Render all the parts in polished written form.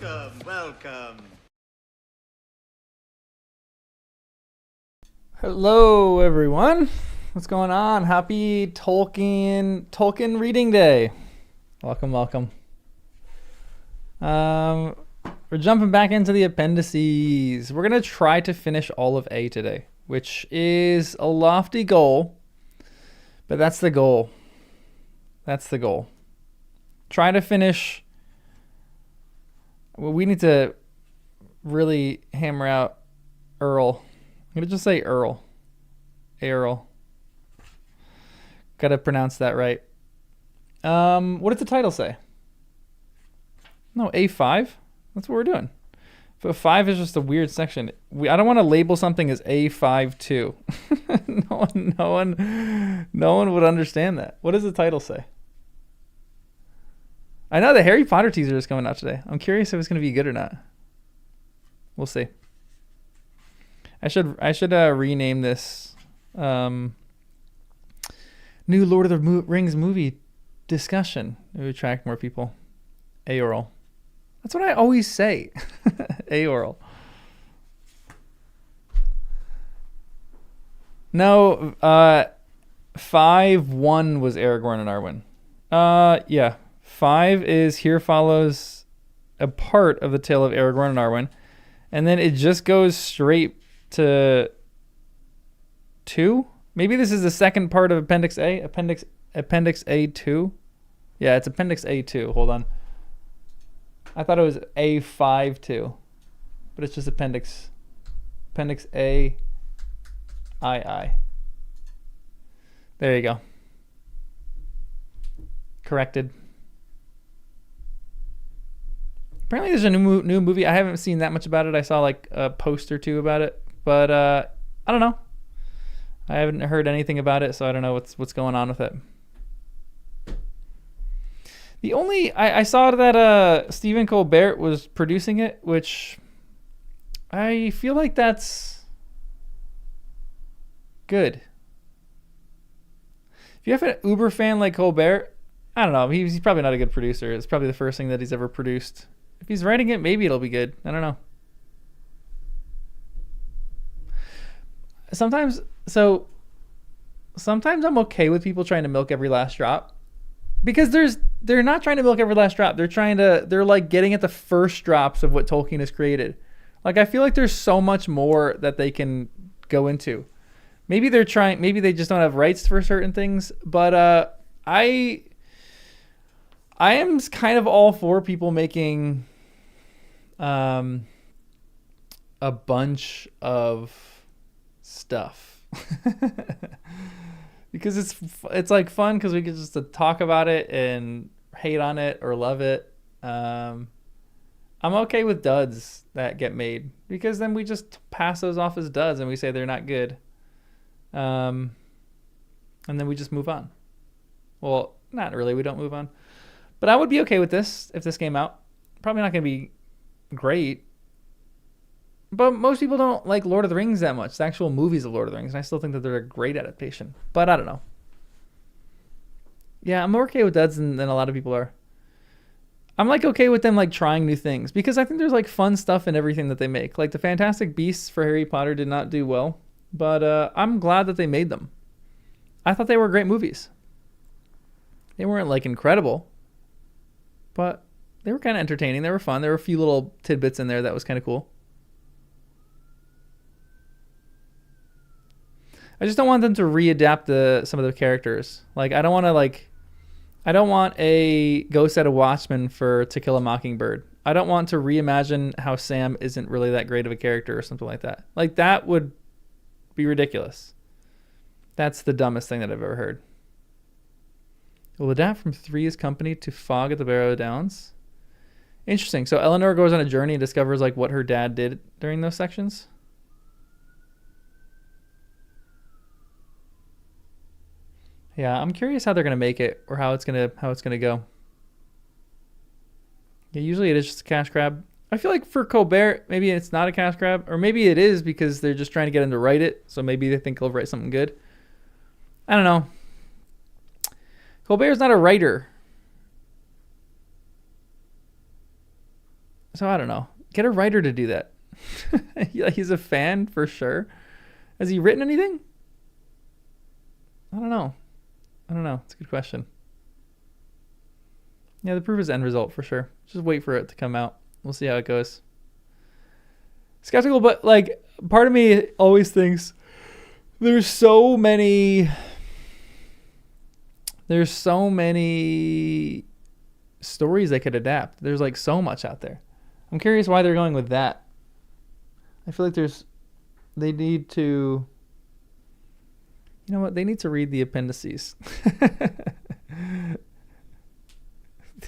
Welcome. Hello, everyone. What's going on? Happy Tolkien Reading Day. Welcome. We're jumping back into the appendices. We're gonna try to finish all of A today, which is a lofty goal, but that's the goal. Try to finish. Well, we need to really hammer out Eorl. I'm gonna just say Eorl. Gotta pronounce that right. What did the title say? No, A5. That's what we're doing. But 5 is just a weird section. I don't want to label something as A5 too. No one would understand that. What does the title say? I know the Harry Potter teaser is coming out today. I'm curious if it's going to be good or not. We'll see. I should rename this new Lord of the Rings movie discussion. It would attract more people. Eorl. That's what I always say. Eorl. No, 5-1 was Aragorn and Arwen. Yeah. 5 is here follows a part of the tale of Aragorn and Arwen, and then it just goes straight to 2. Maybe this is the second part of Appendix A. Appendix A2. Yeah, it's Appendix A2. Hold on. I thought it was A5 too, but it's just Appendix A. II. There you go. Corrected. Apparently there's a new movie. I haven't seen that much about it. I saw like a post or two about it, but I don't know. I haven't heard anything about it, so I don't know what's going on with it. The only I saw that Stephen Colbert was producing it, which I feel like that's good. If you have an Uber fan like Colbert, I don't know. He's probably not a good producer. It's probably the first thing that he's ever produced. If he's writing it, maybe it'll be good. I don't know. Sometimes I'm okay with people trying to milk every last drop, because they're not trying to milk every last drop. They're like getting at the first drops of what Tolkien has created. Like, I feel like there's so much more that they can go into. Maybe they just don't have rights for certain things, but I am kind of all for people making a bunch of stuff. Because it's like fun, because we get just to talk about it and hate on it or love it. I'm okay with duds that get made, because then we just pass those off as duds and we say they're not good. And then we just move on. Well, not really. We don't move on. But I would be okay with this if this came out. Probably not going to be great. But most people don't like Lord of the Rings that much, the actual movies of Lord of the Rings, and I still think that they're a great adaptation. But I don't know. Yeah, I'm more okay with duds than a lot of people are. I'm like okay with them like trying new things, because I think there's like fun stuff in everything that they make. Like the Fantastic Beasts for Harry Potter did not do well, but I'm glad that they made them. I thought they were great movies. They weren't like incredible, but they were kind of entertaining. They were fun. There were a few little tidbits in there that was kind of cool. I just don't want them to readapt some of the characters. Like, I don't want a Ghost at a Watchman for To Kill a Mockingbird. I don't want to reimagine how Sam isn't really that great of a character or something like that. Like, that would be ridiculous. That's the dumbest thing that I've ever heard. Will adapt from Three's company to Fog at the Barrow Downs. Interesting. So Eleanor goes on a journey and discovers like what her dad did during those sections. Yeah, I'm curious how they're gonna make it, or how it's gonna go. Yeah, usually it is just a cash grab. I feel like for Colbert, maybe it's not a cash grab, or maybe it is because they're just trying to get him to write it. So maybe they think he'll write something good. I don't know. Colbert's not a writer. So I don't know. Get a writer to do that. He's a fan for sure. Has he written anything? I don't know. It's a good question. Yeah, the proof is end result for sure. Just wait for it to come out. We'll see how it goes. Skeptical, but like part of me always thinks there's so many stories they could adapt. There's like so much out there. I'm curious why they're going with that. I feel like they need to, you know what? They need to read the appendices.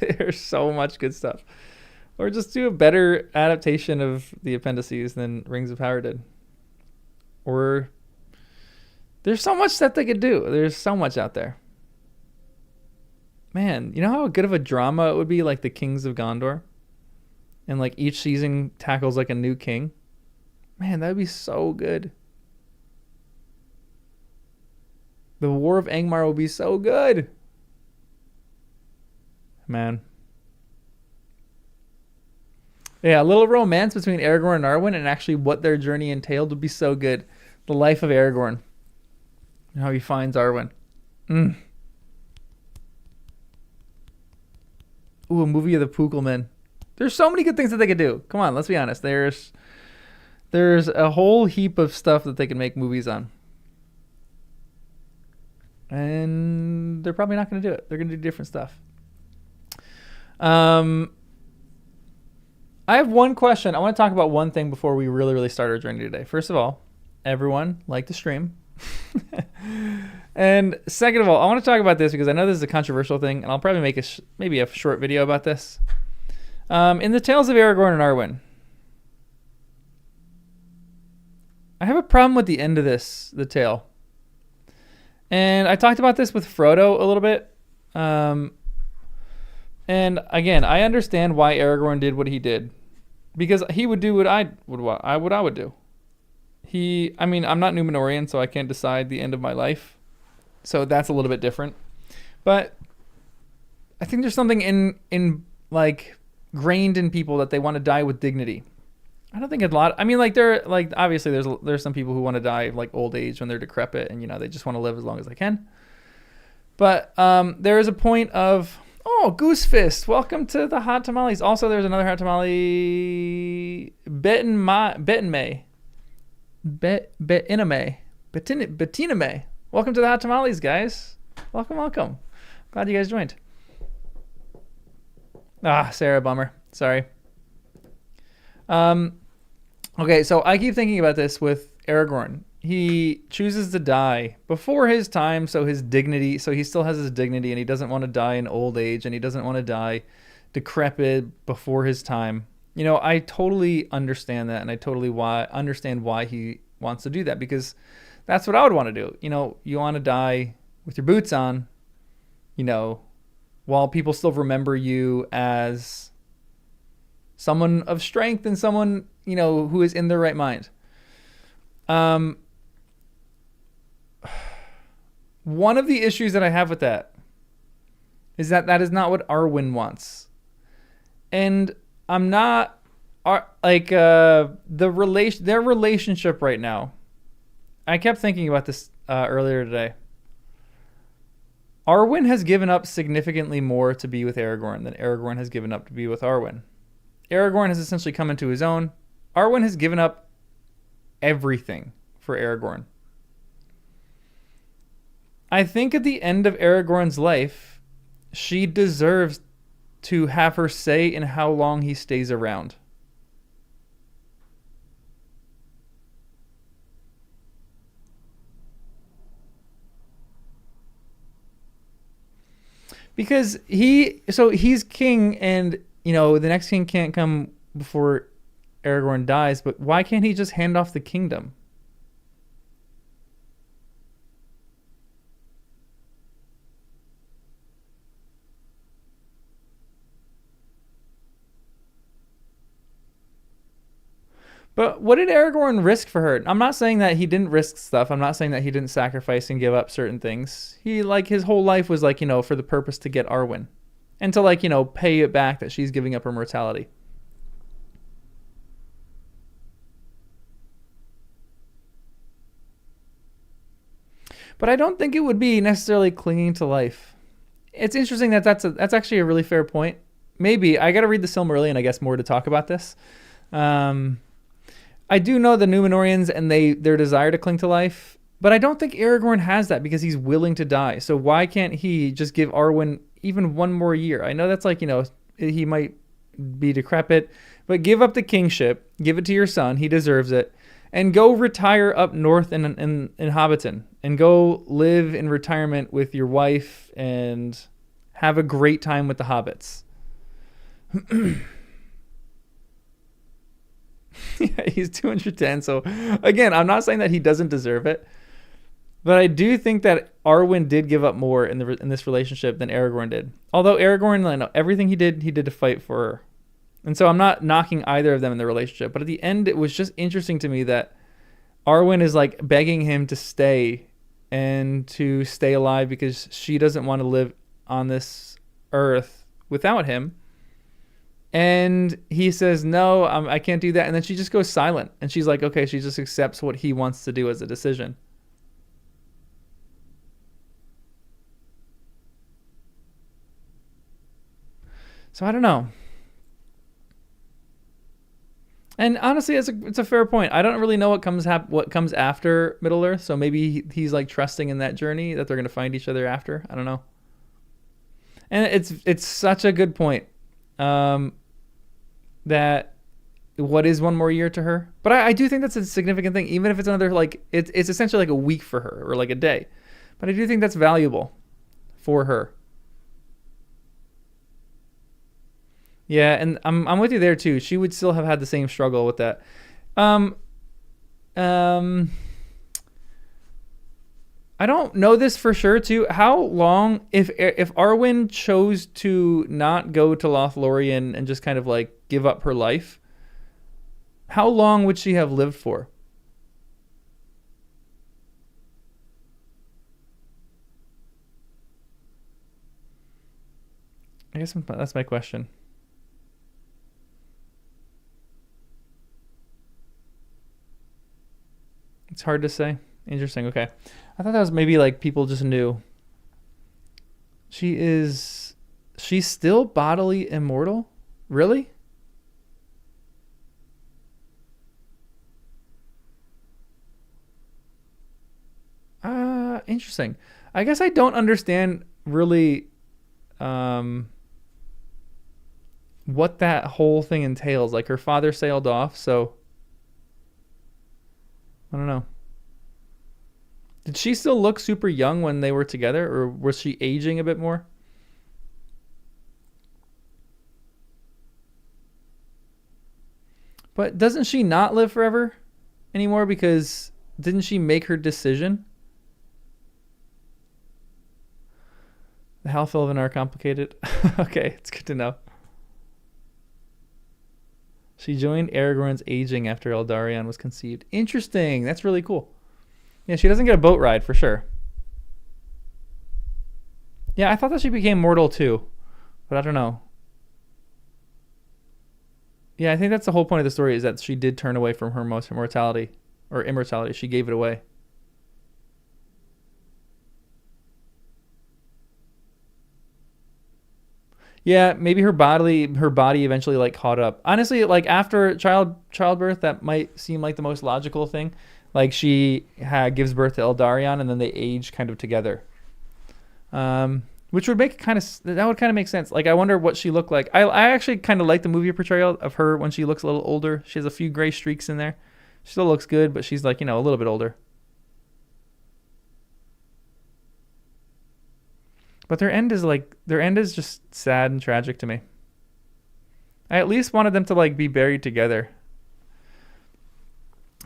There's so much good stuff. Or just do a better adaptation of the appendices than Rings of Power did. Or there's so much that they could do. There's so much out there. Man, you know how good of a drama it would be, like the Kings of Gondor? And like each season tackles like a new king. Man, that would be so good. The War of Angmar will be so good. Man. Yeah, a little romance between Aragorn and Arwen and actually what their journey entailed would be so good. The life of Aragorn. And how he finds Arwen. Ooh, a movie of the Pookelmen. There's so many good things that they could do. Come on, let's be honest. There's a whole heap of stuff that they can make movies on. And they're probably not going to do it. They're going to do different stuff. I have one question. I want to talk about one thing before we really start our journey today. First of all, everyone like the stream. And second of all, I want to talk about this because I know this is a controversial thing, and I'll probably make maybe a short video about this. In the Tales of Aragorn and Arwen, I have a problem with the end of the tale. And I talked about this with Frodo a little bit. And again, I understand why Aragorn did what he did, because he would do what I would do. I'm not Númenorian, so I can't decide the end of my life. So that's a little bit different. But I think there's something in like grained in people that they want to die with dignity. I don't think a lot. I mean, like obviously there's some people who want to die of like old age when they're decrepit and they just want to live as long as they can. But there is a point of, oh, Goosefist, welcome to the hot tamales. Also, there's another hot tamale, Bettina May. Welcome to the hot tamales, guys. Welcome. Glad you guys joined. Sarah, bummer. Sorry. Okay, so I keep thinking about this with Aragorn. He chooses to die before his time, so he still has his dignity, and he doesn't want to die in old age, and he doesn't want to die decrepit before his time. I totally understand that, and I totally understand why he wants to do that, because that's what I would want to do. You want to die with your boots on, while people still remember you as someone of strength and someone, who is in their right mind. One of the issues that I have with that is that is not what Arwen wants. And I'm not their relationship right now. I kept thinking about this earlier today. Arwen has given up significantly more to be with Aragorn than Aragorn has given up to be with Arwen. Aragorn has essentially come into his own. Arwen has given up everything for Aragorn. I think at the end of Aragorn's life, she deserves to have her say in how long he stays around. Because he's king, and the next king can't come before Aragorn dies, but why can't he just hand off the kingdom? But what did Aragorn risk for her? I'm not saying that he didn't risk stuff. I'm not saying that he didn't sacrifice and give up certain things. He, his whole life was for the purpose to get Arwen. And to, pay it back that she's giving up her mortality. But I don't think it would be necessarily clinging to life. It's interesting that that's actually a really fair point. Maybe I got to read the Silmarillion, I guess, more to talk about this. I do know the Númenóreans and their desire to cling to life, but I don't think Aragorn has that because he's willing to die. So why can't he just give Arwen even one more year? I know that's like, he might be decrepit, but give up the kingship, give it to your son, he deserves it, and go retire up north in Hobbiton and go live in retirement with your wife and have a great time with the hobbits. Yeah, he's 210. So again, I'm not saying that he doesn't deserve it, but I do think that Arwen did give up more in this relationship than Aragorn did. Although Aragorn, everything he did to fight for her. And so I'm not knocking either of them in the relationship, but at the end, it was just interesting to me that Arwen is like begging him to stay and to stay alive because she doesn't want to live on this earth without him. And he says, no, I can't do that. And then she just goes silent. And she's like, okay, she just accepts what he wants to do as a decision. So I don't know. And honestly, it's a fair point. I don't really know what comes after Middle Earth. So maybe he's like trusting in that journey that they're going to find each other after. I don't know. And it's such a good point. That what is one more year to her? But I do think that's a significant thing, even if it's another, like, it's essentially like a week for her or like a day. But I do think that's valuable for her. Yeah, and I'm with you there too. She would still have had the same struggle with that. I don't know this for sure too. How long, if Arwen chose to not go to Lothlorien and just kind of like give up her life, how long would she have lived for? I guess that's my question. It's hard to say. Interesting. Okay. I thought that was maybe like people just knew. She's still bodily immortal? Really? Interesting. I guess I don't understand really what that whole thing entails. Like her father sailed off, so I don't know. Did she still look super young when they were together, or was she aging a bit more? But doesn't she not live forever anymore because didn't she make her decision? The Halfilven are complicated. Okay, it's good to know. She joined Aragorn's aging after Eldarion was conceived. Interesting. That's really cool. Yeah, she doesn't get a boat ride for sure. Yeah, I thought that she became mortal too, but I don't know. Yeah, I think that's the whole point of the story is that she did turn away from her most mortality or immortality. She gave it away. Yeah, maybe her body eventually like caught up. Honestly, like after childbirth, that might seem like the most logical thing. Like she gives birth to Eldarion, and then they age kind of together. Which would make that would kind of make sense. Like I wonder what she looked like. I actually kind of like the movie portrayal of her when she looks a little older. She has a few gray streaks in there. She still looks good, but she's like a little bit older. But their end is just sad and tragic to me. I at least wanted them to like be buried together.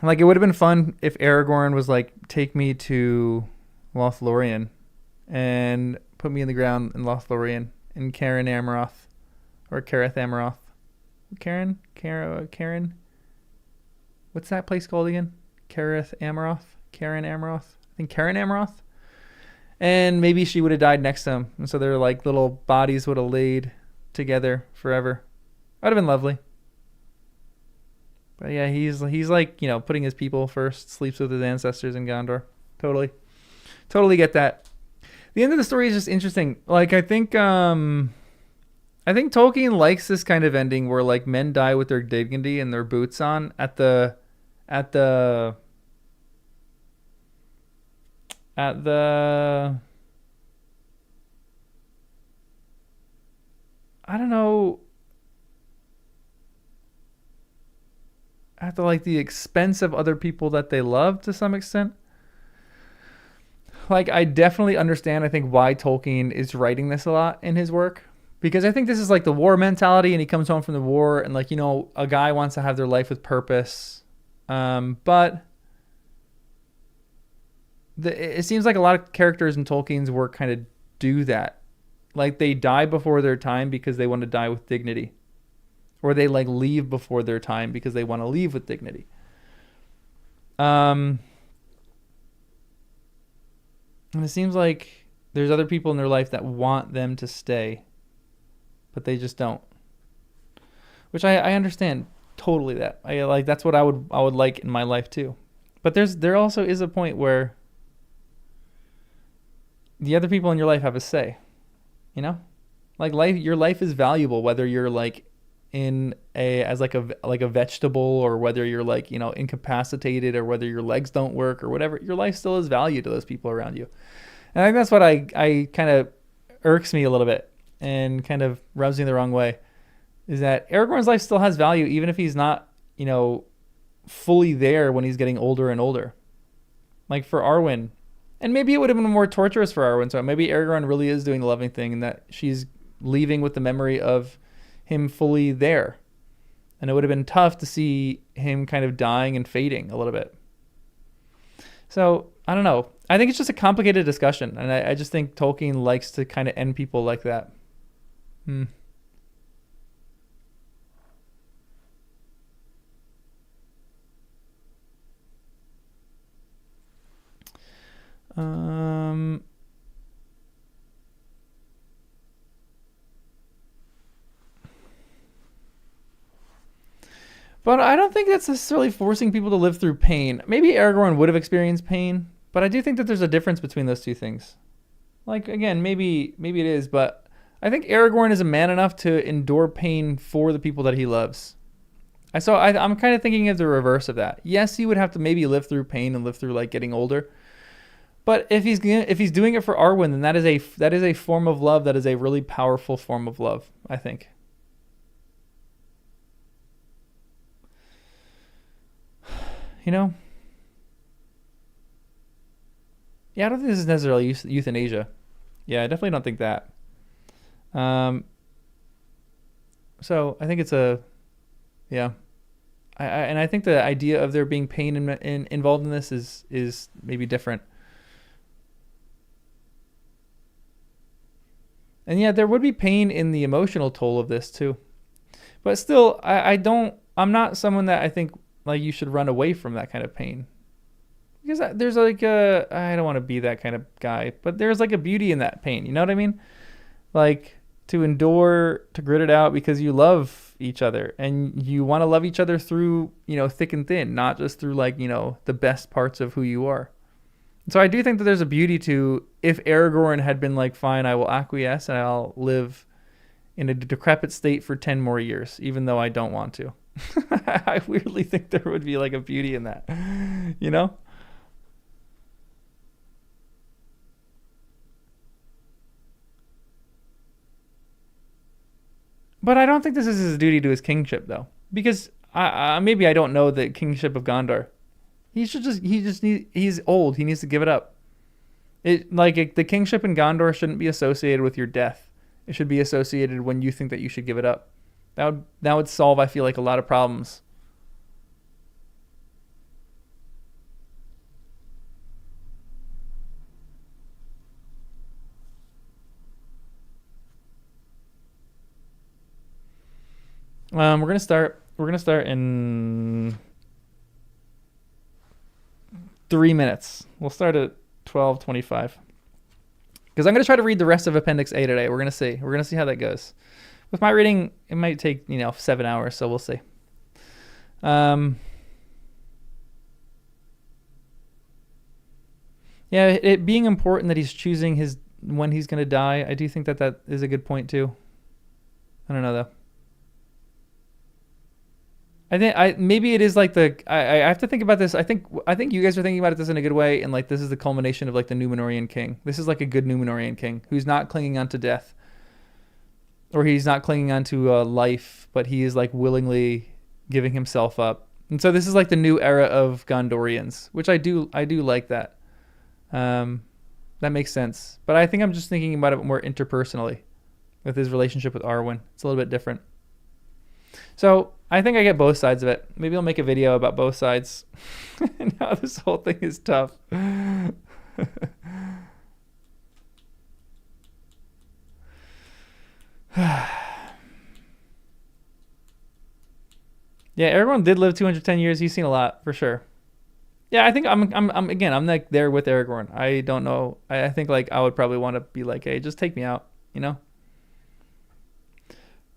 Like it would have been fun if Aragorn was like, take me to Lothlorien and put me in the ground in Lothlorien in Karen Amaroth or Kareth Amaroth. Karen. What's that place called again? Kareth Amaroth? Karen Amaroth? I think Karen Amaroth. And maybe she would have died next to him. And so their like little bodies would have laid together forever. That would have been lovely. But yeah, he's like, putting his people first, sleeps with his ancestors in Gondor. Totally. Totally get that. The end of the story is just interesting. Like I think Tolkien likes this kind of ending where like men die with their dignity and their boots on at the at the I don't know, at the like the expense of other people that they love to some extent. Like I definitely understand, I think, why Tolkien is writing this a lot in his work, because I think this is like the war mentality, and he comes home from the war and like, you know, a guy wants to have their life with purpose. But it seems like a lot of characters in Tolkien's work kind of do that. Like they die before their time because they want to die with dignity, or they like leave before their time because they want to leave with dignity. And it seems like there's other people in their life that want them to stay, but they just don't. Which I understand totally that. I like that's what I would like in my life too. But there also is a point where the other people in your life have a say. You know? Like your life is valuable whether you're like in as like a vegetable, or whether you're like, you know, incapacitated, or whether your legs don't work or whatever. Your life still has value to those people around you. And I think that's what I kind of irks me a little bit and kind of rubs me the wrong way, is that Aragorn's life still has value even if he's not, you know, fully there when he's getting older and older. Like for Arwen, and maybe it would have been more torturous for Arwen, so maybe Aragorn really is doing the loving thing and that she's leaving with the memory of him fully there. And it would have been tough to see him kind of dying and fading a little bit. So, I don't know. I think it's just a complicated discussion, and I just think Tolkien likes to kind of end people like that. But I don't think that's necessarily forcing people to live through pain. Maybe Aragorn would have experienced pain, but I do think that there's a difference between those two things. Like, again, maybe it is, but I think Aragorn is a man enough to endure pain for the people that he loves. I'm kind of thinking of the reverse of that. Yes, he would have to maybe live through pain and live through like getting older. But if he's doing it for Arwen, then that is a form of love that is a really powerful form of love, I think. You know? Yeah, I don't think this is necessarily euthanasia. Yeah, I definitely don't think that. So I think it's yeah. I think the idea of there being pain involved in this is maybe different. And yeah, there would be pain in the emotional toll of this too. But still, I'm not someone that I think like you should run away from that kind of pain. Because there's like I don't want to be that kind of guy, but there's like a beauty in that pain. You know what I mean? Like to endure, to grit it out because you love each other and you want to love each other through, you know, thick and thin, not just through like, you know, the best parts of who you are. So I do think that there's a beauty to if Aragorn had been like, fine, I will acquiesce and I'll live in a decrepit state for 10 more years, even though I don't want to. I weirdly think there would be like a beauty in that, you know? But I don't think this is his duty to his kingship, though, because maybe I don't know the kingship of Gondor. He's old. He needs to give it up. The kingship in Gondor shouldn't be associated with your death. It should be associated when you think that you should give it up. That would solve, I feel like, a lot of problems. We're gonna start in 3 minutes. We'll start at 12:25. Because I'm gonna try to read the rest of Appendix A today. We're gonna see. We're gonna see how that goes. With my reading, it might take 7 hours, so we'll see. Yeah, it being important that he's choosing his when he's going to die. I do think that that is a good point too. I don't know though. I think maybe it is like I have to think about this. I think you guys are thinking about this in a good way, and like this is the culmination of like the Númenórean king. This is like a good Númenórean king who's not clinging on to death, or he's not clinging on to life, but he is like willingly giving himself up. And so this is like the new era of Gondorians, which I do like that. That makes sense. But I think I'm just thinking about it more interpersonally with his relationship with Arwen. It's a little bit different. So I think I get both sides of it. Maybe I'll make a video about both sides. Now this whole thing is tough. Yeah, Aragorn did live 210 years. He's seen a lot for sure. Yeah, I think I'm like there with Aragorn. I don't know. I think like I would probably want to be like, hey, just take me out, you know?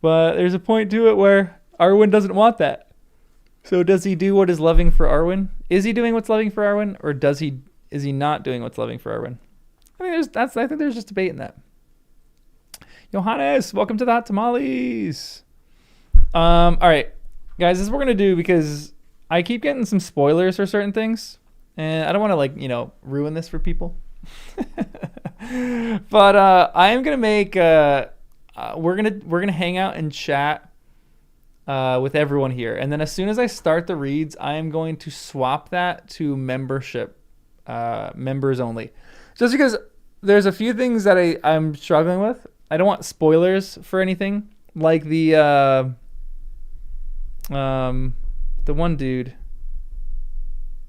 But there's a point to it where Arwen doesn't want that. So does he do what is loving for Arwen? Is he doing what's loving for Arwen, or is he not doing what's loving for Arwen? I think there's just debate in that. Johannes, welcome to the Hot Tamales. All right, guys, this is what we're gonna do because I keep getting some spoilers for certain things, and I don't want to like ruin this for people. But I am gonna make we're gonna hang out and chat with everyone here, and then as soon as I start the reads, I am going to swap that to membership, members only, just because there's a few things that I'm struggling with. I don't want spoilers for anything, like the one dude,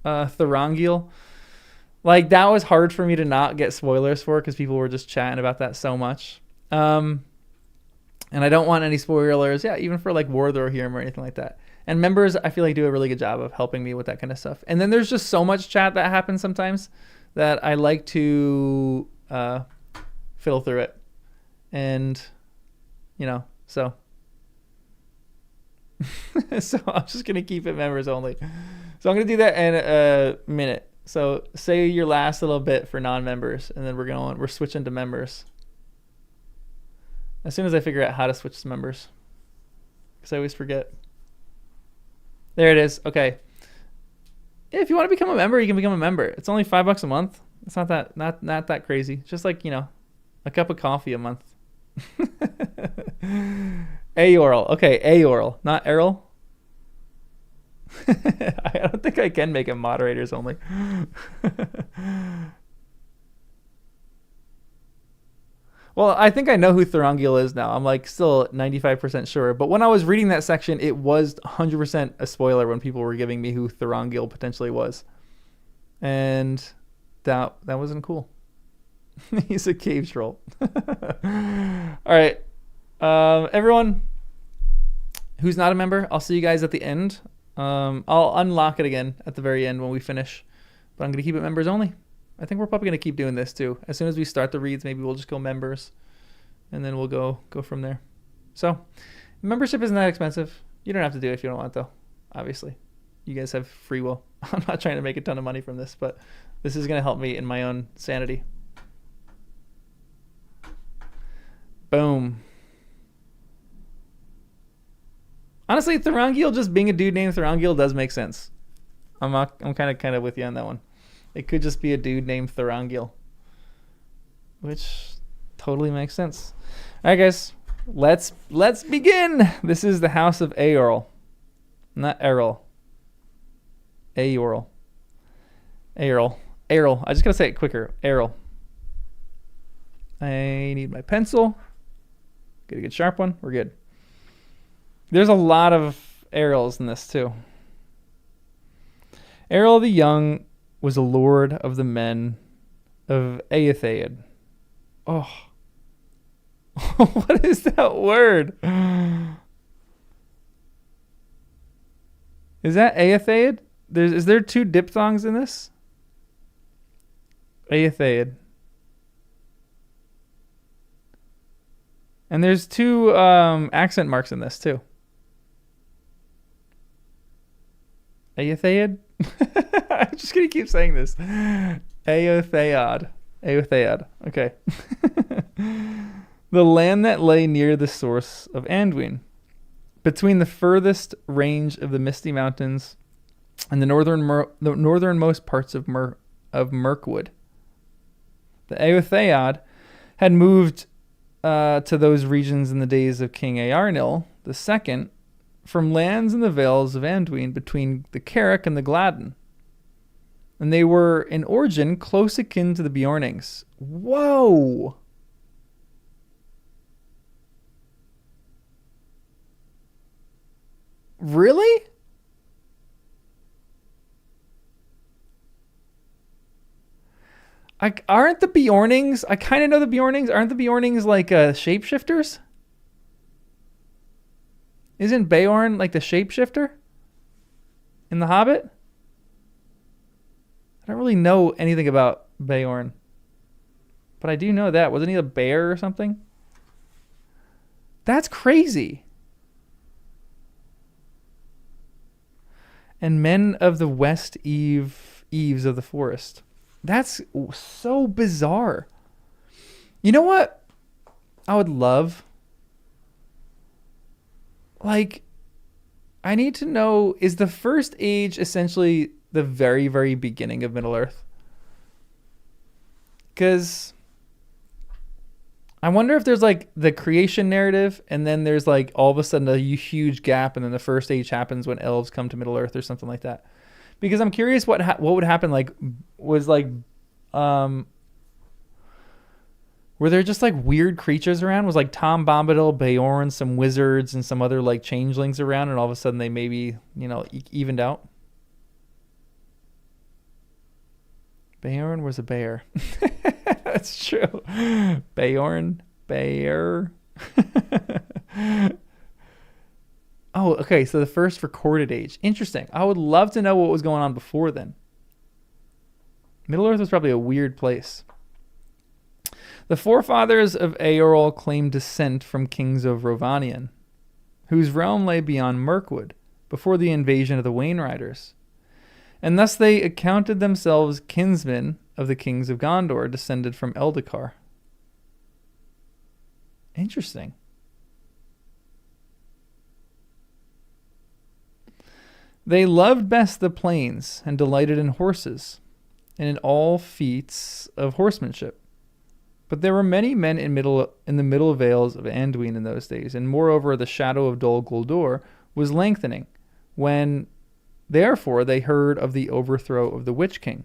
Thorongil. Like that was hard for me to not get spoilers for because people were just chatting about that so much. And I don't want any spoilers, even for like Warthorhirm or anything like that. And members, I feel like do a really good job of helping me with that kind of stuff. And then there's just so much chat that happens sometimes that I like to fiddle through it. And, so. So I'm just going to keep it members only. So I'm going to do that in a minute. So say your last little bit for non-members, and then we're switching to members. As soon as I figure out how to switch to members, because I always forget. There it is. Okay. Yeah, if you want to become a member, you can become a member. It's only $5 a month. It's not that crazy. It's just like, a cup of coffee a month. Eorl. Okay, Eorl, not Eorl. I don't think I can make it moderators only. Well, I think I know who Thorongil is now. I'm like still 95% sure. But when I was reading that section, it was 100% a spoiler when people were giving me who Thorongil potentially was. And that wasn't cool. He's a cave troll. All right. Everyone who's not a member, I'll see you guys at the end. I'll unlock it again at the very end when we finish. But I'm going to keep it members only. I think we're probably going to keep doing this too. As soon as we start the reads, maybe we'll just go members. And then we'll go from there. So, membership isn't that expensive. You don't have to do it if you don't want, though. Obviously. You guys have free will. I'm not trying to make a ton of money from this, but this is going to help me in my own sanity. Boom. Honestly, Thorongil, just being a dude named Thorongil does make sense. I'm kind of with you on that one. It could just be a dude named Thorongil, which totally makes sense. All right, guys, let's begin. This is the House of Eorl, not Eorl. Eorl. I just gotta say it quicker. Eorl. I need my pencil. Get a good sharp one. We're good. There's a lot of Eorls in this too. Eorl the Young was a lord of the men of Eotheod. Oh. What is that word? Is that Eotheod? Is there two diphthongs in this? Eotheod. And there's two accent marks in this too. Eotheod? I'm just going to keep saying this. Eotheod. Eotheod. Okay. The land that lay near the source of Anduin, between the furthest range of the Misty Mountains and the northernmost parts of Mirkwood. The Eotheod had moved to those regions in the days of King Eärnil II from lands in the vales of Anduin between the Carrick and the Gladden. And they were in origin close akin to the Beornings. Whoa! Really? Aren't the Beornings, I kind of know the Beornings, aren't the Beornings like shapeshifters? Isn't Beorn like the shapeshifter in The Hobbit? I don't really know anything about Beorn, but I do know that. Wasn't he a bear or something? That's crazy. And men of the west eaves of the forest. That's so bizarre. You know what I would love? Like, I need to know, is the First Age essentially the very, very beginning of Middle-earth? Because I wonder if there's like the creation narrative, and then there's like all of a sudden a huge gap, and then the First Age happens when elves come to Middle-earth or something like that. Because I'm curious what would happen. Like, was like, were there just like weird creatures around? Was like Tom Bombadil, Beorn, some wizards, and some other like changelings around, and all of a sudden they maybe, evened out? Beorn was a bear. That's true. Beorn, bear. Oh, okay. So the first recorded age. Interesting. I would love to know what was going on before then. Middle-earth was probably a weird place. The forefathers of Eorl claimed descent from kings of Rhovanion, whose realm lay beyond Mirkwood, before the invasion of the Wainriders. And thus they accounted themselves kinsmen of the kings of Gondor, descended from Eldacar. Interesting. They loved best the plains and delighted in horses and in all feats of horsemanship. But there were many men in the middle vales of Anduin in those days, and moreover the shadow of Dol Guldur was lengthening, when therefore they heard of the overthrow of the Witch King.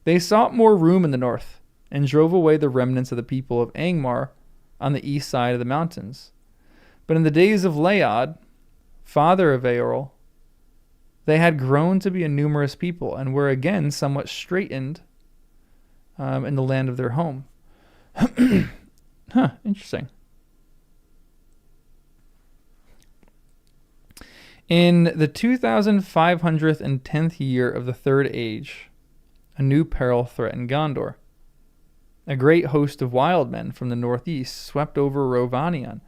They sought more room in the north, and drove away the remnants of the people of Angmar on the east side of the mountains. But in the days of Leod, father of Eorl, they had grown to be a numerous people, and were again somewhat straitened in the land of their home. Huh, interesting. In the 2510th year of the Third Age, a new peril threatened Gondor. A great host of wild men from the northeast swept over Rhovanion,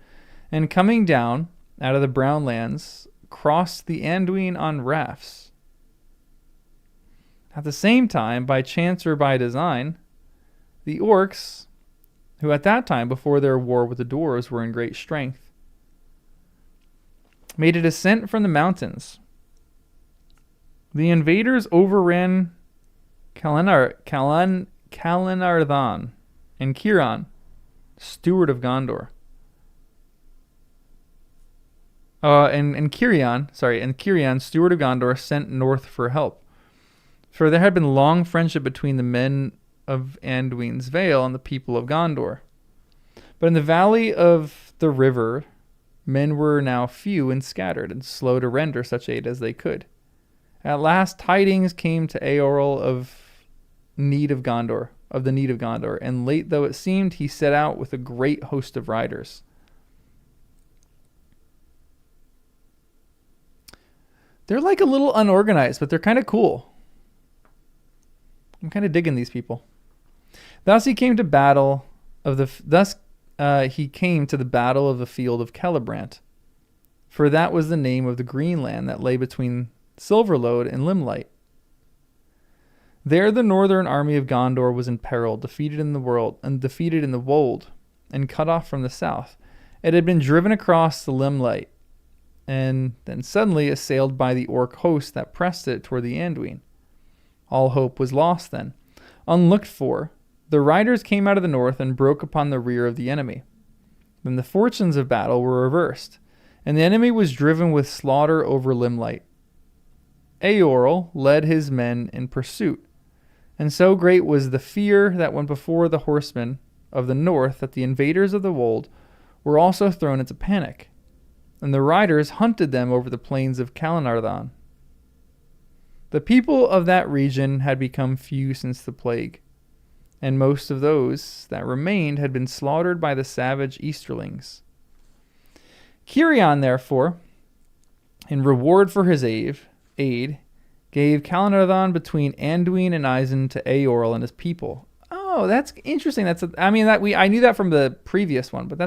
and coming down out of the Brown Lands, crossed the Anduin on rafts. At the same time, by chance or by design, the orcs, who at that time, before their war with the dwarves, were in great strength, made a descent from the mountains. The invaders overran Calenardhan and Ciaran, steward of Gondor. And Ciaran, steward of Gondor, sent north for help. For there had been long friendship between the men of Anduin's Vale and the people of Gondor. But in the valley of the river, men were now few and scattered, and slow to render such aid as they could. At last tidings came to Eorl of the need of Gondor, and late though it seemed, he set out with a great host of riders. They're like a little unorganized, but they're kind of cool. I'm kind of digging these people. Thus he came to the battle of the field of Celebrant, for that was the name of the green land that lay between Silverlode and Limelight. There the northern army of Gondor was in peril, defeated in the wold, and cut off from the south. It had been driven across the Limelight, and then suddenly assailed by the orc host that pressed it toward the Anduin. All hope was lost then. Unlooked for, the riders came out of the north and broke upon the rear of the enemy. Then the fortunes of battle were reversed, and the enemy was driven with slaughter over Limelight. Eorl led his men in pursuit, and so great was the fear that went before the horsemen of the north that the invaders of the wold were also thrown into panic, and the riders hunted them over the plains of Calenardon. The people of that region had become few since the plague, and most of those that remained had been slaughtered by the savage Easterlings. Cirion, therefore, in reward for his aid, gave Calenardon between Anduin and Isen to Eorl and his people. Oh, that's interesting. I knew that from the previous one, but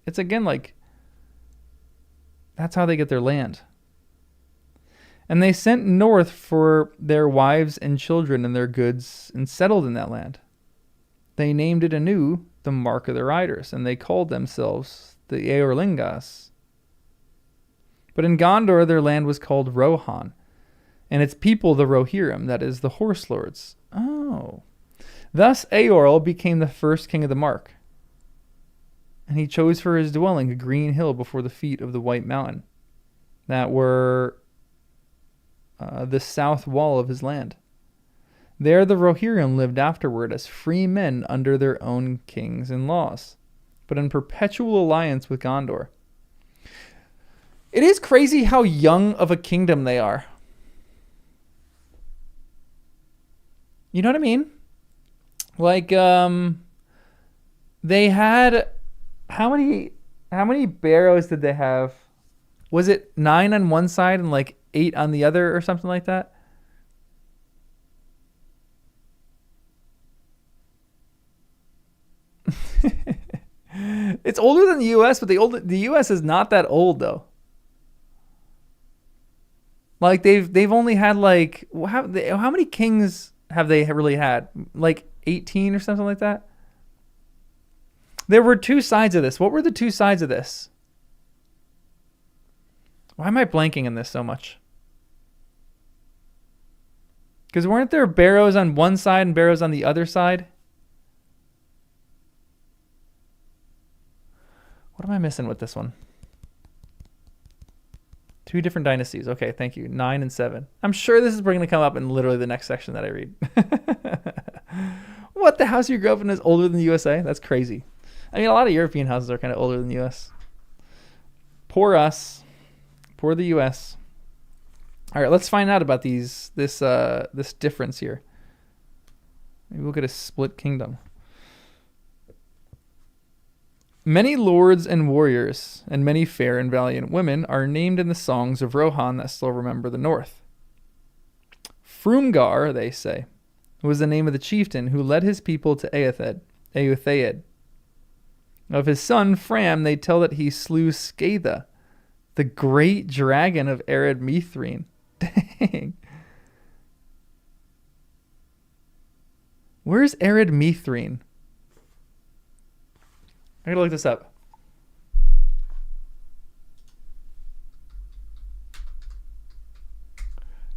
it's again like that's how they get their land. And they sent north for their wives and children and their goods and settled in that land. They named it anew the Mark of the Riders, and they called themselves the Eorlingas. But in Gondor their land was called Rohan, and its people the Rohirrim, that is, the horse lords. Oh. Thus Eorl became the first king of the Mark, and he chose for his dwelling a green hill before the feet of the White Mountain, that were the south wall of his land. There the Rohirrim lived afterward as free men under their own kings and laws, but in perpetual alliance with Gondor. It is crazy how young of a kingdom they are. You know what I mean? Like, they had, how many barrows did they have? Was it 9 on one side and like 8 on the other or something like that? It's older than the U.S., but the U.S. is not that old though. Like they've only had like how many kings have they really had? Like 18 or something like that. There were 2 sides of this. What were the 2 sides of this? Why am I blanking in this so much? Because weren't there barrows on one side and barrows on the other side? What am I missing with this one? 2 different dynasties. Okay, thank you. 9 and 7. I'm sure this is going to come up in literally the next section that I read. What, the house you grew up in is older than the USA? That's crazy. I mean, a lot of European houses are kind of older than the US. Poor us. Poor the US. All right, let's find out about this difference here. Maybe we'll get a split kingdom. Many lords and warriors, and many fair and valiant women are named in the songs of Rohan that still remember the north. Frumgar, they say, was the name of the chieftain who led his people to Eotheed. Of his son Fram, they tell that he slew Skatha, the great dragon of Ered Mithryn. Dang. Where's Ered Mithryn? I gotta look this up.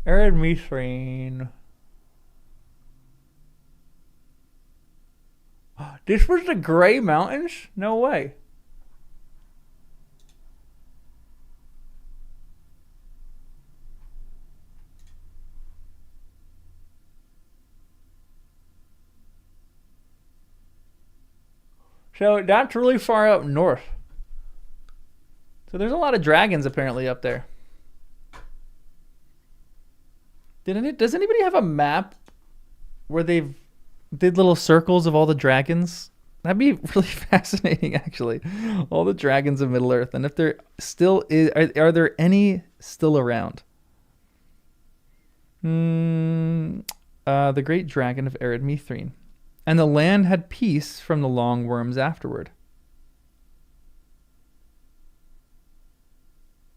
Ered Mithryn. This was the Grey Mountains? No way. So that's really far up north. So there's a lot of dragons apparently up there. Does anybody have a map where they've did little circles of all the dragons? That'd be really fascinating, actually. All the dragons of Middle Earth, and if there still is, are there any still around? The great dragon of Ered Mithryn. And the land had peace from the long worms afterward.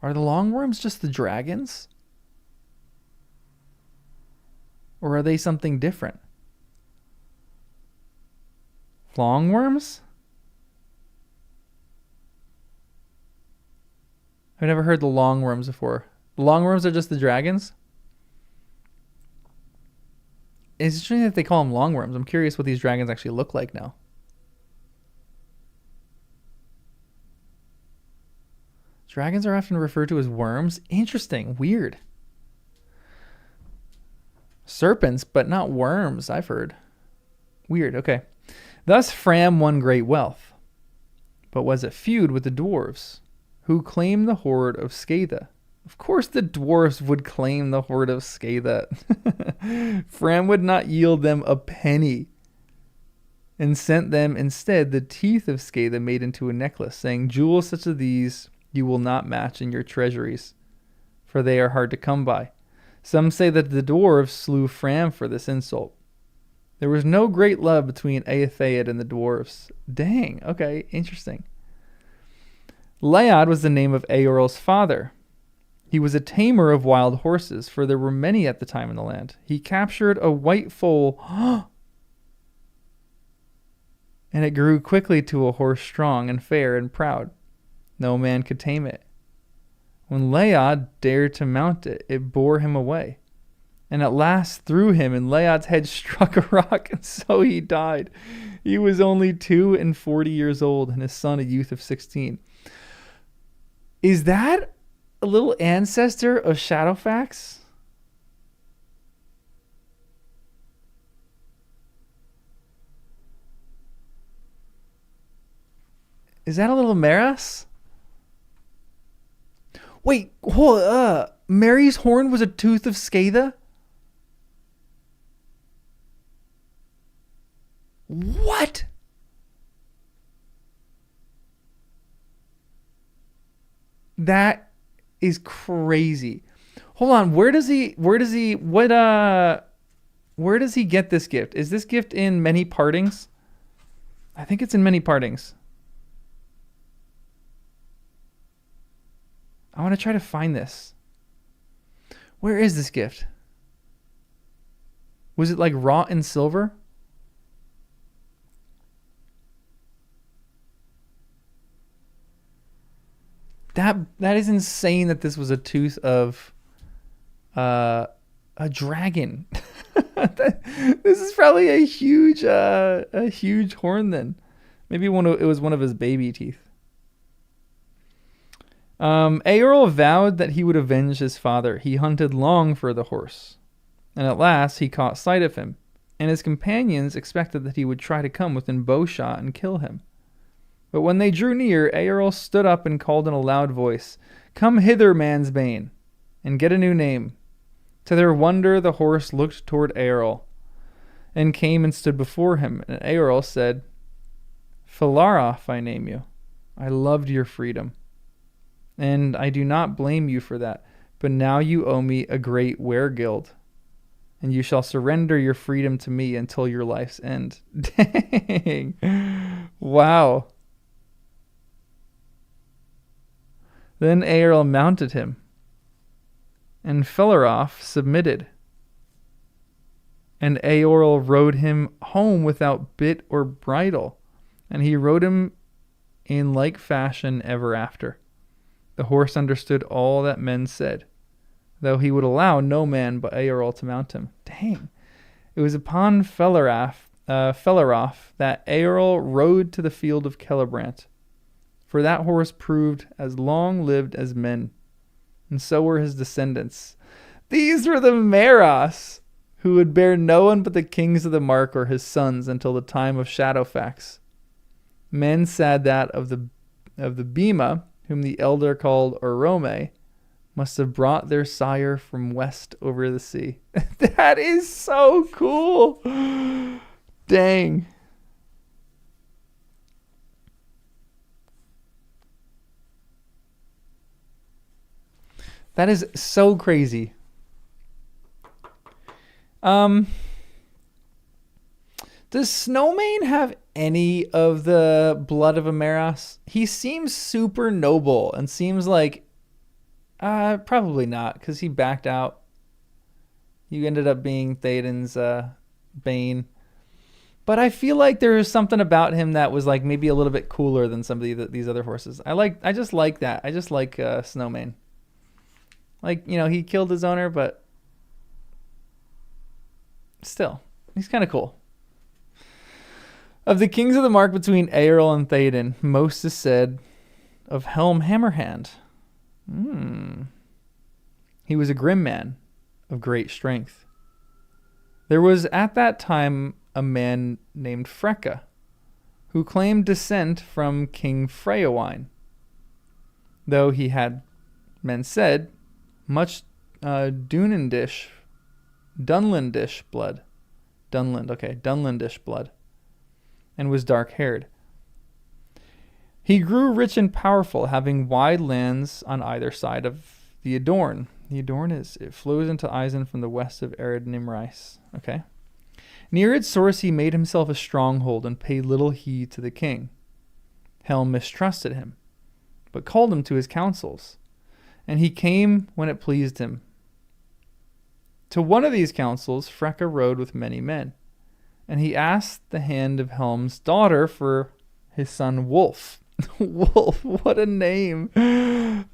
Are the long worms just the dragons? Or are they something different? Longworms? I've never heard the longworms before. The longworms are just the dragons? It's interesting that they call them longworms. I'm curious what these dragons actually look like now. Dragons are often referred to as worms. Interesting. Weird. Serpents, but not worms, I've heard. Weird. Okay. Thus Fram won great wealth, but was at feud with the dwarves, who claimed the hoard of Skatha. Of course the dwarves would claim the hoard of Skatha. Fram would not yield them a penny and sent them instead the teeth of Skatha made into a necklace, saying, "Jewels such as these you will not match in your treasuries, for they are hard to come by." Some say that the dwarves slew Fram for this insult. There was no great love between Eotheod and the dwarves. Dang, okay, interesting. Leod was the name of Eorl's father. He was a tamer of wild horses, for there were many at the time in the land. He captured a white foal, and it grew quickly to a horse strong and fair and proud. No man could tame it. When Leod dared to mount it, it bore him away, and at last threw him, and Leod's head struck a rock, and so he died. He was only 42 years old, and his son a youth of 16. Is that a little ancestor of Shadowfax? Is that a little Maris? Wait, hold Mary's horn was a tooth of Skatha? What? That is crazy. Hold on, where does he get this gift? Is this gift in Many Partings? I think it's in Many Partings. I want to try to find this. Where is this gift? Was it like wrought in silver? That is insane that this was a tooth of a dragon. This is probably a huge horn then. Maybe it was one of his baby teeth. Eorl vowed that he would avenge his father. He hunted long for the horse, and at last he caught sight of him, and his companions expected that he would try to come within bowshot and kill him. But when they drew near, Eorl stood up and called in a loud voice, "Come hither, man's bane, and get a new name." To their wonder, the horse looked toward Eorl, and came and stood before him. And Eorl said, "Philaroth, I name you. I loved your freedom, and I do not blame you for that. But now you owe me a great weregild, and you shall surrender your freedom to me until your life's end." Dang. Wow. Then Eorl mounted him, and Philaroth submitted. And Eorl rode him home without bit or bridle, and he rode him in like fashion ever after. The horse understood all that men said, though he would allow no man but Eorl to mount him. Dang. It was upon Philaroth that Eorl rode to the field of Celebrant, for that horse proved as long-lived as men, and so were his descendants. These were the Meras, who would bear no one but the kings of the Mark or his sons until the time of Shadowfax. Men said that of the Bema, whom the elder called Orome, must have brought their sire from west over the sea. That is so cool. Dang. That is so crazy. Does Snowmane have any of the blood of a Meras? He seems super noble and seems like probably not, because he backed out. He ended up being Theoden's bane. But I feel like there was something about him that was like maybe a little bit cooler than some of these other horses. I just like that. I just like Snowmane. Like, you know, he killed his owner, but still, he's kind of cool. Of the kings of the mark between Eorl and Theoden, most is said of Helm Hammerhand. He was a grim man of great strength. There was at that time a man named Freka, who claimed descent from King Freowyne, though he had, men said, much Dunlandish blood. Dunlandish blood, and was dark-haired. He grew rich and powerful, having wide lands on either side of the Adorn. The Adorn it flows into Isen from the west of Ered Nimrais. Okay. Near its source he made himself a stronghold and paid little heed to the king. Helm mistrusted him, but called him to his councils, and he came when it pleased him. To one of these councils Freka rode with many men, and he asked the hand of Helm's daughter for his son Wolf. Wolf, what a name.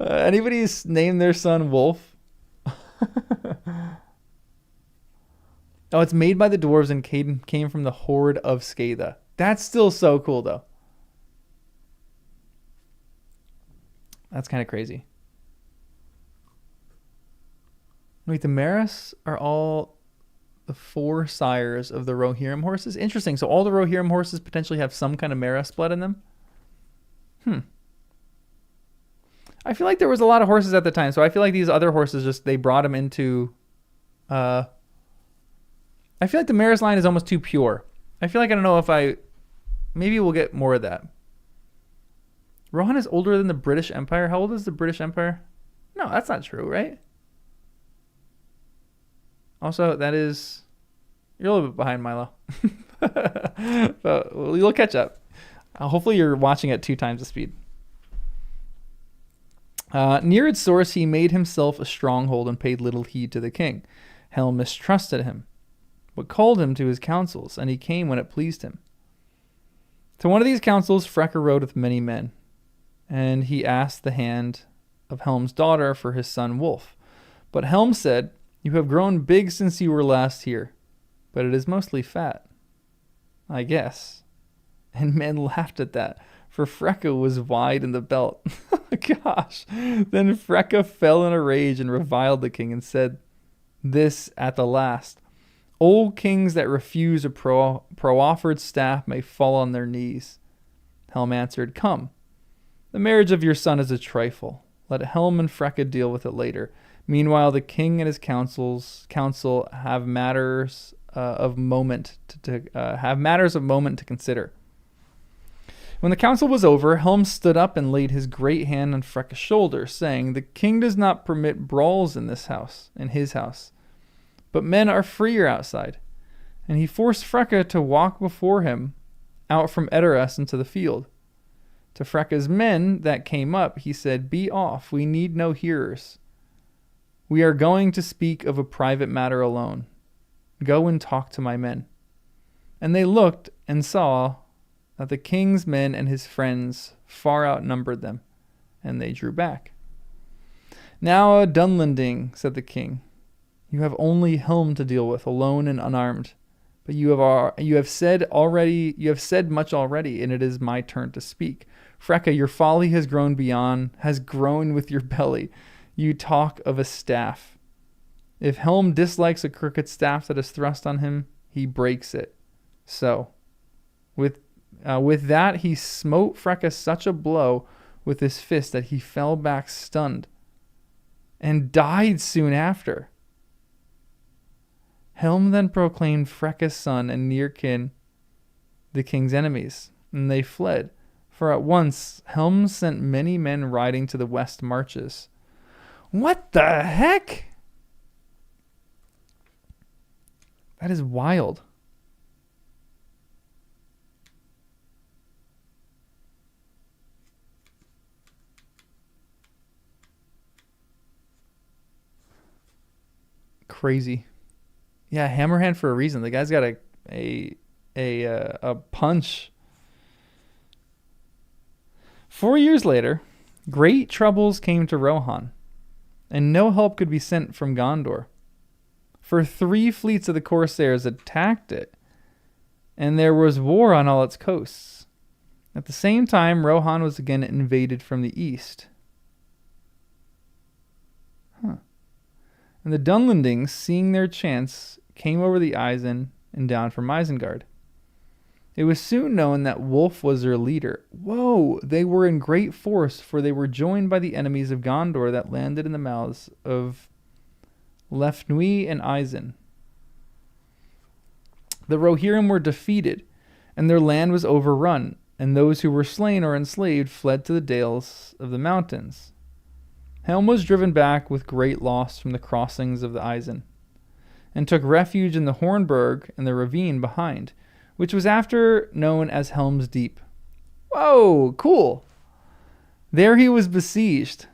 Anybody's named their son Wolf? Oh, it's made by the dwarves and came from the horde of Skada. That's still so cool, though. That's kind of crazy. Wait, the Maris are all the 4 sires of the Rohirrim horses? Interesting. So all the Rohirrim horses potentially have some kind of Maris blood in them? I feel like there was a lot of horses at the time, so I feel like these other horses they brought them into... I feel like the Maris line is almost too pure. I feel like I don't know if maybe we'll get more of that. Rohan is older than the British Empire. How old is the British Empire? No, that's not true, right? Also, that is... You're a little bit behind, Milo. But you'll catch up. Hopefully you're watching at 2 times the speed. Near its source, he made himself a stronghold and paid little heed to the king. Helm mistrusted him, but called him to his councils, and he came when it pleased him. To one of these councils, Freka rode with many men, and he asked the hand of Helm's daughter for his son Wolf. But Helm said, "You have grown big since you were last here, but it is mostly fat, I guess." And men laughed at that, for Freka was wide in the belt. Gosh. Then Freka fell in a rage and reviled the king and said, "This at the last. Old kings that refuse a proffered staff may fall on their knees." Helm answered, "Come, the marriage of your son is a trifle. Let Helm and Freka deal with it later. Meanwhile, the king and his council have matters of moment to consider." When the council was over, Helm stood up and laid his great hand on Freka's shoulder, saying, "The king does not permit brawls in his house, but men are freer outside." And he forced Freka to walk before him out from Edoras into the field. To Freka's men that came up, he said, "Be off, we need no hearers. We are going to speak of a private matter alone. Go and talk to my men." And they looked and saw that the king's men and his friends far outnumbered them, and they drew back. "Now, Dunlanding," said the king, "you have only Helm to deal with, alone and unarmed. But you have said much already, and it is my turn to speak. Freka, your folly has grown with your belly. You talk of a staff. If Helm dislikes a crooked staff that is thrust on him, he breaks it. So, with that, he smote Freka such a blow with his fist that he fell back stunned and died soon after. Helm then proclaimed Freka's son and near kin the king's enemies, and they fled. For at once Helm sent many men riding to the west marches. What the heck? That is wild. Crazy. Yeah, Hammerhand for a reason. The guy's got a punch. 4 years later, great troubles came to Rohan, and no help could be sent from Gondor. For 3 fleets of the Corsairs attacked it, and there was war on all its coasts. At the same time, Rohan was again invaded from the east. And the Dunlendings, seeing their chance, came over the Isen and down from Isengard. It was soon known that Wulf was their leader. Whoa! They were in great force, for they were joined by the enemies of Gondor that landed in the mouths of Lefnui and Isen. The Rohirrim were defeated, and their land was overrun, and those who were slain or enslaved fled to the dales of the mountains. Helm was driven back with great loss from the crossings of the Isen, and took refuge in the Hornburg and the ravine behind, which was after known as Helm's Deep. Whoa, cool. There he was besieged.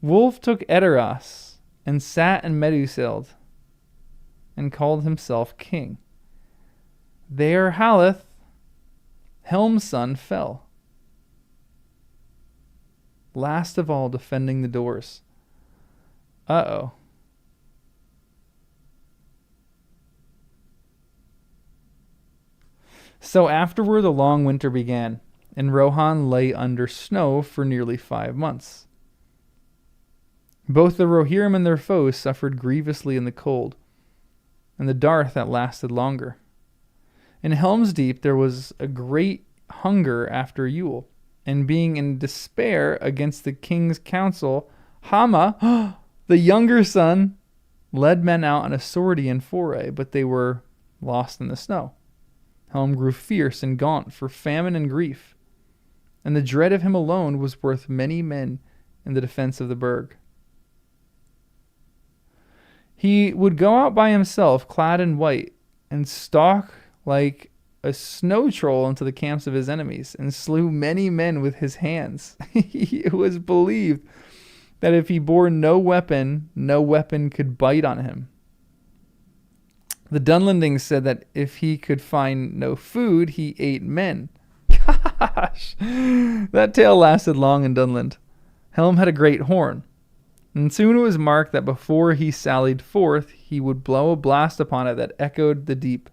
Wulf took Edoras and sat in Meduseld and called himself king. There Haleth, Helm's son, fell, last of all defending the doors. Uh-oh. So afterward the long winter began, and Rohan lay under snow for nearly 5 months. Both the Rohirrim and their foes suffered grievously in the cold, and the dearth that lasted longer. In Helm's Deep there was a great hunger after Yule, and being in despair against the king's counsel, Hama, the younger son, led men out on a Swordian foray, but they were lost in the snow. Helm grew fierce and gaunt for famine and grief, and the dread of him alone was worth many men in the defense of the burg. He would go out by himself, clad in white, and stalk like a snow troll into the camps of his enemies, and slew many men with his hands. It was believed that if he bore no weapon could bite on him. The Dunlendings said that if he could find no food, he ate men. Gosh, that tale lasted long in Dunland. Helm had a great horn, and soon it was marked that before he sallied forth, he would blow a blast upon it that echoed the deep.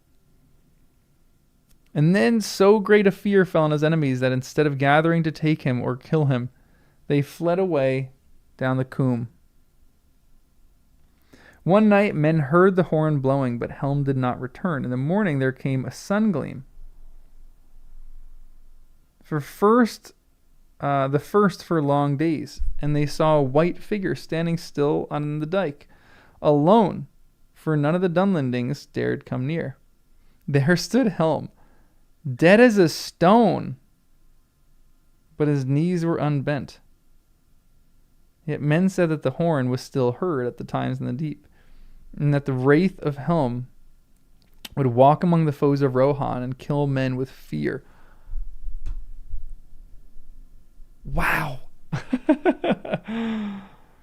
And then so great a fear fell on his enemies that instead of gathering to take him or kill him, they fled away down the Coombe. One night men heard the horn blowing, but Helm did not return. In the morning there came a sun gleam. The first for long days, and they saw a white figure standing still on the dike, alone, for none of the Dunlendings dared come near. There stood Helm, dead as a stone, but his knees were unbent. Yet men said that the horn was still heard at the times in the deep, and that the wraith of Helm would walk among the foes of Rohan and kill men with fear. Wow.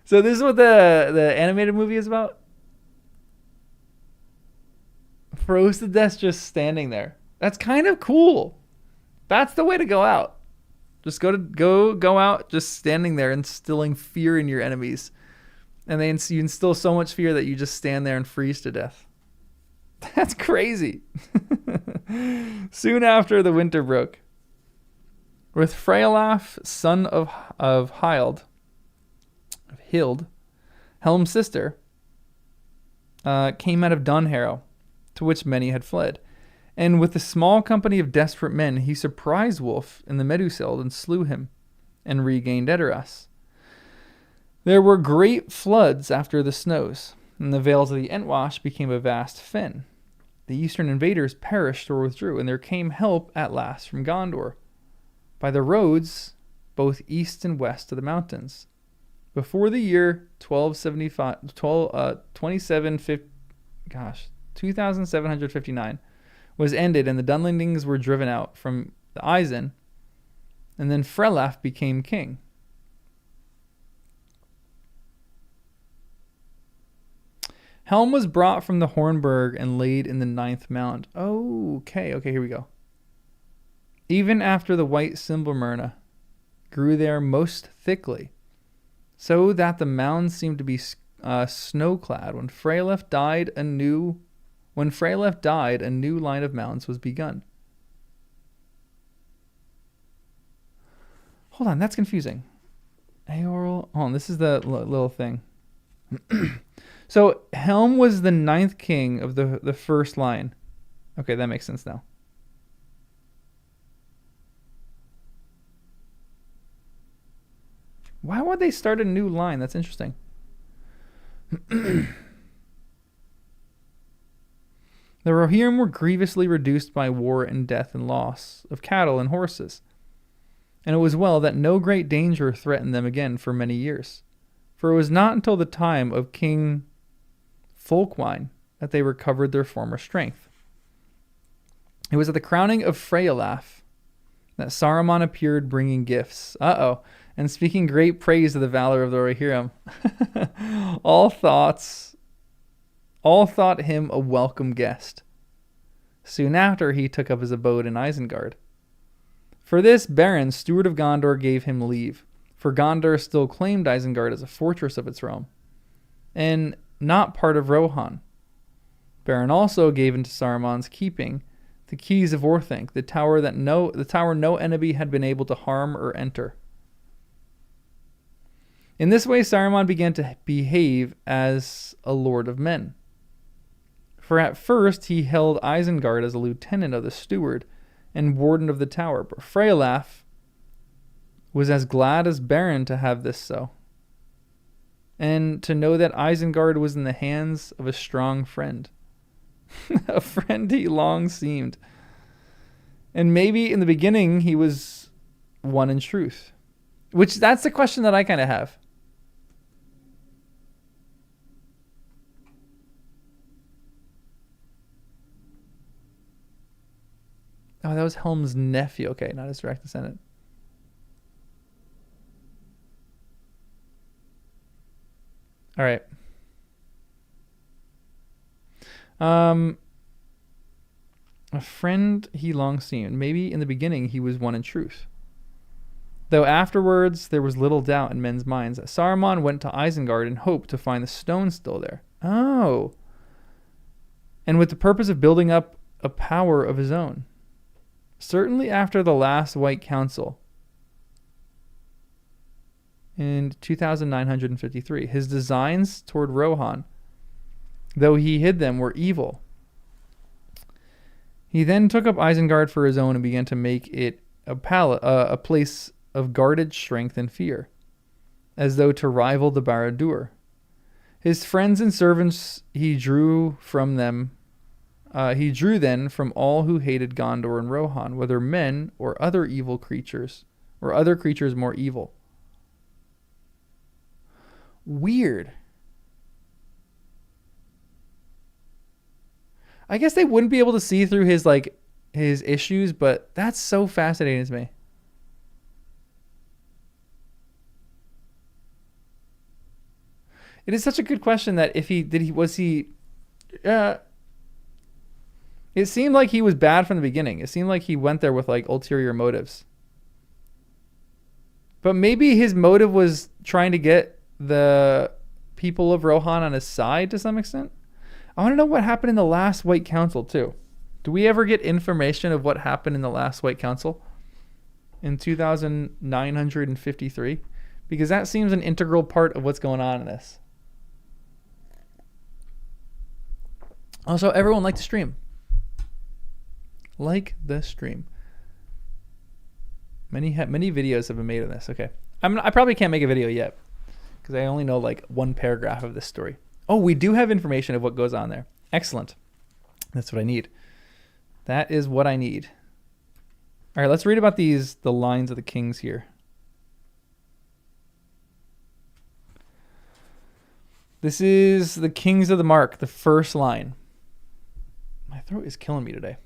So this is what the animated movie is about? Froze to death just standing there. That's kind of cool. That's the way to go out. Just go out just standing there, instilling fear in your enemies. And then you instill so much fear that you just stand there and freeze to death. That's crazy. Soon after the winter broke, with Freylaf, son of Hild, Helm's sister, came out of Dunharrow, to which many had fled. And with a small company of desperate men, he surprised Wulf in the Meduseld and slew him, and regained Edoras. There were great floods after the snows, and the vales of the Entwash became a vast fen. The eastern invaders perished or withdrew, and there came help at last from Gondor, by the roads both east and west of the mountains. Before the year 2759 was ended, and the Dunlendings were driven out from the Isen, and then Freylaf became king. Helm was brought from the Hornburg and laid in the 9th mound. Oh, okay, here we go. Even after the white Silbermyrna grew there most thickly, so that the mound seemed to be snow-clad. When Freylef died, a new line of mounds was begun. Hold on, that's confusing. Eorl. Oh, this is the little thing. So Helm was the 9th king of the first line. Okay, that makes sense now. Why would they start a new line? That's interesting. The Rohirrim were grievously reduced by war and death and loss of cattle and horses. And it was well that no great danger threatened them again for many years. For it was not until the time of King Folkwine that they recovered their former strength. It was at the crowning of Freyalaf that Saruman appeared bringing gifts. And speaking great praise of the valor of the Rohirrim. all thought him a welcome guest. Soon after, he took up his abode in Isengard. For this, Beren, steward of Gondor, gave him leave, for Gondor still claimed Isengard as a fortress of its realm, and not part of Rohan. Beren also gave into Saruman's keeping the keys of Orthanc, the tower no enemy had been able to harm or enter. In this way, Saruman began to behave as a lord of men. For at first he held Isengard as a lieutenant of the steward and warden of the tower, but Freyalaf was as glad as Beren to have this so, and to know that Isengard was in the hands of a strong friend, a friend he long seemed. And maybe in the beginning he was one in truth, which that's the question that I kind of have. Oh, that was Helm's nephew. Okay, not his direct descendant. All right. A friend he long seemed. Maybe in the beginning he was one in truth. Though afterwards there was little doubt in men's minds that Saruman went to Isengard in hope to find the stone still there. Oh. And with the purpose of building up a power of his own. Certainly after the last White Council in 2953, his designs toward Rohan, though he hid them, were evil. He then took up Isengard for his own and began to make it a place of guarded strength and fear, as though to rival the Barad-dûr. His friends and servants he drew then from all who hated Gondor and Rohan, whether men or other evil creatures, or other creatures more evil. Weird. I guess they wouldn't be able to see through his issues, but that's so fascinating to me. It is such a good question that it seemed like he was bad from the beginning. It seemed like he went there with ulterior motives. But maybe his motive was trying to get the people of Rohan on his side to some extent. I want to know what happened in the last White Council too. Do we ever get information of what happened in the last White Council in 2953? Because that seems an integral part of what's going on in this. Also, everyone like the stream. Like the stream. Many videos have been made of this. Okay. I probably can't make a video yet because I only know one paragraph of this story. Oh, we do have information of what goes on there. Excellent. That's what I need. That is what I need. All right, let's read about the lines of the kings here. This is the Kings of the Mark, the first line. My throat is killing me today.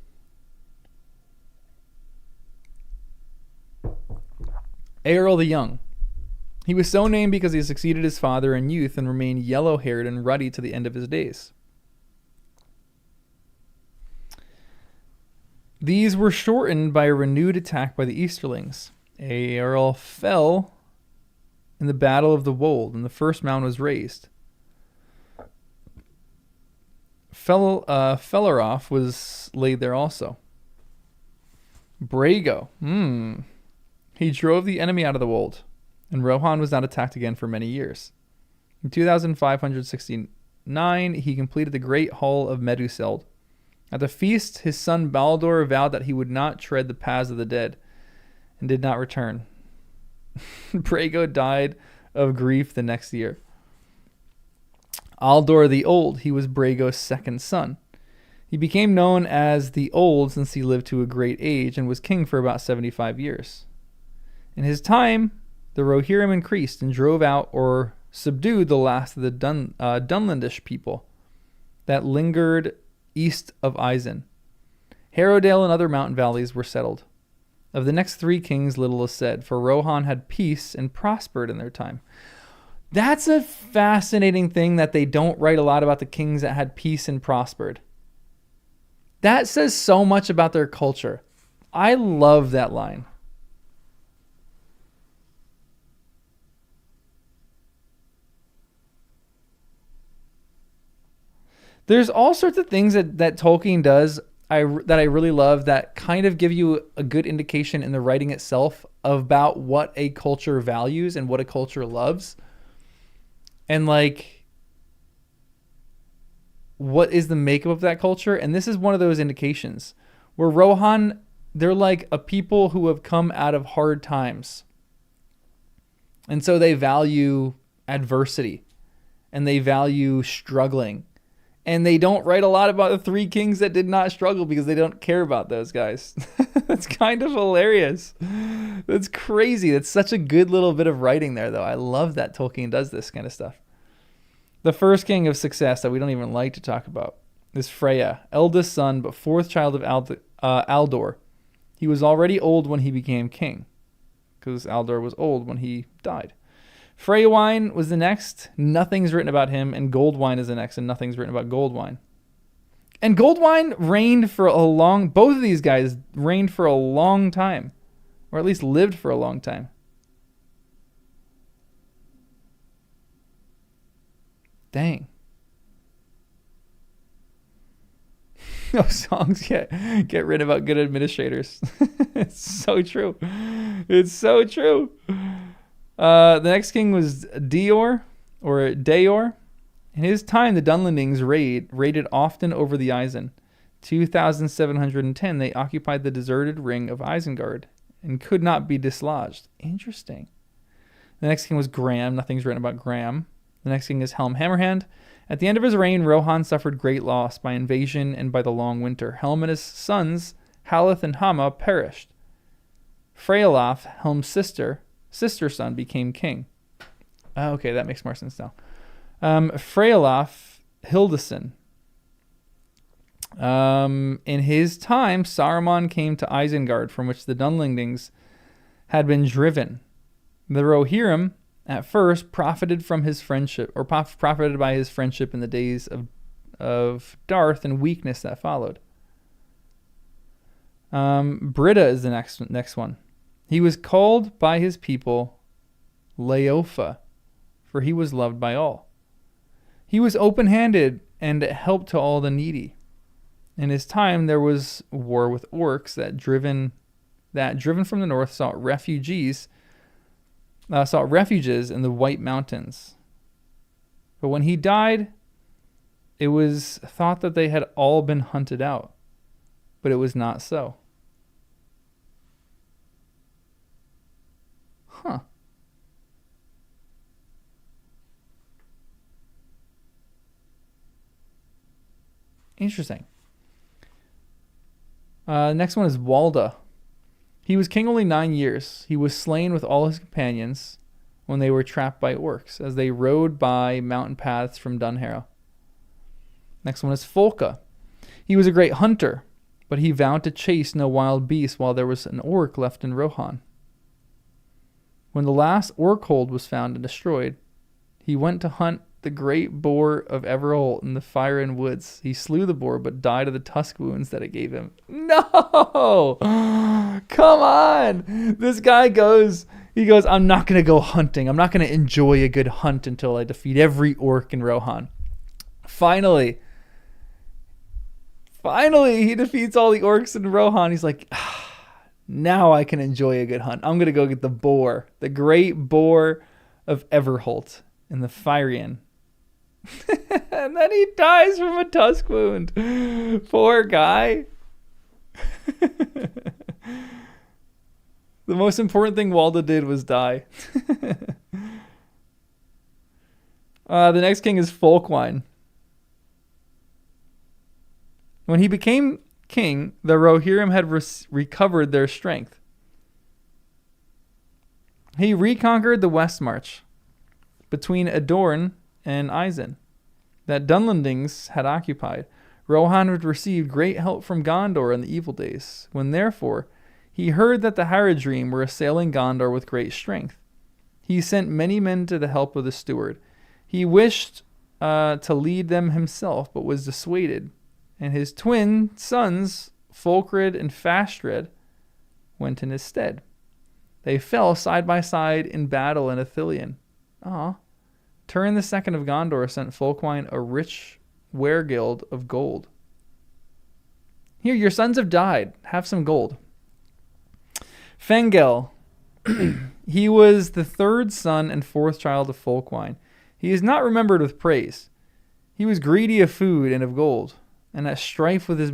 Eorl the Young. He was so named because he succeeded his father in youth and remained yellow-haired and ruddy to the end of his days. These were shortened by a renewed attack by the Easterlings. Eorl fell in the Battle of the Wold, and the first mound was raised. Felleroff was laid there also. Brago. He drove the enemy out of the Wold, and Rohan was not attacked again for many years. In 2569, he completed the Great Hall of Meduseld. At the feast, his son Baldur vowed that he would not tread the paths of the dead, and did not return. Brago died of grief the next year. Aldor the Old, he was Brago's second son. He became known as the Old since he lived to a great age and was king for about 75 years. In his time, the Rohirrim increased and drove out or subdued the last of the Dunlandish people that lingered east of Isen. Harrowdale and other mountain valleys were settled. Of the next three kings, little is said, for Rohan had peace and prospered in their time. That's a fascinating thing that they don't write a lot about the kings that had peace and prospered. That says so much about their culture. I love that line. There's all sorts of things that Tolkien does that I really love that kind of give you a good indication in the writing itself about what a culture values and what a culture loves. And like, what is the makeup of that culture? And this is one of those indications where Rohan, they're like a people who have come out of hard times. And so they value adversity and they value struggling. And they don't write a lot about the three kings that did not struggle because they don't care about those guys. That's kind of hilarious. That's crazy. That's such a good little bit of writing there, though. I love that Tolkien does this kind of stuff. The first king of success that we don't even like to talk about is Freya, eldest son but fourth child of Aldor. He was already old when he became king because Aldor was old when he died. Freywine was the next. Nothing's written about him. And Goldwine is the next. And nothing's written about Goldwine. And Goldwine reigned for both of these guys reigned for a long time. Or at least lived for a long time. Dang. No songs get written about good administrators. It's so true. It's so true. The next king was Deor. In his time, the Dunlandings raided often over the Isen. 2710, they occupied the deserted ring of Isengard and could not be dislodged. Interesting. The next king was Gram. Nothing's written about Gram. The next king is Helm Hammerhand. At the end of his reign, Rohan suffered great loss by invasion and by the long winter. Helm and his sons, Haleth and Hama, perished. Freyolaf, Helm's sister son, became king. Okay, that makes more sense now. Freyolaf Hildesyn. In his time, Saruman came to Isengard, from which the Dunlandings had been driven. The Rohirrim, at first, profited by his friendship in the days of dearth and weakness that followed. Britta is the next one. He was called by his people Leofa, for he was loved by all. He was open-handed and helped to all the needy. In his time, there was war with orcs that, driven from the north, sought refuges in the White Mountains. But when he died, it was thought that they had all been hunted out, but it was not so. Huh. Interesting. Next one is Walda. He was king only 9 years. He was slain with all his companions when they were trapped by orcs as they rode by mountain paths from Dunharrow. Next one is Folka. He was a great hunter, but he vowed to chase no wild beasts while there was an orc left in Rohan. When the last orc hold was found and destroyed, he went to hunt the great boar of Eorl in the fire and woods. He slew the boar, but died of the tusk wounds that it gave him. No! Come on! This guy goes, I'm not going to go hunting. I'm not going to enjoy a good hunt until I defeat every orc in Rohan. Finally, he defeats all the orcs in Rohan. He's like, now I can enjoy a good hunt. I'm going to go get the boar, the great boar of Everholt in the Fyrian. And then he dies from a tusk wound. Poor guy. The most important thing Walda did was die. The next king is Folkwine. When he became king, the Rohirrim had recovered their strength. He reconquered the West March between Adorn and Isen that Dunlendings had occupied. Rohan had received great help from Gondor in the evil days, when therefore he heard that the Haradrim were assailing Gondor with great strength. He sent many men to the help of the steward. He wished to lead them himself, but was dissuaded, and his twin sons, Folkred and Fastred, went in his stead. They fell side by side in battle in Ithilien. Turin II of Gondor sent Folkwine a rich weregild of gold. Here, your sons have died. Have some gold. Fengel. He was the third son and fourth child of Folkwine. He is not remembered with praise. He was greedy of food and of gold, and at strife with his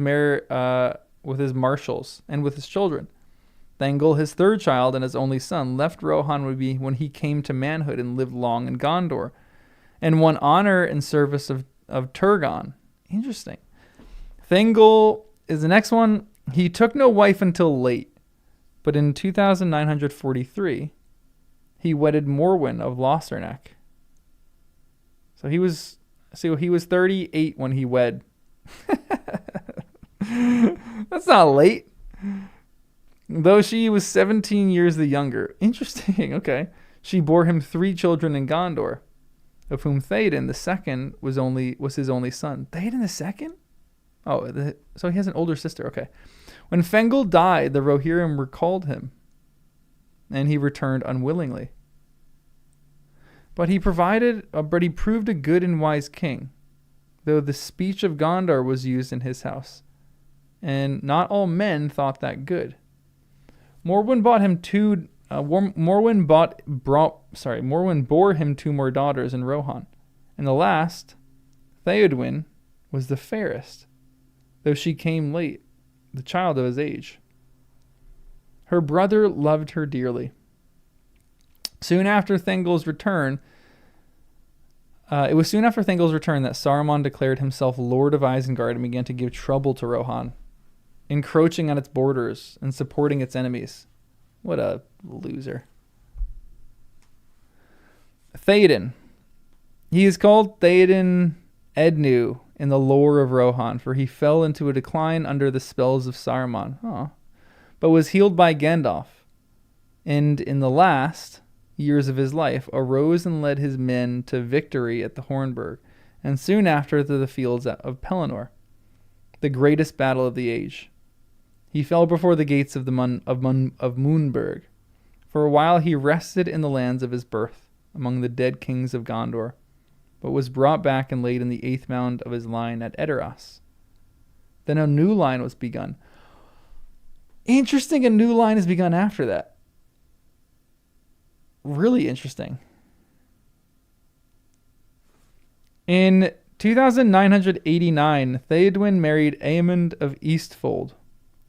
marshals and with his children. Thengel, his third child and his only son, left Rohan when he came to manhood and lived long in Gondor, and won honor in service of Turgon. Interesting. Thengel is the next one. He took no wife until late, but in 2943, he wedded Morwen of Losterneck. So he was 38 when he wed. That's not late. Though she was 17 years the younger. Interesting, okay. She bore him 3 children in Gondor, of whom Theoden the second was his only son. Theoden the second? So he has an older sister, okay. When Fengel died, the Rohirrim recalled him, and he returned unwillingly. But he proved a good and wise king, though the speech of Gondor was used in his house, and not all men thought that good. Morwen bore him 2 more daughters in Rohan, and the last, Theodwyn, was the fairest, though she came late, the child of his age. Her brother loved her dearly. Soon after Thengel's return, that Saruman declared himself Lord of Isengard and began to give trouble to Rohan, encroaching on its borders and supporting its enemies. What a loser. Theoden. He is called Theoden Ednu in the lore of Rohan, for he fell into a decline under the spells of Saruman, but was healed by Gandalf, and in the last years of his life arose and led his men to victory at the Hornburg, and soon after to the fields of Pelennor, the greatest battle of the age. He fell before the gates of Moonburg. For a while he rested in the lands of his birth, among the dead kings of Gondor, but was brought back and laid in the 8th mound of his line at Edoras. Then a new line was begun. Interesting, a new line is begun after that. Really interesting. In 2989, Theodwyn married Aemond of Eastfold.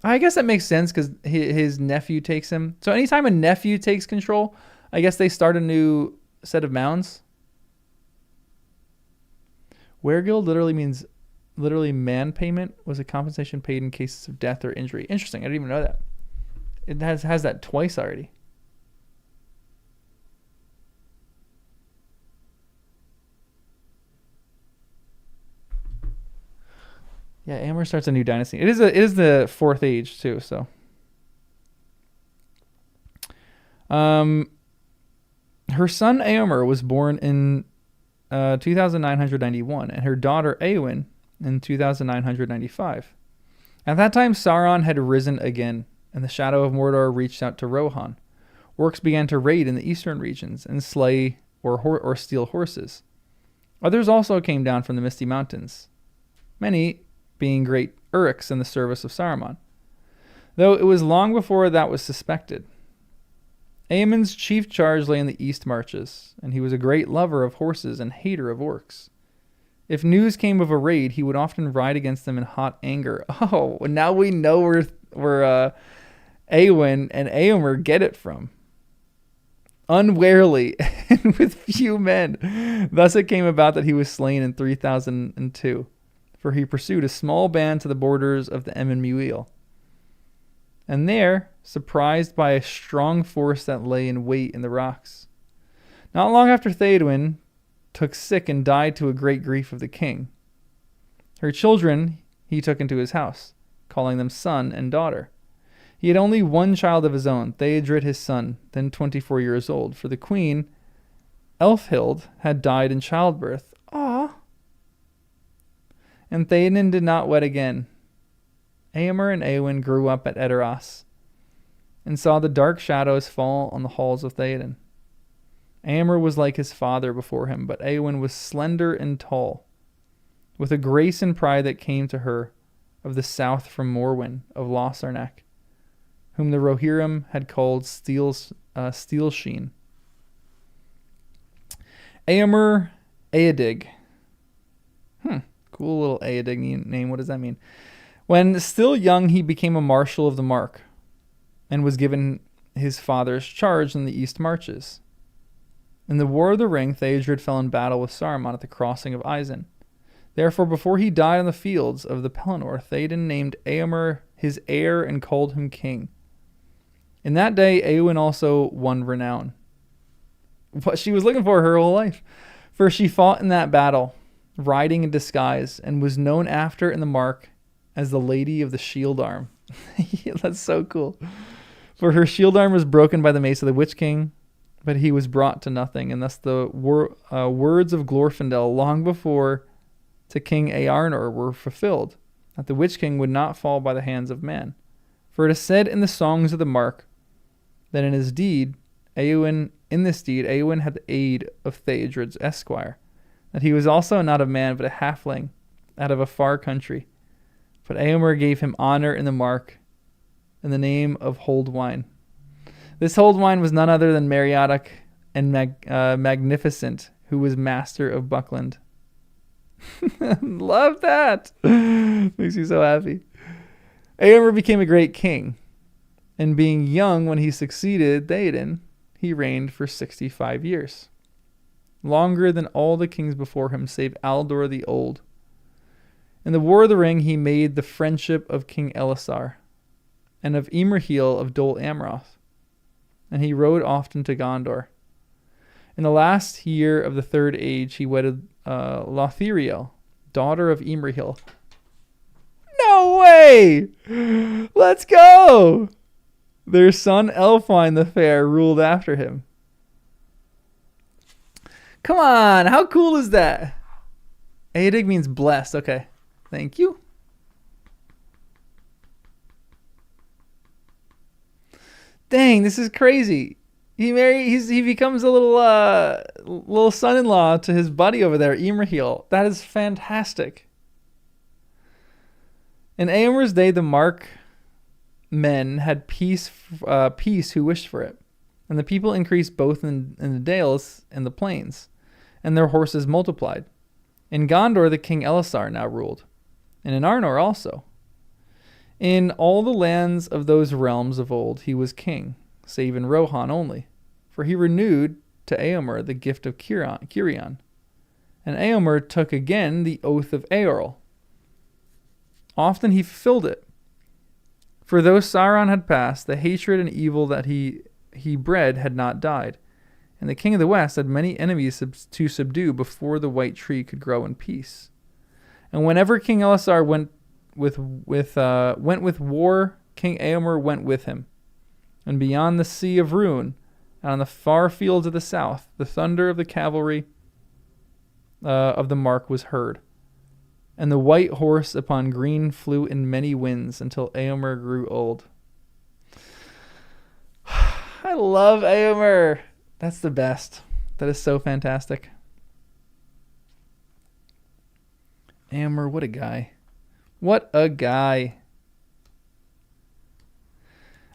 I guess that makes sense because his nephew takes him. So anytime a nephew takes control, I guess they start a new set of mounds. Weregild literally means man payment, was a compensation paid in cases of death or injury. Interesting. I didn't even know that. It has that twice already. Yeah, Amber starts a new dynasty. It is the 4th age too, so. Her son Eomer was born in 2991, and her daughter Eowyn in 2995. At that time, Sauron had risen again, and the shadow of Mordor reached out to Rohan. Orcs began to raid in the eastern regions and slay or steal horses. Others also came down from the Misty Mountains, many being great Uruks in the service of Saruman, though it was long before that was suspected. Eamon's chief charge lay in the east marches, and he was a great lover of horses and hater of orcs. If news came of a raid, he would often ride against them in hot anger. Oh, now we know where Eowyn and Eomer get it from. Unwarily and with few men. Thus it came about that he was slain in 3002, for he pursued a small band to the borders of the Emyn Muil. And there, surprised by a strong force that lay in wait in the rocks. Not long after Theoden took sick and died to a great grief of the king. Her children he took into his house, calling them son and daughter. He had only one child of his own, Theodred his son, then 24 years old, for the queen, Elfhild, had died in childbirth. Ah! And Theoden did not wed again. Eomer and Eowyn grew up at Edoras, and saw the dark shadows fall on the halls of Theoden. Eomer was like his father before him, but Eowyn was slender and tall, with a grace and pride that came to her of the south from Morwen of Lossarnac, whom the Rohirrim had called Steel Sheen. Eomer Eodig. Cool little Eodig name. What does that mean? When still young, he became a marshal of the Mark, and was given his father's charge in the East Marches. In the War of the Ring, Theodred fell in battle with Saruman at the crossing of Isen. Therefore, before he died on the fields of the Pelennor, Theoden named Eomer his heir and called him king. In that day, Eowyn also won renown, what she was looking for her whole life, for she fought in that battle, riding in disguise, and was known after in the Mark as the Lady of the Shield Arm. That's so cool. For her shield arm was broken by the mace of the Witch King, but he was brought to nothing, and thus the words of Glorfindel long before to King Earnor were fulfilled, that the Witch King would not fall by the hands of man. For it is said in the songs of the Mark that in this deed Eowyn had the aid of Theodred's esquire, that he was also not a man but a halfling out of a far country. But Eomer gave him honor in the Mark in the name of Holdwine. This Holdwine was none other than Meriadoc and Magnificent, who was master of Buckland. Love that. Makes me so happy. Eomer became a great king, and being young when he succeeded Theoden, he reigned for 65 years, longer than all the kings before him save Aldor the Old. In the War of the Ring, he made the friendship of King Elisar, and of Imrahil of Dol Amroth, and he rode often to Gondor. In the last year of the Third Age, he wedded Lothiriel, daughter of Imrahil. No way! Let's go! Their son Elfwine the Fair ruled after him. Come on, how cool is that? Eodig means blessed. Okay, thank you. Dang, this is crazy. He becomes a little son-in-law to his buddy over there, Imrahil. That is fantastic. In Eomer's day, the Mark men had peace who wished for it, and the people increased both in the dales and the plains, and their horses multiplied. In Gondor, the king Elisar now ruled, and in Arnor also. In all the lands of those realms of old he was king, save in Rohan only, for he renewed to Eomer the gift of Cirion, and Eomer took again the oath of Eorl. Often he fulfilled it, for though Sauron had passed, the hatred and evil that he bred had not died, and the king of the west had many enemies to subdue before the white tree could grow in peace. And whenever King Elisar went with war, King Eomer went with him. And beyond the sea of Ruin, and on the far fields of the south, the thunder of the cavalry of the mark was heard, and the white horse upon green flew in many winds until Eomer grew old. I love Eomer. That's the best. That is so fantastic. Eomer, what a guy. What a guy.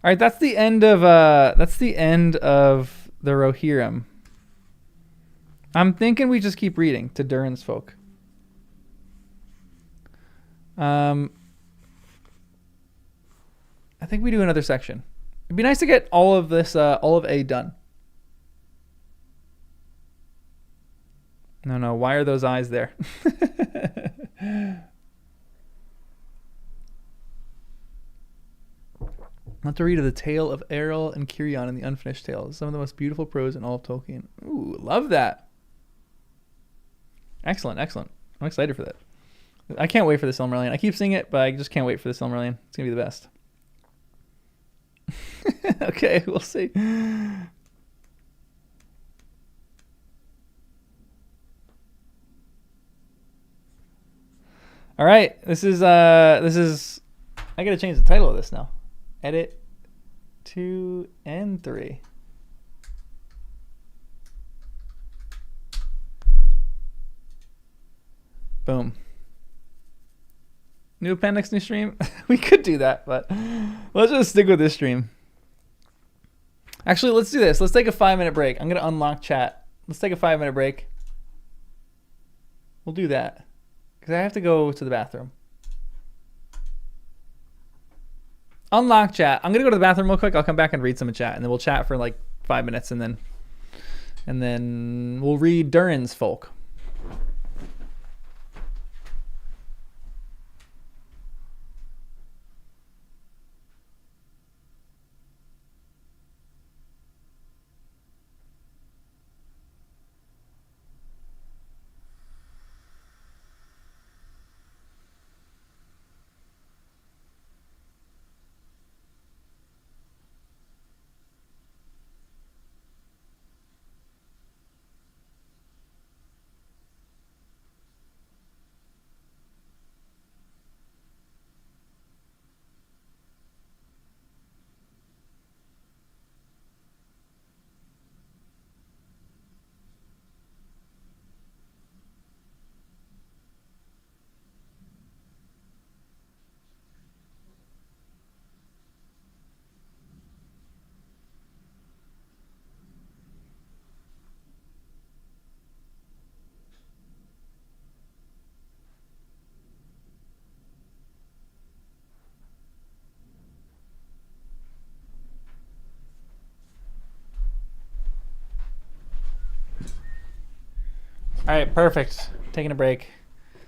All right, that's the end of the Rohirrim. I'm thinking we just keep reading to Durins folk. I think we do another section. It'd be nice to get all of this, all of A done. No, why are those eyes there? Want to read of the tale of Eorl and Cirion in the Unfinished Tales. Some of the most beautiful prose in all of Tolkien. Ooh, love that. Excellent. I'm excited for that. I can't wait for the Silmarillion. I keep seeing it, but I just can't wait for the Silmarillion. It's going to be the best. Okay, we'll see. All right, this is I got to change the title of this now. Edit 2 and 3. Boom. New appendix, new stream. We could do that, but let's just stick with this stream. Actually, let's do this. Let's take a 5-minute break. I'm going to unlock chat. Let's take a 5-minute break. We'll do that because I have to go to the bathroom. Unlock chat. I'm going to go to the bathroom real quick. I'll come back and read some in chat, and then we'll chat for like 5 minutes, and then we'll read Durins folk. All right, perfect. Taking a break.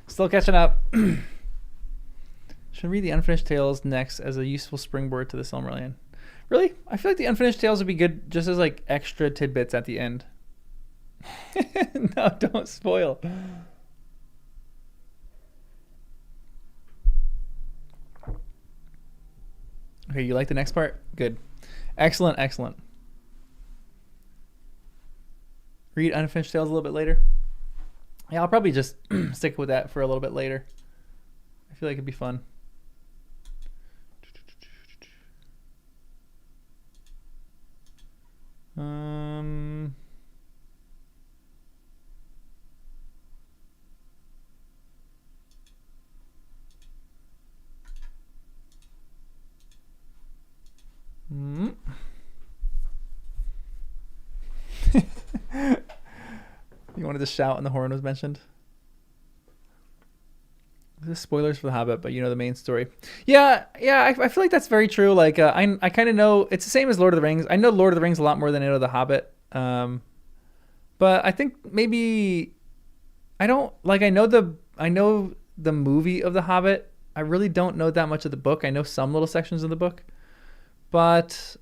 Still catching up. Should read the Unfinished Tales next as a useful springboard to the Silmarillion. Really? I feel like the Unfinished Tales would be good just as like extra tidbits at the end. No, don't spoil. Okay, you like the next part? Good. Excellent. Read Unfinished Tales a little bit later. Yeah, I'll probably just stick with that for a little bit later. I feel like it'd be fun. You wanted to shout when the horn was mentioned? This is spoilers for The Hobbit, but you know the main story. Yeah, I feel like that's very true. Like, I kind of know, it's the same as Lord of the Rings. I know Lord of the Rings a lot more than I know The Hobbit. But I think maybe, I know the movie of The Hobbit. I really don't know that much of the book. I know some little sections of the book, but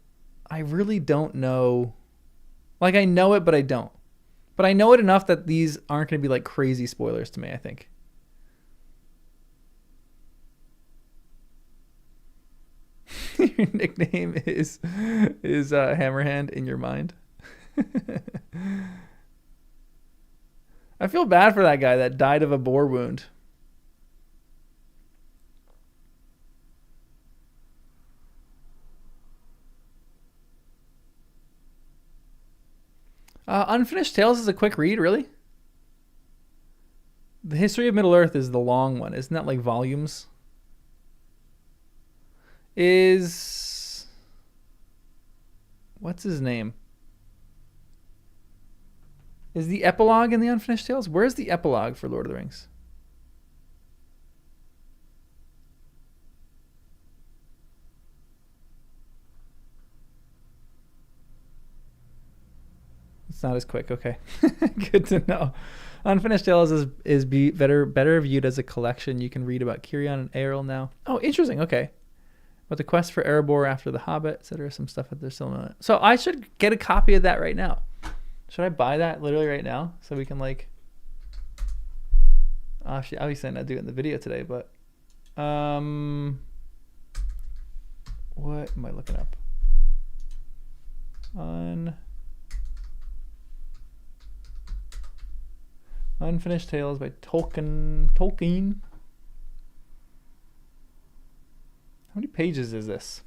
I really don't know. Like, I know it, but I don't. But I know it enough that these aren't going to be like crazy spoilers to me, I think. Your nickname is Hammerhand in your mind. I feel bad for that guy that died of a boar wound. Unfinished Tales is a quick read, really? The History of Middle-earth is the long one. Isn't that like volumes? What's his name? Is the epilogue in the Unfinished Tales? Where's the epilogue for Lord of the Rings? It's not as quick. Okay. Good to know. Unfinished Tales is better viewed as a collection. You can read about Cirion and Eorl now. Oh, interesting. Okay. But the quest for Erebor after the Hobbit, etc. Some stuff that they're still in it. So I should get a copy of that right now. Should I buy that literally right now so we can like? Obviously, I'm not doing it in the video today, but what am I looking up? Unfinished Tales by Tolkien. How many pages is this?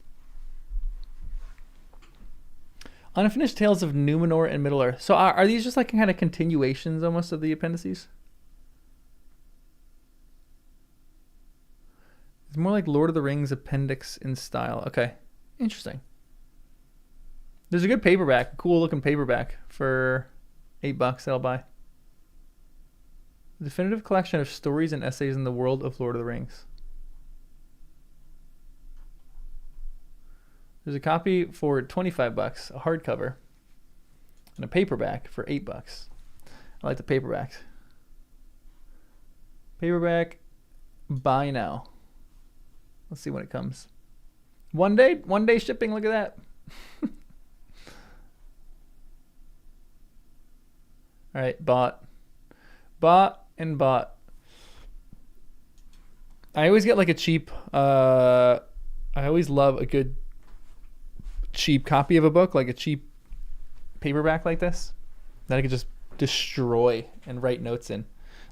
Unfinished Tales of Numenor and Middle-earth. So are these just like kind of continuations almost of the appendices? It's more like Lord of the Rings appendix in style. Okay, interesting. There's a good paperback, cool looking paperback for $8 that I'll buy. The definitive collection of stories and essays in the world of Lord of the Rings. There's a copy for $25, a hardcover, and a paperback for $8. I like the paperback. Paperback, buy now. Let's see when it comes. One day shipping. Look at that. All right, bought and bought. I always get like a cheap. I always love a good cheap copy of a book, like a cheap paperback like this that I could just destroy and write notes in.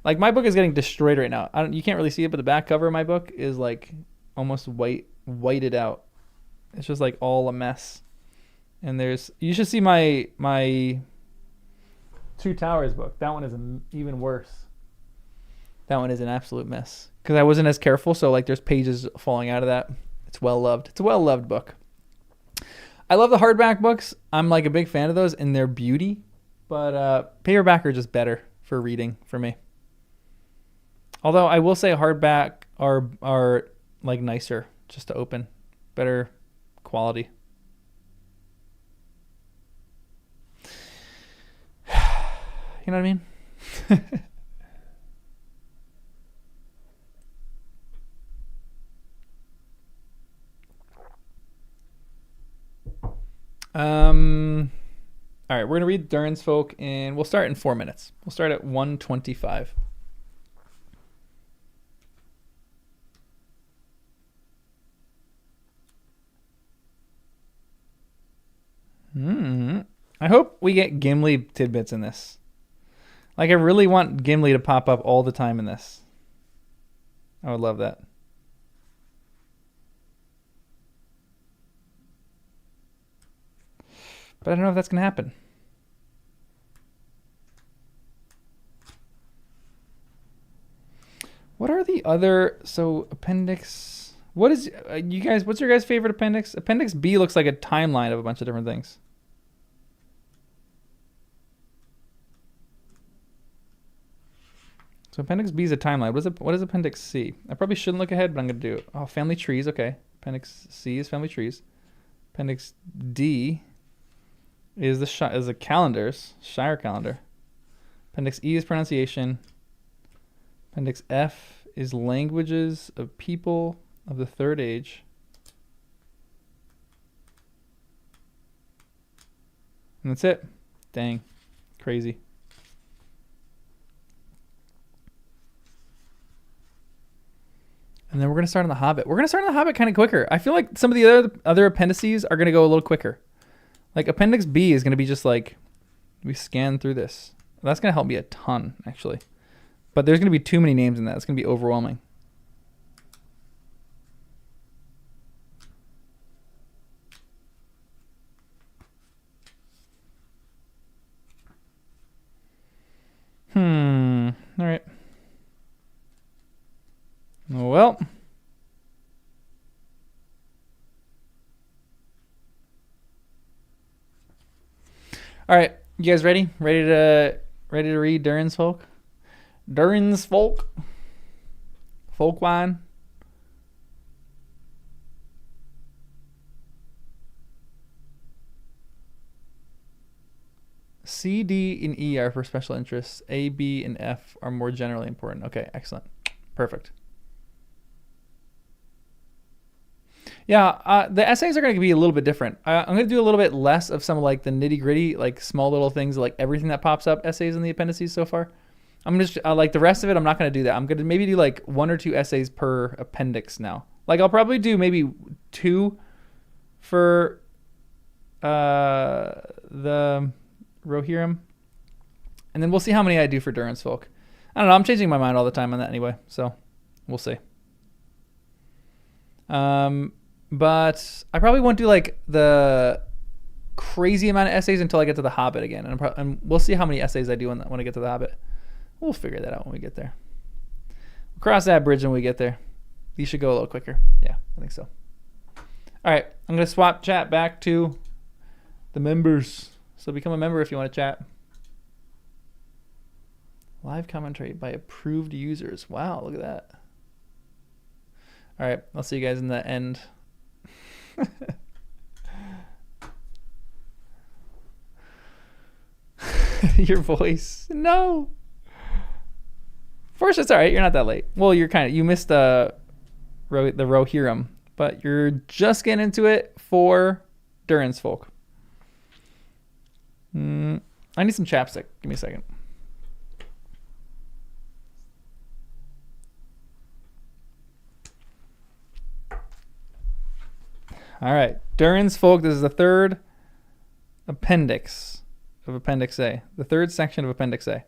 Like my book is getting destroyed right now. You can't really see it, but the back cover of my book is like almost whited out. It's just like all a mess. And you should see my Two Towers book. That one is even worse. That one is an absolute mess because I wasn't as careful. So like there's pages falling out of that. It's well loved. It's a well loved book. I love the hardback books. I'm like a big fan of those in their beauty, but paperback are just better for reading for me. Although I will say hardback are like nicer just to open, better quality. You know what I mean? All right, we're going to read Durins Folk, and we'll start in 4 minutes. We'll start at 1:25. I hope we get Gimli tidbits in this. Like, I really want Gimli to pop up all the time in this. I would love that. But I don't know if that's going to happen. What are the other... So, Appendix... What is... what's your guys' favorite Appendix? Appendix B looks like a timeline of a bunch of different things. So, Appendix B is a timeline. What is Appendix C? I probably shouldn't look ahead, but I'm going to do it. Oh, family trees. Okay. Appendix C is family trees. Appendix D... is the calendars, Shire calendar. Appendix E is pronunciation. Appendix F is languages of people of the Third Age. And that's it. Dang. Crazy. And then we're going to start on The Hobbit. We're going to start on The Hobbit kind of quicker. I feel like some of the other appendices are going to go a little quicker. Like Appendix B is going to be just like, we scan through this. That's going to help me a ton, actually. But there's going to be too many names in that. It's going to be overwhelming. All right. Well. All right. You guys ready? Ready to read Durins Folk? Durins Folk? Folk wine? C, D, and E are for special interests. A, B, and F are more generally important. Okay, excellent. Perfect. Yeah, the essays are going to be a little bit different. I'm going to do a little bit less of some like the nitty gritty, like small little things, like everything that pops up essays in the appendices so far. I'm just like the rest of it. I'm not going to do that. I'm going to maybe do like 1 or 2 essays per appendix now. Like I'll probably do maybe 2 for the Rohirrim, and then we'll see how many I do for Durins Folk. I don't know. I'm changing my mind all the time on that anyway, so we'll see. But I probably won't do like the crazy amount of essays until I get to the Hobbit again, and we'll see how many essays I do when I get to the Hobbit. We'll figure that out when we get there. We'll cross that bridge when we get there. These should go a little quicker. Yeah, I think so. All right, I'm gonna swap chat back to the members. So become a member if you want to chat. Live commentary by approved users. Wow, look at that. All right, I'll see you guys in the end. Your voice. No. First, it's all right. You're not that late. Well, you missed the Rohirrim, but you're just getting into it for Durins Folk. I need some chapstick. Give me a second. All right. Durins Folk. This is the 3rd appendix of Appendix A. The 3rd section of Appendix A.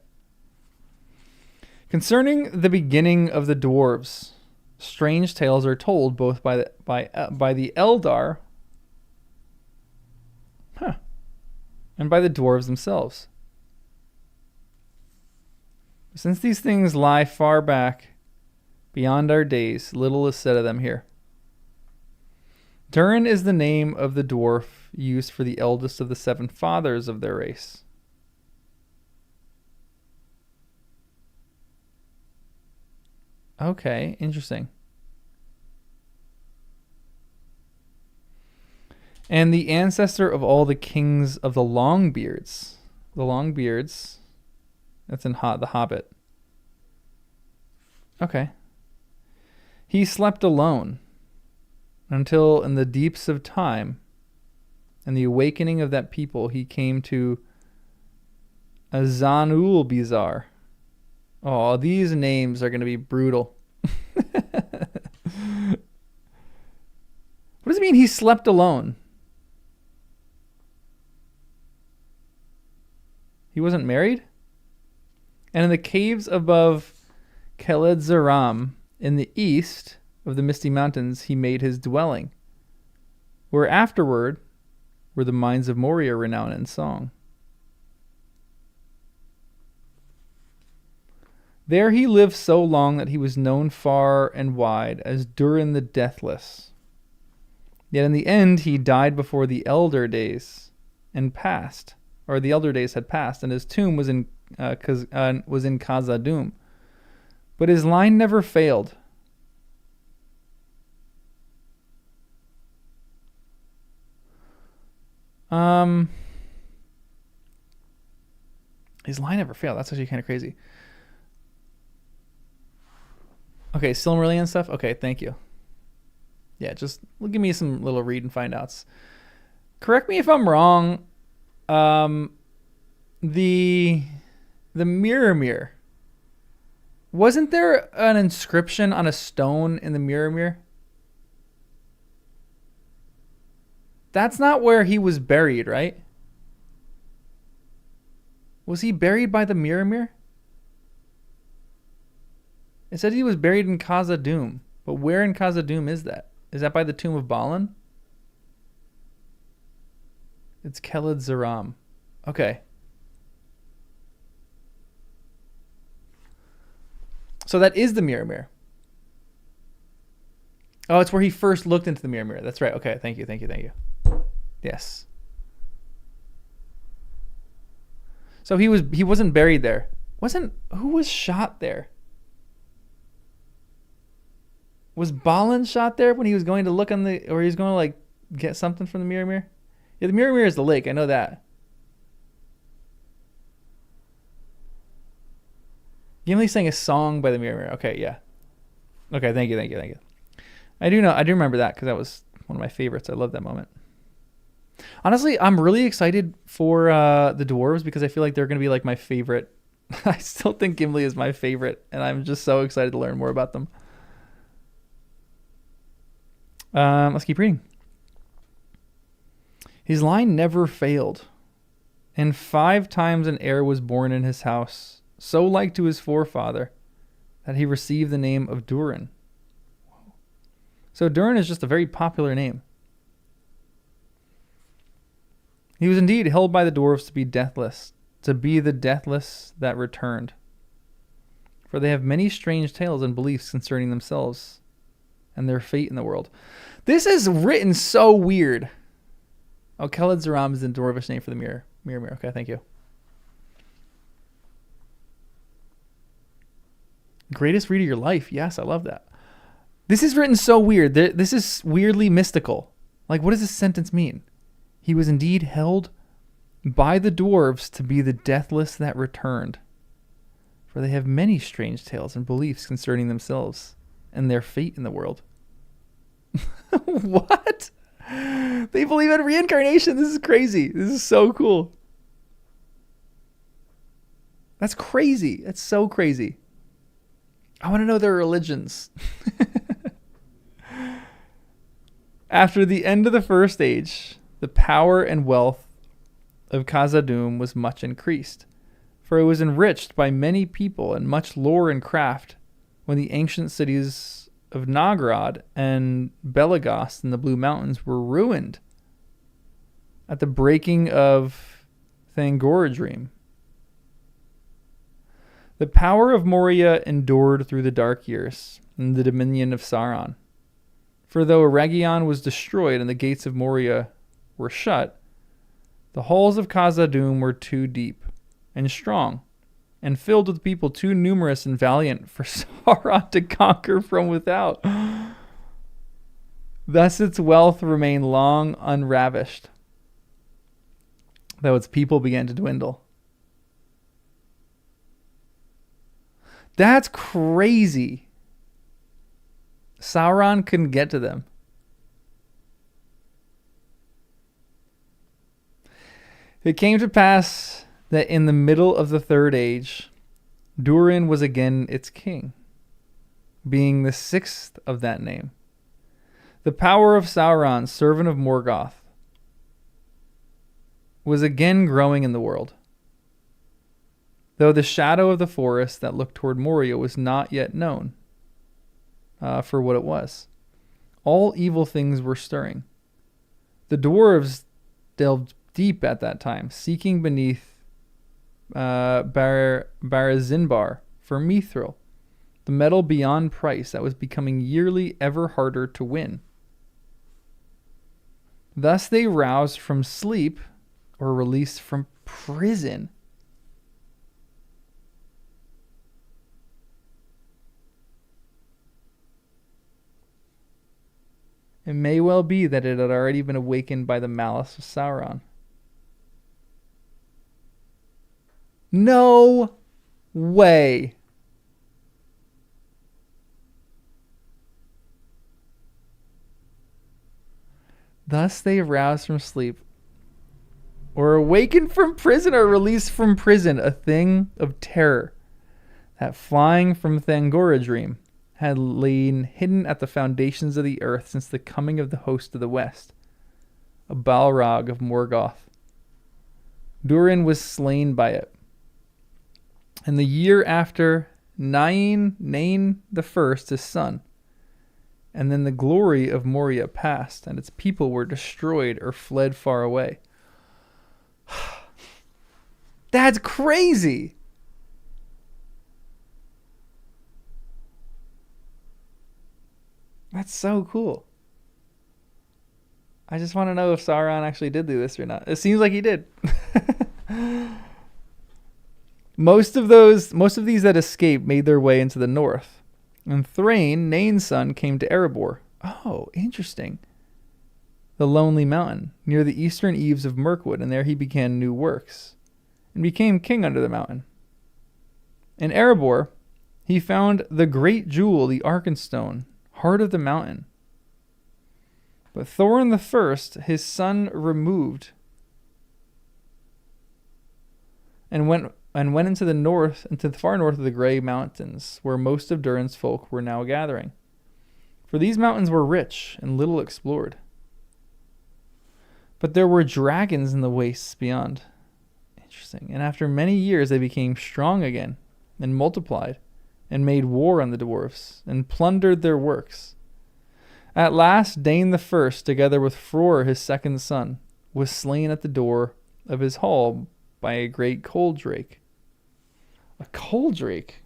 Concerning the beginning of the dwarves, strange tales are told both by the Eldar and by the dwarves themselves. Since these things lie far back beyond our days, little is said of them here. Durin is the name of the dwarf used for the eldest of the 7 fathers of their race. Okay, interesting. And the ancestor of all the kings of the Longbeards. The Longbeards. That's in The Hobbit. Okay. He slept alone until in the deeps of time and the awakening of that people he came to Azanulbizar. Oh, these names are going to be brutal. What does it mean he slept alone? He wasn't married? And in the caves above Khaledzaram in the east of the Misty Mountains he made his dwelling, where afterward were the mines of Moria renowned in song. There he lived so long that he was known far and wide as Durin the Deathless. Yet in the end he died before the elder days and passed, or the elder days had passed, and his tomb was in Khazad-dûm. But his line never failed. His line never failed. That's actually kind of crazy. Okay, Silmarillion stuff? Okay, thank you. Yeah, just give me some little read and find outs. Correct me if I'm wrong. The Mirror. Wasn't there an inscription on a stone in the Mirror? That's not where he was buried, right? Was he buried by the Mirror? It said he was buried in Khazad-dûm. But where in Khazad-dûm is that? Is that by the tomb of Balin? It's Kheled Zaram. Okay. So that is the Mirror. Oh, it's where he first looked into the Mirror. That's right. Okay, thank you. Yes. So he wasn't buried there. Who was shot there? Was Balin shot there when he was going to look on the, or he was going to like get something from the Mirror? Yeah, the Mirror is the lake. I know that. Gimli sang a song by the Mirror. Okay, yeah. Okay, thank you. I do remember that because that was one of my favorites. I love that moment. Honestly, I'm really excited for the dwarves because I feel like they're going to be like my favorite. I still think Gimli is my favorite, and I'm just so excited to learn more about them. Let's keep reading. His line never failed, and 5 times an heir was born in his house, so like to his forefather that he received the name of Durin. So Durin is just a very popular name. He was indeed held by the dwarves to be deathless, to be the deathless that returned. For they have many strange tales and beliefs concerning themselves and their fate in the world. This is written so weird. Oh, Kheled Zaram is the dwarvish name for the mirror. Mirror. Okay, thank you. Greatest read of your life. Yes, I love that. This is written so weird. This is weirdly mystical. Like, what does this sentence mean? He was indeed held by the dwarves to be the deathless that returned. For they have many strange tales and beliefs concerning themselves and their fate in the world. What? They believe in reincarnation. This is crazy. This is so cool. That's crazy. That's so crazy. I want to know their religions. After the end of the first age, the power and wealth of Khazad-dûm was much increased, for it was enriched by many people and much lore and craft when the ancient cities of Nogrod and Belegost in the Blue Mountains were ruined at the breaking of Thangorodrim. The power of Moria endured through the dark years in the dominion of Sauron. For though Eregion was destroyed and the gates of Moria were shut, the halls of Khazad-dûm were too deep and strong and filled with people too numerous and valiant for Sauron to conquer from without. Thus its wealth remained long unravished, though its people began to dwindle. That's crazy. Sauron couldn't get to them. It came to pass that in the middle of the third age, Durin was again its king, being the 6th of that name. The power of Sauron, servant of Morgoth, was again growing in the world, though the shadow of the forest that looked toward Moria was not yet known for what it was. All evil things were stirring. The dwarves delved deep at that time, seeking beneath Barazinbar for mithril, the metal beyond price that was becoming yearly ever harder to win. Thus they roused from sleep or released from prison. It may well be that it had already been awakened by the malice of Sauron. No way. Thus they aroused from sleep, or awakened from prison, or released from prison, a thing of terror, that flying from Thangorodrim had lain hidden at the foundations of the earth since the coming of the host of the west, a Balrog of Morgoth. Durin was slain by it, And the year after Nain the first, his son. And then the glory of Moria passed, and its people were destroyed or fled far away. That's crazy. That's so cool. I just want to know if Sauron actually did do this or not. It seems like he did. Most of these that escaped made their way into the north. And Thrain, Nain's son, came to Erebor. Oh, interesting. The Lonely Mountain, near the eastern eaves of Mirkwood, and there he began new works, and became king under the mountain. In Erebor, he found the great jewel, the Arkenstone, heart of the mountain. But Thorin the First, his son, removed, and went into the north, into the far north of the Grey Mountains, where most of Durin's folk were now gathering. For these mountains were rich and little explored. But there were dragons in the wastes beyond. Interesting. And after many years they became strong again, and multiplied, and made war on the dwarves, and plundered their works. At last Dain the First, together with Fror his second son, was slain at the door of his hall by a great cold drake. A cold drake?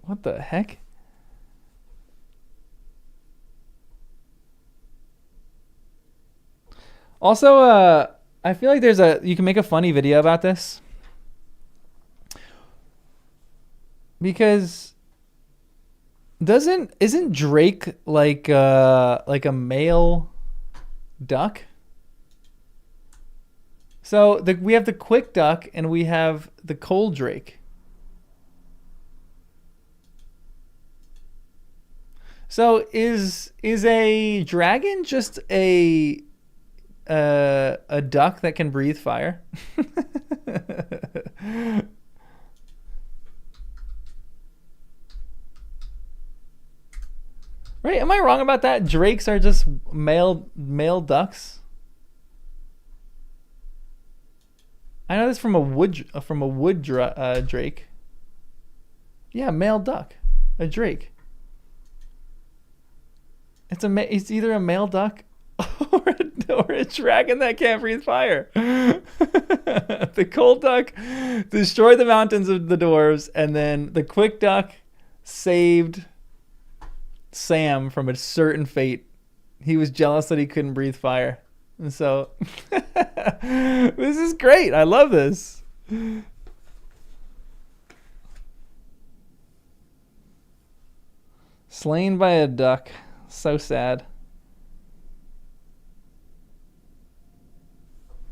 What the heck? Also, I feel like you can make a funny video about this. Because isn't Drake like a male duck? So we have the quick duck and we have the cold drake. So is a dragon just a duck that can breathe fire? Right? Am I wrong about that? Drakes are just male ducks. I know this from a wood drake. Yeah, male duck, a drake. It's either a male duck or a dragon that can't breathe fire. The cold duck destroyed the mountains of the dwarves, and then the quick duck saved Sam from a certain fate. He was jealous that he couldn't breathe fire. And so this is great. I love this. Slain by a duck. So sad.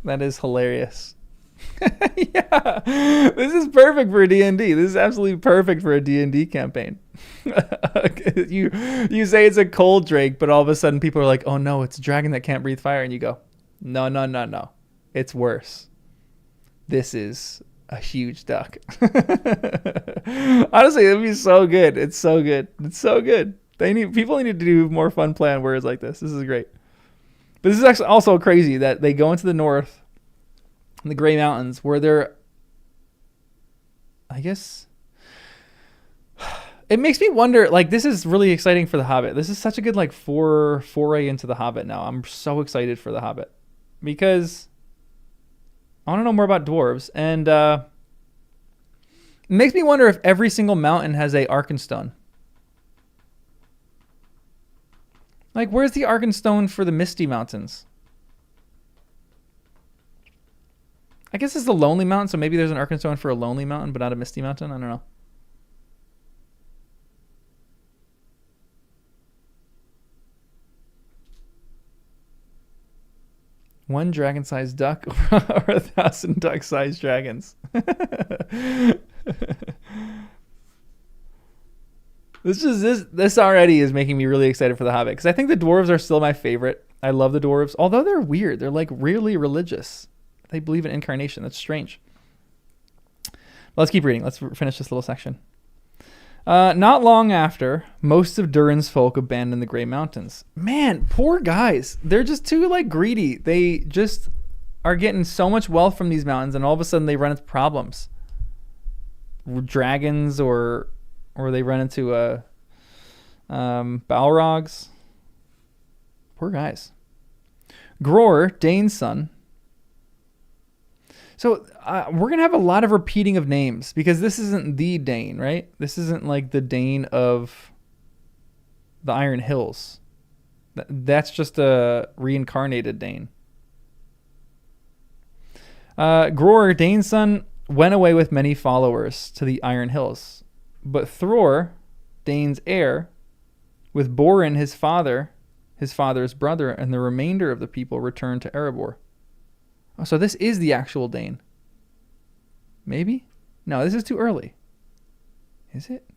That is hilarious. Yeah, this is perfect for a D&D. This is absolutely perfect for a D&D campaign. You say it's a cold drake, but all of a sudden people are like, oh no, it's a dragon that can't breathe fire. And you go, no. It's worse. This is a huge duck. Honestly, it'd be so good. It's so good. People need to do more fun planned words like this. This is great. But this is actually also crazy that they go into the north, in the Grey Mountains, where they're, I guess, it makes me wonder, like, this is really exciting for The Hobbit. This is such a good, like, foray into The Hobbit now. I'm so excited for The Hobbit because I want to know more about dwarves. And it makes me wonder if every single mountain has a Arkenstone. Like, where's the Arkenstone for the Misty Mountains? I guess it's the Lonely Mountain, so maybe there's an Arkenstone for a Lonely Mountain, but not a Misty Mountain. I don't know. One dragon-sized duck or 1,000 duck-sized dragons. This already is making me really excited for The Hobbit, because I think the dwarves are still my favorite. I love the dwarves, although they're weird. They're like really religious. They believe in incarnation. That's strange. But let's keep reading. Let's finish this little section. Not long after, most of Durin's folk abandoned the Grey Mountains. Man, poor guys. They're just too like greedy. They just are getting so much wealth from these mountains, and all of a sudden they run into problems. dragons or they run into Balrogs. Poor guys. Gror, Dane's son. So we're going to have a lot of repeating of names because this isn't the Dane, right? This isn't like the Dane of the Iron Hills. That's just a reincarnated Dane. Gror, Dane's son, went away with many followers to the Iron Hills. But Thror, Dane's heir, with Borin, his father's brother, and the remainder of the people returned to Erebor. Oh, so this is the actual Dane. Maybe? No, this is too early. Is it?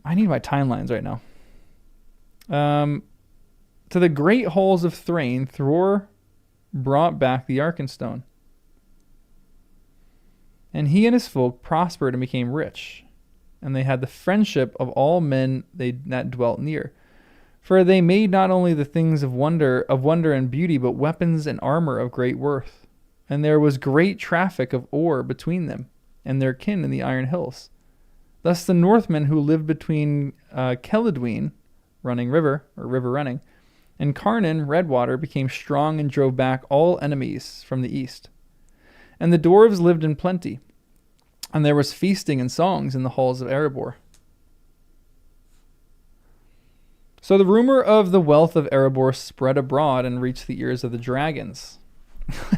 I need my timelines right now. To the great halls of Thrain, Thror brought back the Arkenstone. And he and his folk prospered and became rich. And they had the friendship of all men that dwelt near. For they made not only the things of wonder and beauty, but weapons and armor of great worth. And there was great traffic of ore between them and their kin in the Iron Hills. Thus the Northmen who lived between Celadwine, running river, and Carnan, Redwater, became strong and drove back all enemies from the east. And the dwarves lived in plenty, and there was feasting and songs in the halls of Erebor. So the rumor of the wealth of Erebor spread abroad and reached the ears of the dragons.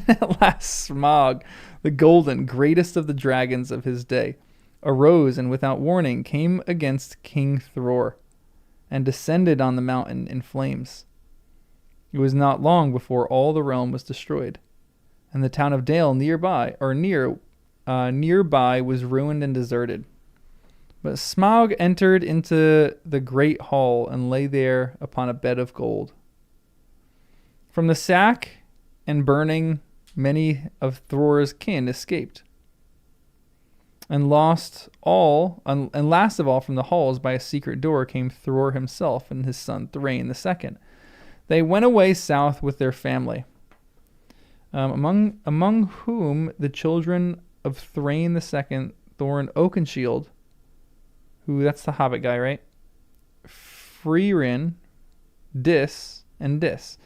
At last Smaug, the golden, greatest of the dragons of his day, arose and without warning came against King Thror, and descended on the mountain in flames. It was not long before all the realm was destroyed, and the town of Dale nearby was ruined and deserted. But Smaug entered into the great hall and lay there upon a bed of gold. From the sack and burning, many of Thror's kin escaped. And last of all, from the halls by a secret door came Thror himself and his son Thrain II. They went away south with their family, among whom the children of Thrain II, Thorin Oakenshield, who, that's the Hobbit guy, right? Fririn, Dis, and Dis.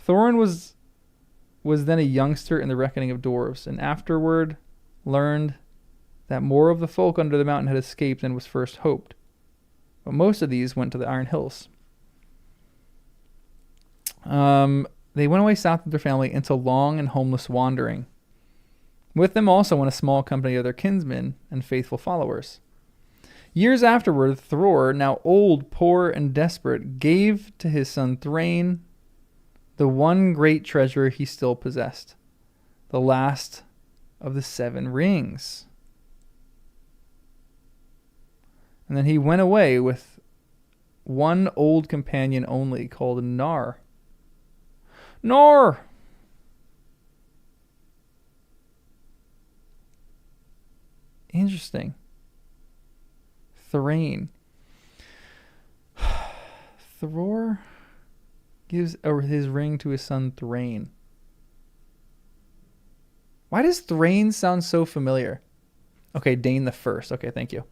Thorin was then a youngster in the reckoning of dwarves, and afterward learned that more of the folk under the mountain had escaped than was first hoped. But most of these went to the Iron Hills. They went away south with their family into long and homeless wandering. With them also went a small company of their kinsmen and faithful followers. Years afterward, Thror, now old, poor, and desperate, gave to his son Thrain the one great treasure he still possessed, the last of the 7 rings. And then he went away with one old companion only, called Nar. Nar! Interesting. Thrain. Thror gives his ring to his son Thrain. Why does Thrain sound so familiar? Okay, Dane the First. Okay, thank you.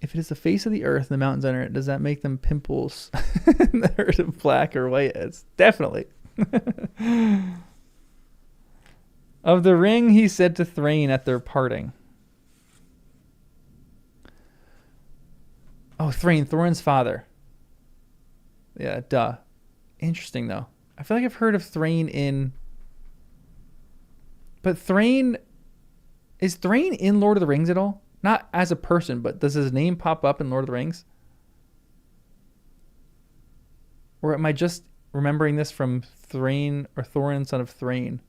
If it is the face of the earth and the mountains under it, does that make them pimples? The earth of black or white? It's definitely. Of the ring he said to Thrain at their parting. Oh, Thrain, Thorin's father. Yeah, duh. Interesting, though. I feel like I've heard of Thrain in... But Thrain... Is Thrain in Lord of the Rings at all? Not as a person, but does his name pop up in Lord of the Rings? Or am I just remembering this from Thrain or Thorin, son of Thrain?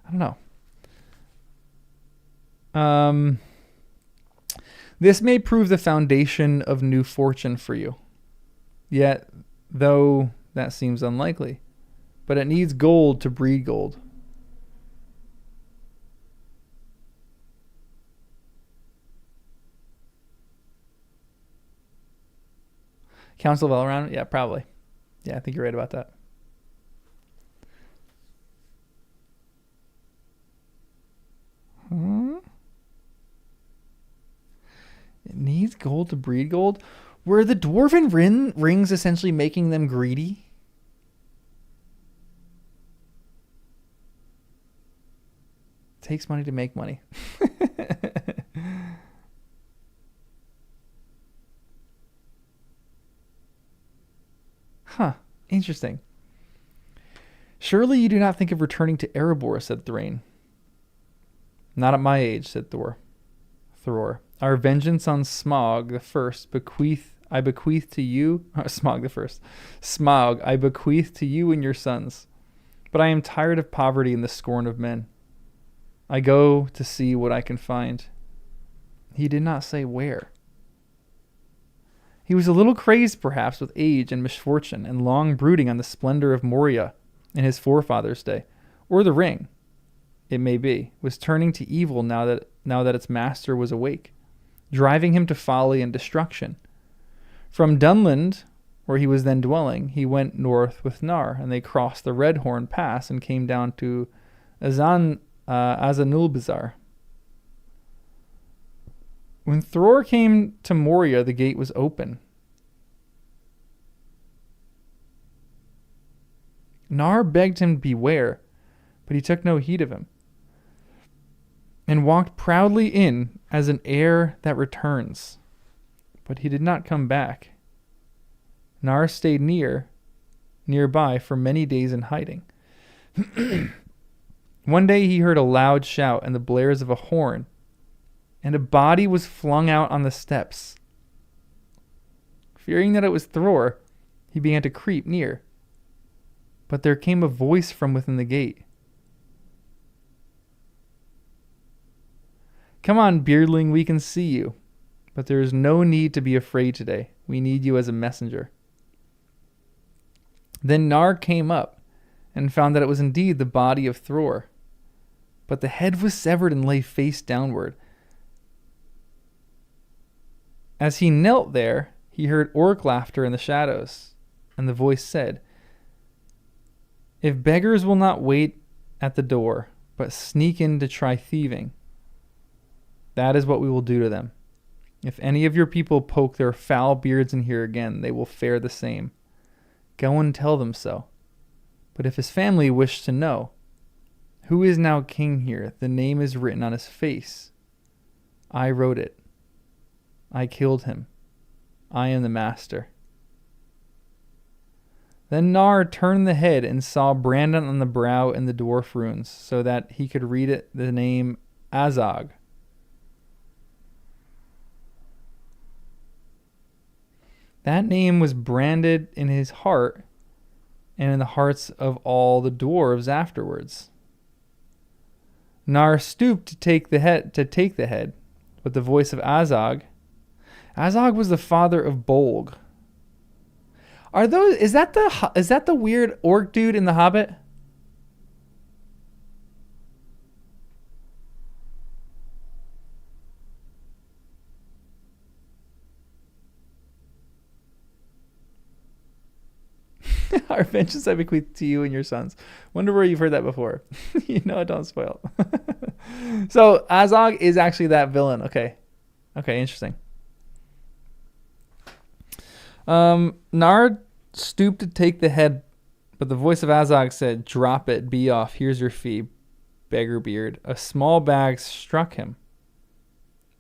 I don't know. This may prove the foundation of new fortune for you. Yet, though that seems unlikely. But it needs gold to breed gold. Council of Elrond? Yeah, probably. Yeah, I think you're right about that. gold to breed gold. Were the Dwarven rings essentially making them greedy? Takes money to make money. Huh. Interesting. Surely you do not think of returning to Erebor, said Thrain. Not at my age, said Thror. Our vengeance on Smaug the First I bequeath to you. Smaug the First. Smaug, I bequeath to you and your sons. But I am tired of poverty and the scorn of men. I go to see what I can find. He did not say where. He was a little crazed, perhaps, with age and misfortune, and long brooding on the splendor of Moria in his forefathers' day, or the ring, it may be, was turning to evil now that its master was awake, driving him to folly and destruction. From Dunland, where he was then dwelling, he went north with Nar, and they crossed the Redhorn Pass and came down to Azanulbizar. When Thror came to Moria, the gate was open. Nar begged him to beware, but he took no heed of him, and walked proudly in as an heir that returns. But he did not come back. Nar stayed nearby for many days in hiding. One day he heard a loud shout and the blares of a horn, and a body was flung out on the steps. Fearing that it was Thror, he began to creep near. But there came a voice from within the gate. Come on, beardling, we can see you. But there is no need to be afraid today. We need you as a messenger. Then Nar came up and found that it was indeed the body of Thror. But the head was severed and lay face downward. As he knelt there, he heard orc laughter in the shadows, and the voice said, If beggars will not wait at the door, but sneak in to try thieving, that is what we will do to them. If any of your people poke their foul beards in here again, they will fare the same. Go and tell them so. But if his family wish to know, who is now king here, the name is written on his face. I wrote it. I killed him. I am the master. Then Nar turned the head and saw branded on the brow in the dwarf runes, so that he could read it the name Azog. That name was branded in his heart and in the hearts of all the dwarves afterwards. Nar stooped to take the head, but the voice of Azog was the father of Bolg. Is that the weird orc dude in The Hobbit? Our vengeance I bequeath to you and your sons. Wonder where you've heard that before. Don't spoil. So Azog is actually that villain. Okay, interesting. Nar stooped to take the head, but the voice of Azog said, Drop it, be off, here's your fee, beggar beard. A small bag struck him.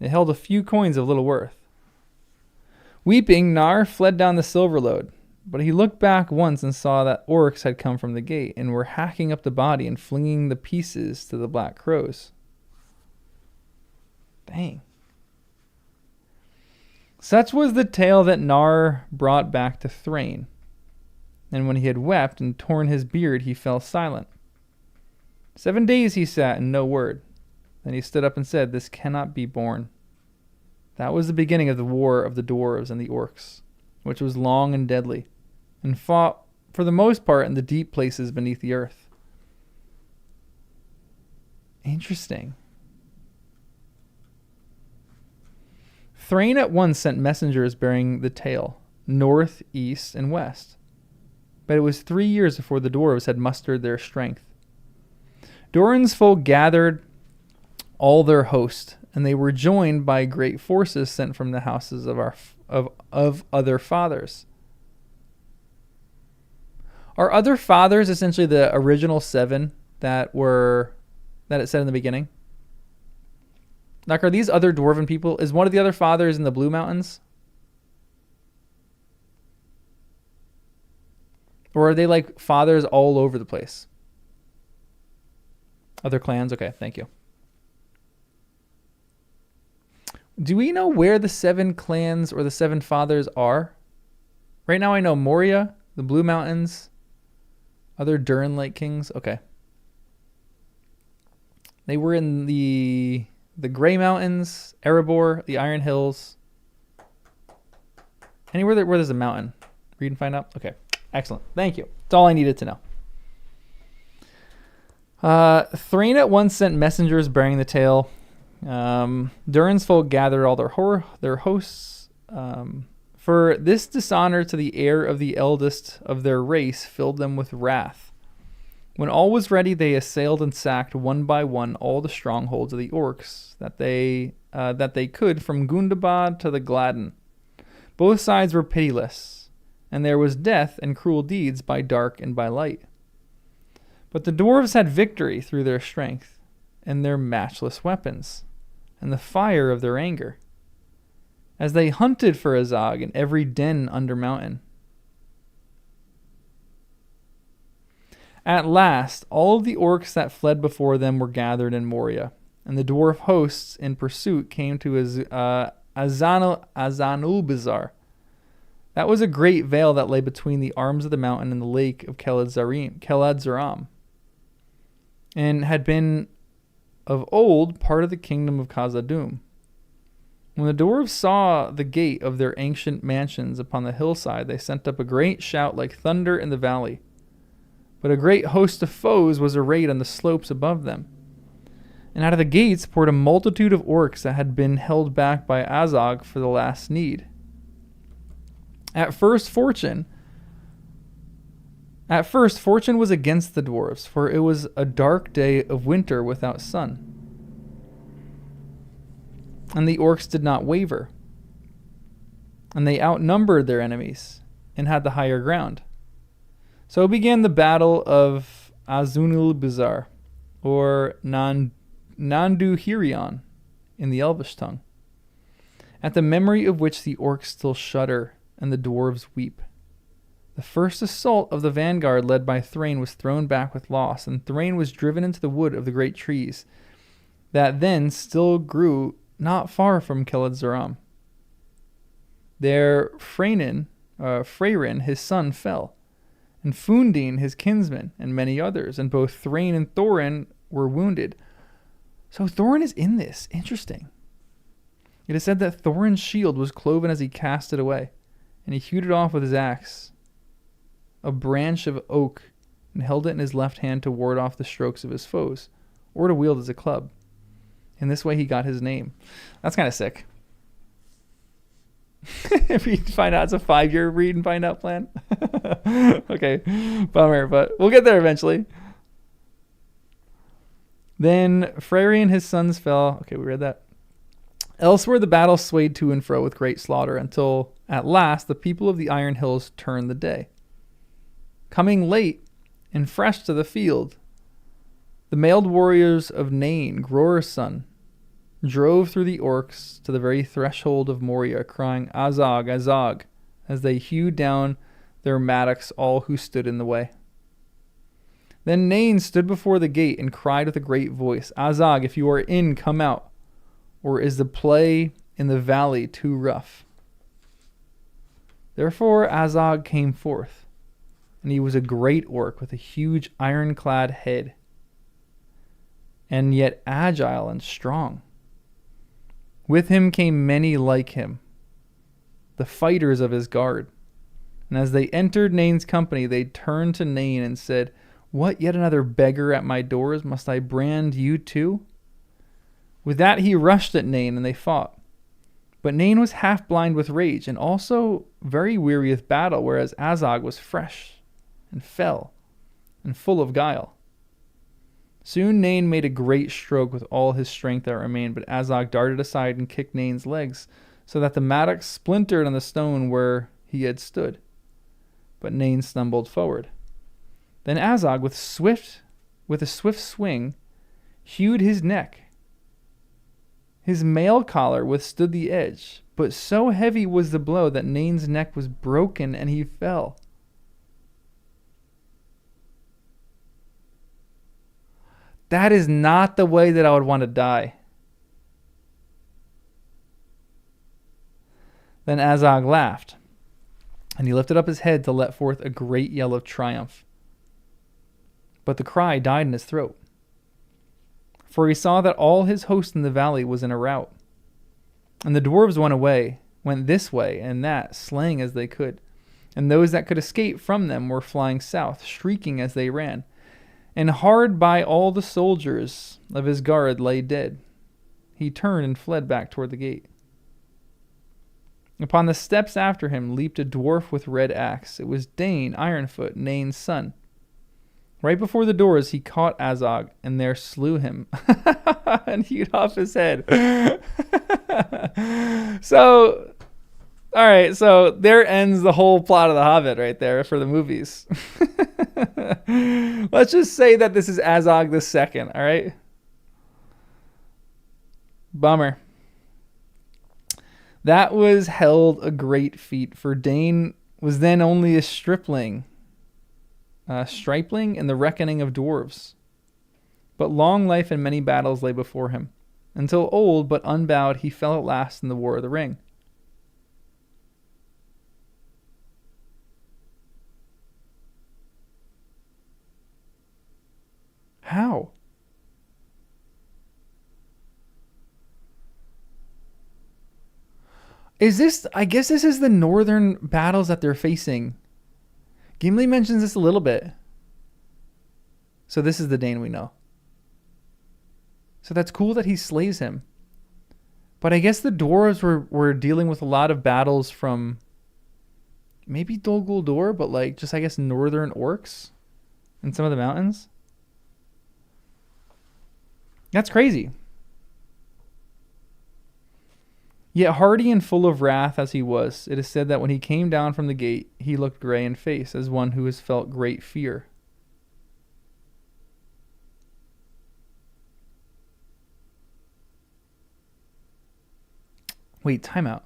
It held a few coins of little worth. Weeping, Nar fled down the silver lode, but he looked back once and saw that orcs had come from the gate and were hacking up the body and flinging the pieces to the black crows. Dang. Such was the tale that Nar brought back to Thrain. And when he had wept and torn his beard, he fell silent. 7 days he sat and no word. Then he stood up and said, This cannot be borne. That was the beginning of the war of the dwarves and the orcs, which was long and deadly, and fought for the most part in the deep places beneath the earth. Interesting. Thrain at once sent messengers bearing the tale, north, east, and west. But it was 3 years before the dwarves had mustered their strength. Durins folk gathered all their host, and they were joined by great forces sent from the houses of other fathers. Are other fathers essentially the original 7 that it said in the beginning? Like, are these other dwarven people? Is one of the other fathers in the Blue Mountains? Or are they like fathers all over the place? Other clans? Okay, thank you. Do we know where the 7 clans or the 7 fathers are? Right now I know Moria, the Blue Mountains, other Durin Lake Kings. Okay. They were in the Grey Mountains, Erebor, the Iron Hills. Anywhere where there's a mountain. Read and find out? Okay. Excellent. Thank you. That's all I needed to know. Thrain at once sent messengers bearing the tale. Durin's folk gathered all their hosts. For this dishonor to the heir of the eldest of their race filled them with wrath. When all was ready, they assailed and sacked one by one all the strongholds of the orcs that they could, from Gundabad to the Gladden. Both sides were pitiless, and there was death and cruel deeds by dark and by light. But the dwarves had victory through their strength and their matchless weapons, and the fire of their anger, as they hunted for Azog in every den under mountain. At last, all of the orcs that fled before them were gathered in Moria, and the dwarf hosts in pursuit came to Azanulbizar. That was a great vale that lay between the arms of the mountain and the lake of Keladzaram, and had been of old part of the kingdom of Khazad-dûm. When the dwarves saw the gate of their ancient mansions upon the hillside, they sent up a great shout like thunder in the valley. But a great host of foes was arrayed on the slopes above them. And out of the gates poured a multitude of orcs that had been held back by Azog for the last need. At first, fortune was against the dwarves, for it was a dark day of winter without sun. And the orcs did not waver. And they outnumbered their enemies and had the higher ground. So began the battle of Azunulbizar, or Nanduhirion in the Elvish tongue, at the memory of which the orcs still shudder and the dwarves weep. The first assault of the vanguard led by Thrain was thrown back with loss, and Thrain was driven into the wood of the great trees that then still grew not far from Keladzaram. There Freyrin, his son, fell, and Fundine, his kinsman, and many others, and both Thrain and Thorin were wounded. So Thorin is in this. Interesting. It is said that Thorin's shield was cloven as he cast it away, and he hewed it off with his axe, a branch of oak, and held it in his left hand to ward off the strokes of his foes, or to wield as a club. In this way he got his name. That's kind of sick. If you find out it's a 5-year read and find out plan. Okay, bummer, but we'll get there eventually. Then Freyri and his sons fell. Okay, we read that. Elsewhere the battle swayed to and fro with great slaughter, until at last the people of the Iron Hills turned the day. Coming late and fresh to the field, the mailed warriors of Nain, Gror's son, drove through the orcs to the very threshold of Moria, crying, Azog, Azog, as they hewed down their mattocks all who stood in the way. Then Nain stood before the gate and cried with a great voice, Azog, if you are in, come out, or is the play in the valley too rough? Therefore Azog came forth, and he was a great orc with a huge ironclad head, and yet agile and strong. With him came many like him, the fighters of his guard. And as they entered Nain's company, they turned to Nain and said, What, yet another beggar at my doors? Must I brand you too? With that he rushed at Nain, and they fought. But Nain was half blind with rage, and also very weary with battle, whereas Azog was fresh and fell and full of guile. Soon Nain made a great stroke with all his strength that remained, but Azog darted aside and kicked Nain's legs, so that the mattock splintered on the stone where he had stood. But Nain stumbled forward. Then Azog, with a swift swing, hewed his neck. His mail collar withstood the edge, but so heavy was the blow that Nain's neck was broken and he fell. That is not the way that I would want to die. Then Azog laughed, and he lifted up his head to let forth a great yell of triumph. But the cry died in his throat, for he saw that all his host in the valley was in a rout. And the dwarves went this way and that, slaying as they could. And those that could escape from them were flying south, shrieking as they ran. And hard by all the soldiers of his guard lay dead. He turned and fled back toward the gate. Upon the steps after him leaped a dwarf with red axe. It was Dane, Ironfoot, Nain's son. Right before the doors he caught Azog, and there slew him, and hewed off his head. So, all right, so there ends the whole plot of The Hobbit right there for the movies. Let's just say that this is Azog the Second, all right? Bummer. That was held a great feat, for Dane was then only a stripling in the reckoning of dwarves. But long life and many battles lay before him. Until old but unbowed, he fell at last in the War of the Ring. How? I guess this is the northern battles that they're facing. Gimli mentions this a little bit. So this is the Dane we know. So that's cool that he slays him. But I guess the dwarves were dealing with a lot of battles from maybe Dol Guldur, but like just I guess northern orcs in some of the mountains. That's crazy. Yet hardy and full of wrath as he was, it is said that when he came down from the gate, he looked gray in face, as one who has felt great fear. Wait, time out.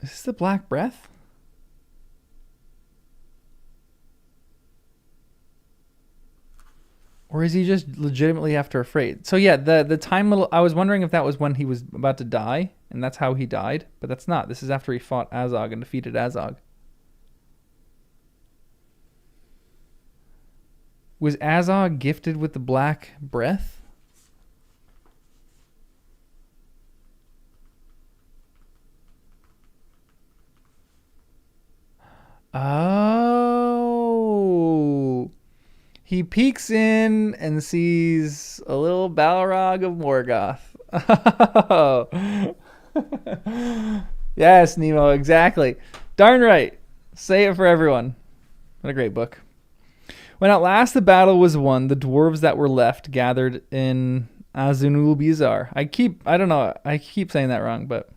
Is this the Black Breath? Or is he just legitimately after afraid? So yeah, the time little I was wondering if that was when he was about to die, and that's how he died, but that's not. This is after he fought Azog and defeated Azog. Was Azog gifted with the Black Breath? Oh. He peeks in and sees a little Balrog of Morgoth. Oh. Yes, Nemo, exactly. Darn right. Say it for everyone. What a great book. When at last the battle was won, the dwarves that were left gathered in Azunul-Bizar. I keep saying that wrong, but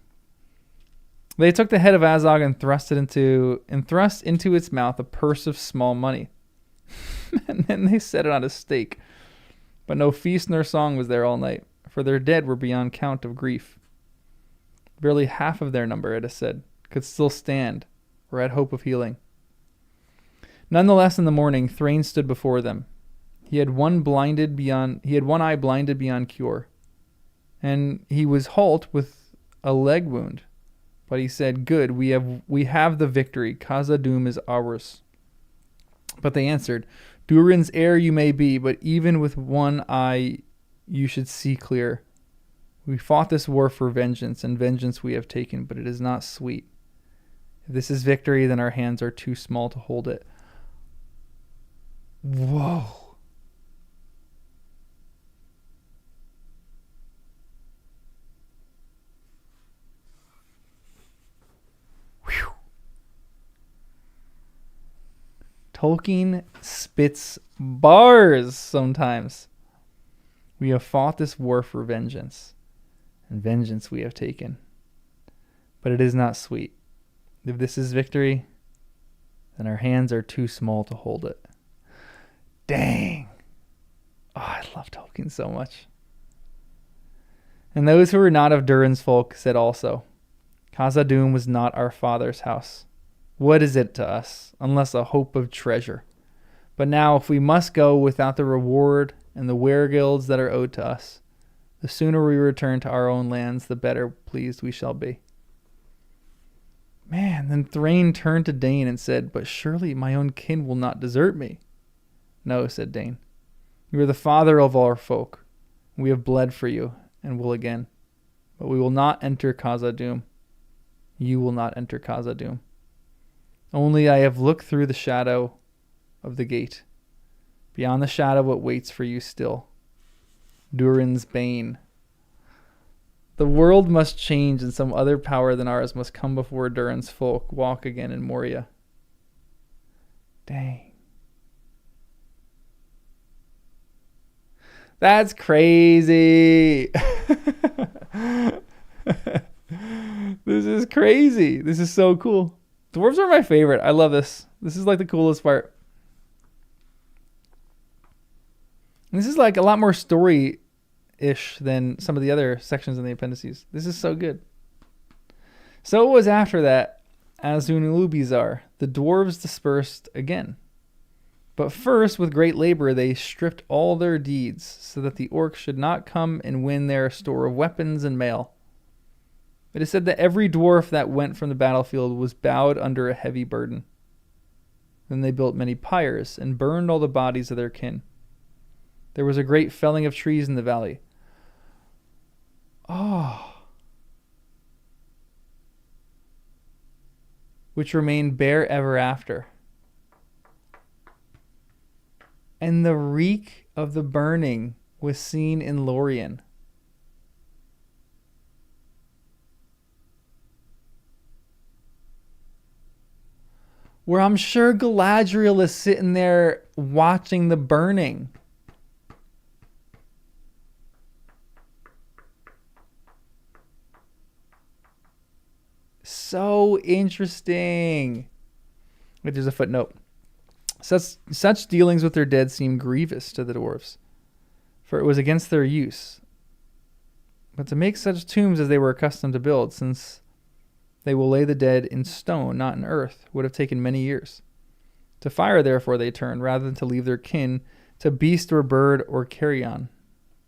they took the head of Azog and thrust into its mouth a purse of small money. And then they set it on a stake. But no feast nor song was there all night, for their dead were beyond count of grief. Barely half of their number, it is said, could still stand, or had hope of healing. Nonetheless, in the morning, Thrain stood before them. He had one eye blinded beyond cure, and he was halt with a leg wound. But he said, "Good, we have the victory. Khazad-dûm is ours." But they answered, "Durin's heir you may be, but even with one eye you should see clear. We fought this war for vengeance, and vengeance we have taken, but it is not sweet. If this is victory, then our hands are too small to hold it." Whoa. Whew. Tolkien spits bars sometimes. We have fought this war for vengeance, and vengeance we have taken. But it is not sweet. If this is victory, then our hands are too small to hold it. Dang. Oh, I love Tolkien so much. And those who were not of Durin's folk said also, Khazad-dûm was not our father's house. What is it to us, unless a hope of treasure? But now, if we must go without the reward and the wereguilds that are owed to us, the sooner we return to our own lands, the better pleased we shall be. Man, then Thrain turned to Dane and said, but surely my own kin will not desert me. No, said Dane. You are the father of all our folk. We have bled for you, and will again. But we will not enter Khazad-dûm. You will not enter Khazad-dûm. Only I have looked through the shadow of the gate. Beyond the shadow it waits for you still. Durin's bane. The world must change, and some other power than ours must come before Durin's folk walk again in Moria. Dang. That's crazy. This is crazy. This is so cool. Dwarves are my favorite. I love this. This is like the coolest part. And this is like a lot more story-ish than some of the other sections in the appendices. This is so good. So it was after that, Azunulubizar, the dwarves dispersed again. But first, with great labor, they stripped all their deeds, so that the orcs should not come and win their store of weapons and mail. It is said that every dwarf that went from the battlefield was bowed under a heavy burden. Then they built many pyres and burned all the bodies of their kin. There was a great felling of trees in the valley. Which remained bare ever after. And the reek of the burning was seen in Lorien. Where I'm sure Galadriel is sitting there watching the burning. So interesting. Wait, there's a footnote. Such dealings with their dead seemed grievous to the dwarves, for it was against their use. But to make such tombs as they were accustomed to build, since they will lay the dead in stone, not in earth, would have taken many years. To fire, therefore, they turned, rather than to leave their kin to beast or bird or carrion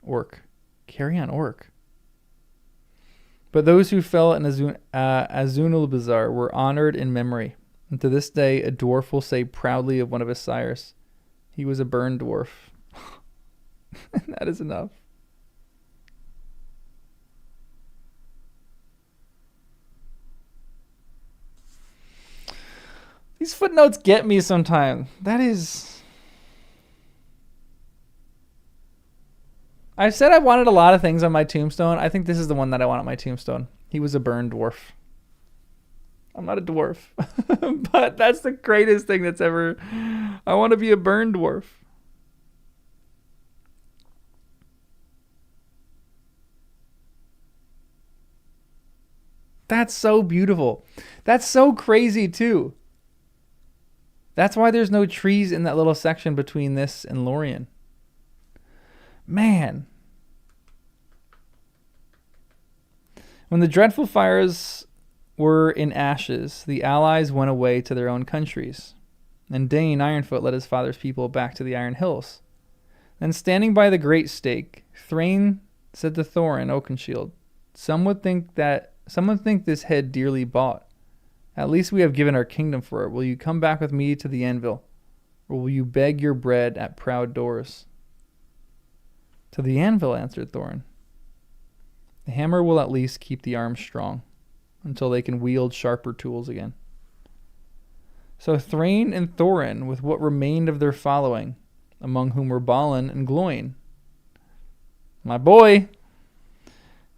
orc. Carrion orc. But those who fell in Azunulbizar were honored in memory. And to this day, a dwarf will say proudly of one of his sires, he was a burned dwarf. And that is enough. These footnotes get me sometimes. That is... I've said I wanted a lot of things on my tombstone. I think this is the one that I want on my tombstone. He was a burned dwarf. I'm not a dwarf. But that's the greatest thing that's ever... I want to be a burned dwarf. That's so beautiful. That's so crazy too. That's why there's no trees in that little section between this and Lorien. Man. When the dreadful fires were in ashes, the allies went away to their own countries. And Dane Ironfoot led his father's people back to the Iron Hills. Then standing by the great stake, Thrain said to Thorin Oakenshield, Someone think this head dearly bought. At least we have given our kingdom for it. Will you come back with me to the anvil? Or will you beg your bread at proud doors? To the anvil, answered Thorin. The hammer will at least keep the arms strong, until they can wield sharper tools again. So Thrain and Thorin, with what remained of their following, among whom were Balin and Gloin. My boy,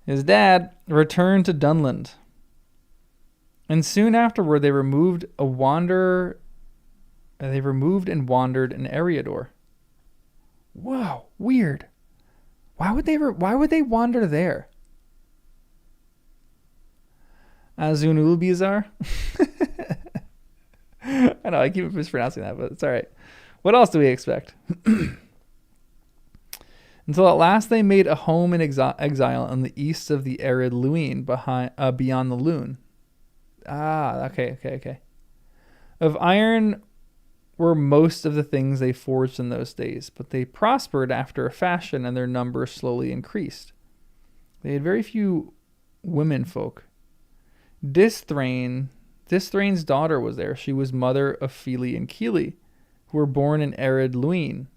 his dad, returned to Dunland. And soon afterward they removed and wandered in Eriador. Wow, weird. Why would they wander there? Azunulbizar? I know, I keep mispronouncing that, but it's all right. What else do we expect? Until at last they made a home in exile on the east of the arid Luin, beyond the Lune. Okay. Of iron were most of the things they forged in those days, but they prospered after a fashion, and their numbers slowly increased. They had very few women folk. Dithrain's daughter was there. She was mother of Fili and Kili, who were born in arid Luin.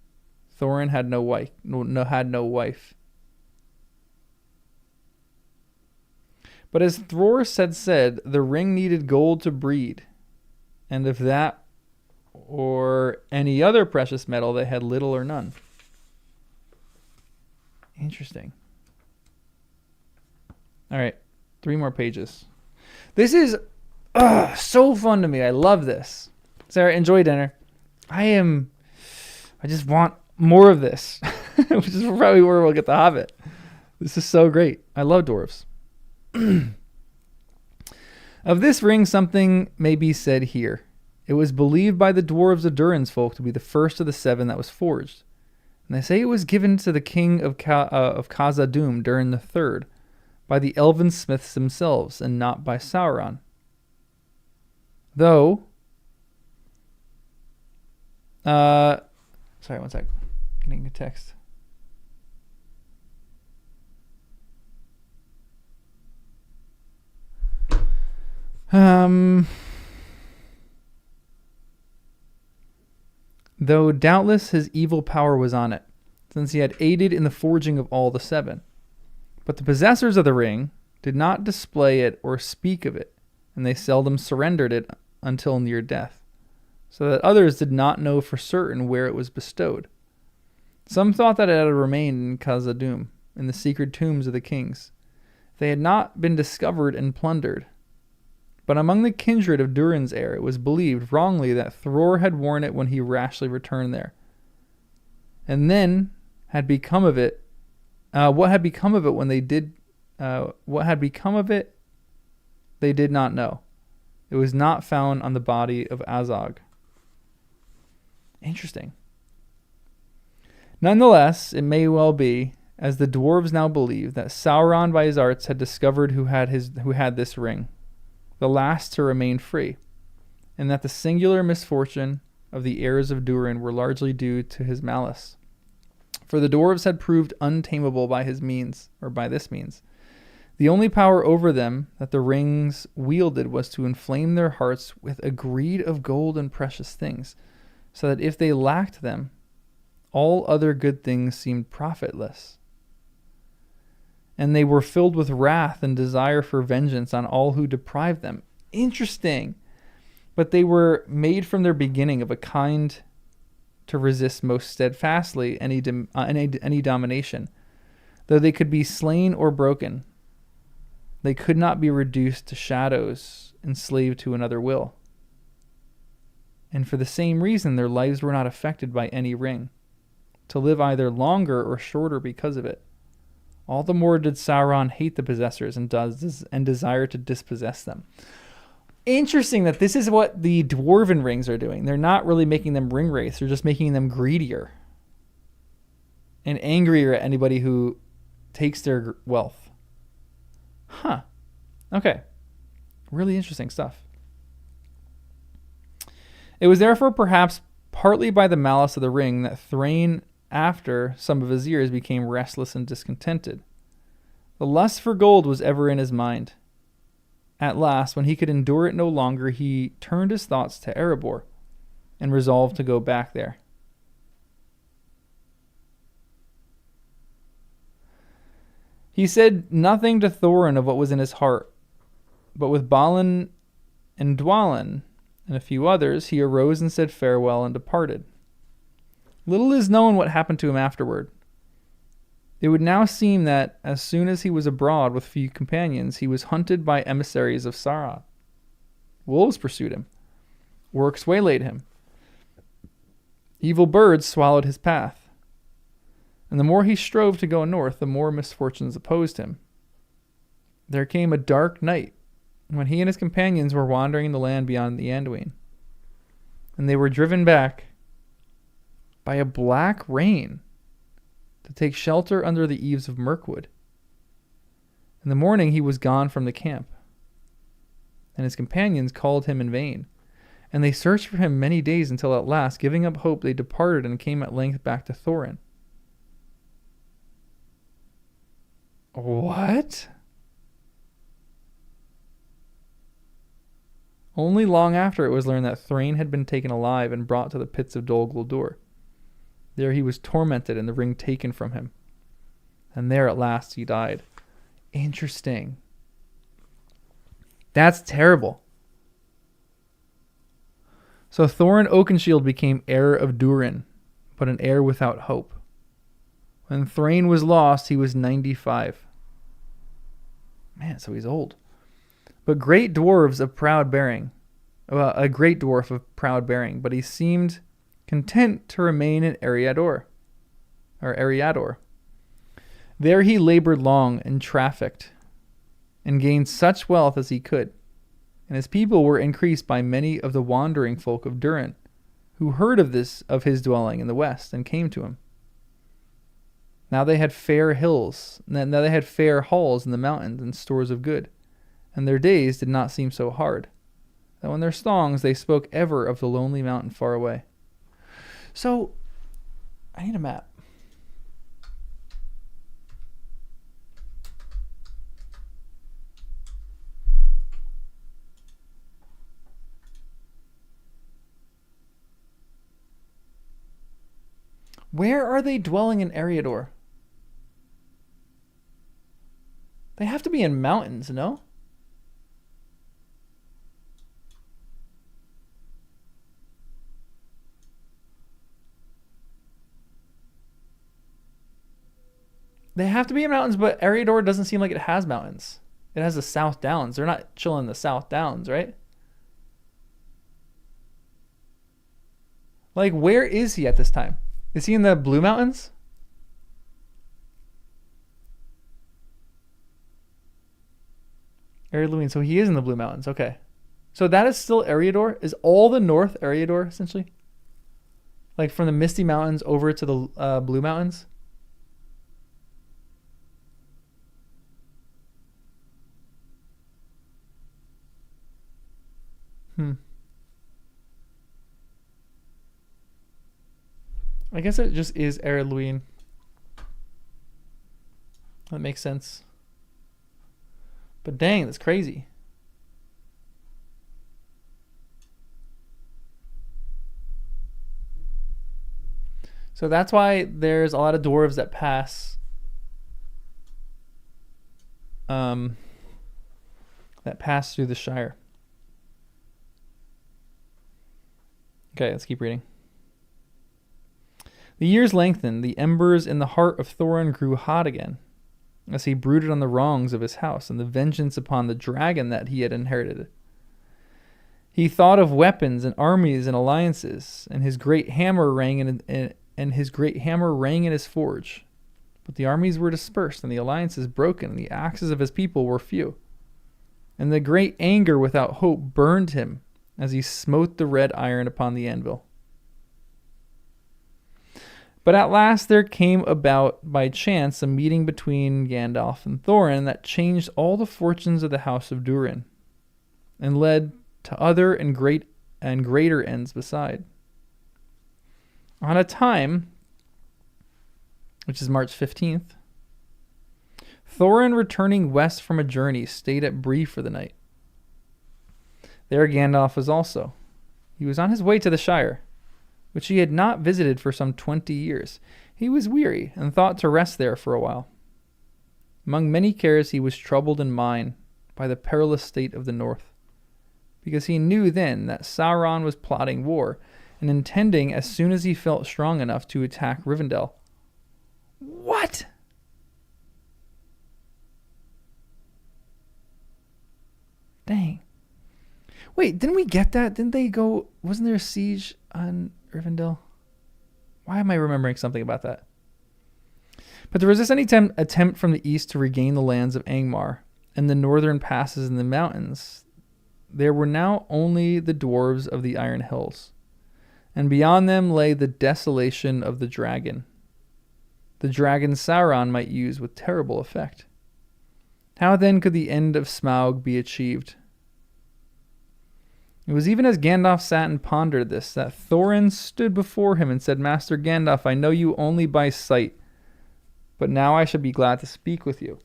Thorin had no wife. But as Thor had said, the ring needed gold to breed, and of that or any other precious metal they had little or none. Interesting. All right, 3 more pages. This is so fun to me. I love this. Sarah, enjoy dinner. I just want more of this, which is probably where we'll get the Hobbit. This is so great. I love dwarves. Of this ring, something may be said here. It was believed by the dwarves of Durins folk to be the first of the 7 that was forged. And they say it was given to the king of Khazad-dûm, Durin III, by the elven smiths themselves, and not by Sauron. Though, sorry, one sec. Getting a text. Though doubtless his evil power was on it, since he had aided in the forging of all the 7. But the possessors of the ring did not display it or speak of it, and they seldom surrendered it until near death, so that others did not know for certain where it was bestowed. Some thought that it had remained in Khazad-dûm, in the secret tombs of the kings. They had not been discovered and plundered. But among the kindred of Durin's heir, it was believed wrongly that Thror had worn it when he rashly returned there. And then had become of it. What had become of it when they did? What had become of it? They did not know. It was not found on the body of Azog. Interesting. Nonetheless, it may well be, as the dwarves now believe, that Sauron by his arts had discovered who had this ring, the last to remain free, and that the singular misfortune of the heirs of Durin were largely due to his malice. For the dwarves had proved untamable by this means. The only power over them that the rings wielded was to inflame their hearts with a greed of gold and precious things, so that if they lacked them, all other good things seemed profitless. And they were filled with wrath and desire for vengeance on all who deprived them. Interesting. But they were made from their beginning of a kind to resist most steadfastly any domination. Though they could be slain or broken, they could not be reduced to shadows, enslaved to another will. And for the same reason, their lives were not affected by any ring, to live either longer or shorter because of it. All the more did Sauron hate the possessors and desire to dispossess them. Interesting that this is what the Dwarven rings are doing. They're not really making them ring wraiths. They're just making them greedier and angrier at anybody who takes their wealth. Huh. Okay. Really interesting stuff. It was therefore perhaps partly by the malice of the ring that Thrain, after some of his years, became restless and discontented. The lust for gold was ever in his mind. At last, when he could endure it no longer, he turned his thoughts to Erebor and resolved to go back there. He said nothing to Thorin of what was in his heart, but with Balin and Dwalin and a few others, he arose and said farewell and departed. Little is known what happened to him afterward. It would now seem that as soon as he was abroad with few companions, he was hunted by emissaries of Sauron. Wolves pursued him. Orcs waylaid him. Evil birds swallowed his path. And the more he strove to go north, the more misfortunes opposed him. There came a dark night when he and his companions were wandering the land beyond the Anduin. And they were driven back by a black rain to take shelter under the eaves of Mirkwood. In the morning he was gone from the camp, and his companions called him in vain, and they searched for him many days until at last, giving up hope, they departed and came at length back to Thorin. What? Only long after it was learned that Thrain had been taken alive and brought to the pits of Dol Guldur. There he was tormented and the ring taken from him. And there at last he died. Interesting. That's terrible. So Thorin Oakenshield became heir of Durin, but an heir without hope. When Thrain was lost, he was 95. Man, so he's old. But great dwarves of proud bearing. A great dwarf of proud bearing, but he seemed content to remain in Eriador. There he labored long and trafficked, and gained such wealth as he could. And his people were increased by many of the wandering folk of Durin, who heard of his dwelling in the west, and came to him. Now they had fair halls in the mountains, and stores of good, and their days did not seem so hard, that in their songs they spoke ever of the lonely mountain far away. So, I need a map. Where are they dwelling in Eriador? They have to be in mountains, no? They have to be in mountains, but Eriador doesn't seem like it has mountains. It has the South Downs. They're not chilling in the South Downs, right? Like, where is he at this time? Is he in the Blue Mountains? Eriadluin, so he is in the Blue Mountains. Okay. So that is still Eriador? Is all the north Eriador, essentially? Like from the Misty Mountains over to the Blue Mountains? I guess it just is Eriadluin. That makes sense. But dang, that's crazy. So that's why there's a lot of dwarves that pass through the Shire. Okay, let's keep reading. The years lengthened, the embers in the heart of Thorin grew hot again, as he brooded on the wrongs of his house and the vengeance upon the dragon that he had inherited. He thought of weapons and armies and alliances, and his great hammer rang in his forge. But the armies were dispersed, and the alliances broken, and the axes of his people were few. And the great anger without hope burned him as he smote the red iron upon the anvil. But at last there came about by chance a meeting between Gandalf and Thorin that changed all the fortunes of the house of Durin, and led to other and greater ends beside. On a time, which is March 15th, Thorin, returning west from a journey, stayed at Bree for the night. There Gandalf was also. He was on his way to the Shire, which he had not visited for some 20 years. He was weary, and thought to rest there for a while. Among many cares he was troubled in mind by the perilous state of the north, because he knew then that Sauron was plotting war, and intending as soon as he felt strong enough to attack Rivendell. What? Dang. Wait, didn't we get that? Didn't they go... Wasn't there a siege on Rivendell? Why am I remembering something about that? But to resist any attempt from the east to regain the lands of Angmar and the northern passes in the mountains, there were now only the dwarves of the Iron Hills, and beyond them lay the desolation of the dragon. The dragon Sauron might use with terrible effect. How then could the end of Smaug be achieved? It was even as Gandalf sat and pondered this that Thorin stood before him and said, Master Gandalf, I know you only by sight, but now I should be glad to speak with you.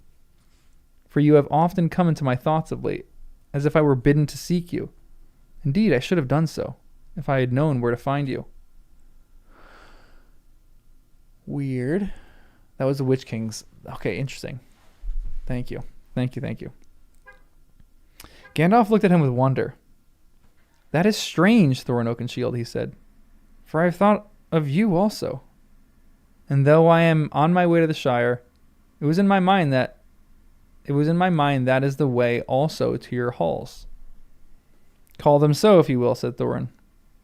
For you have often come into my thoughts of late, as if I were bidden to seek you. Indeed, I should have done so, if I had known where to find you. Weird. That was the Witch King's... Okay, interesting. Thank you. Thank you. Gandalf looked at him with wonder. That is strange, Thorin Oakenshield, he said, for I have thought of you also. And though I am on my way to the Shire, it was in my mind that is the way also to your halls. Call them so, if you will, said Thorin.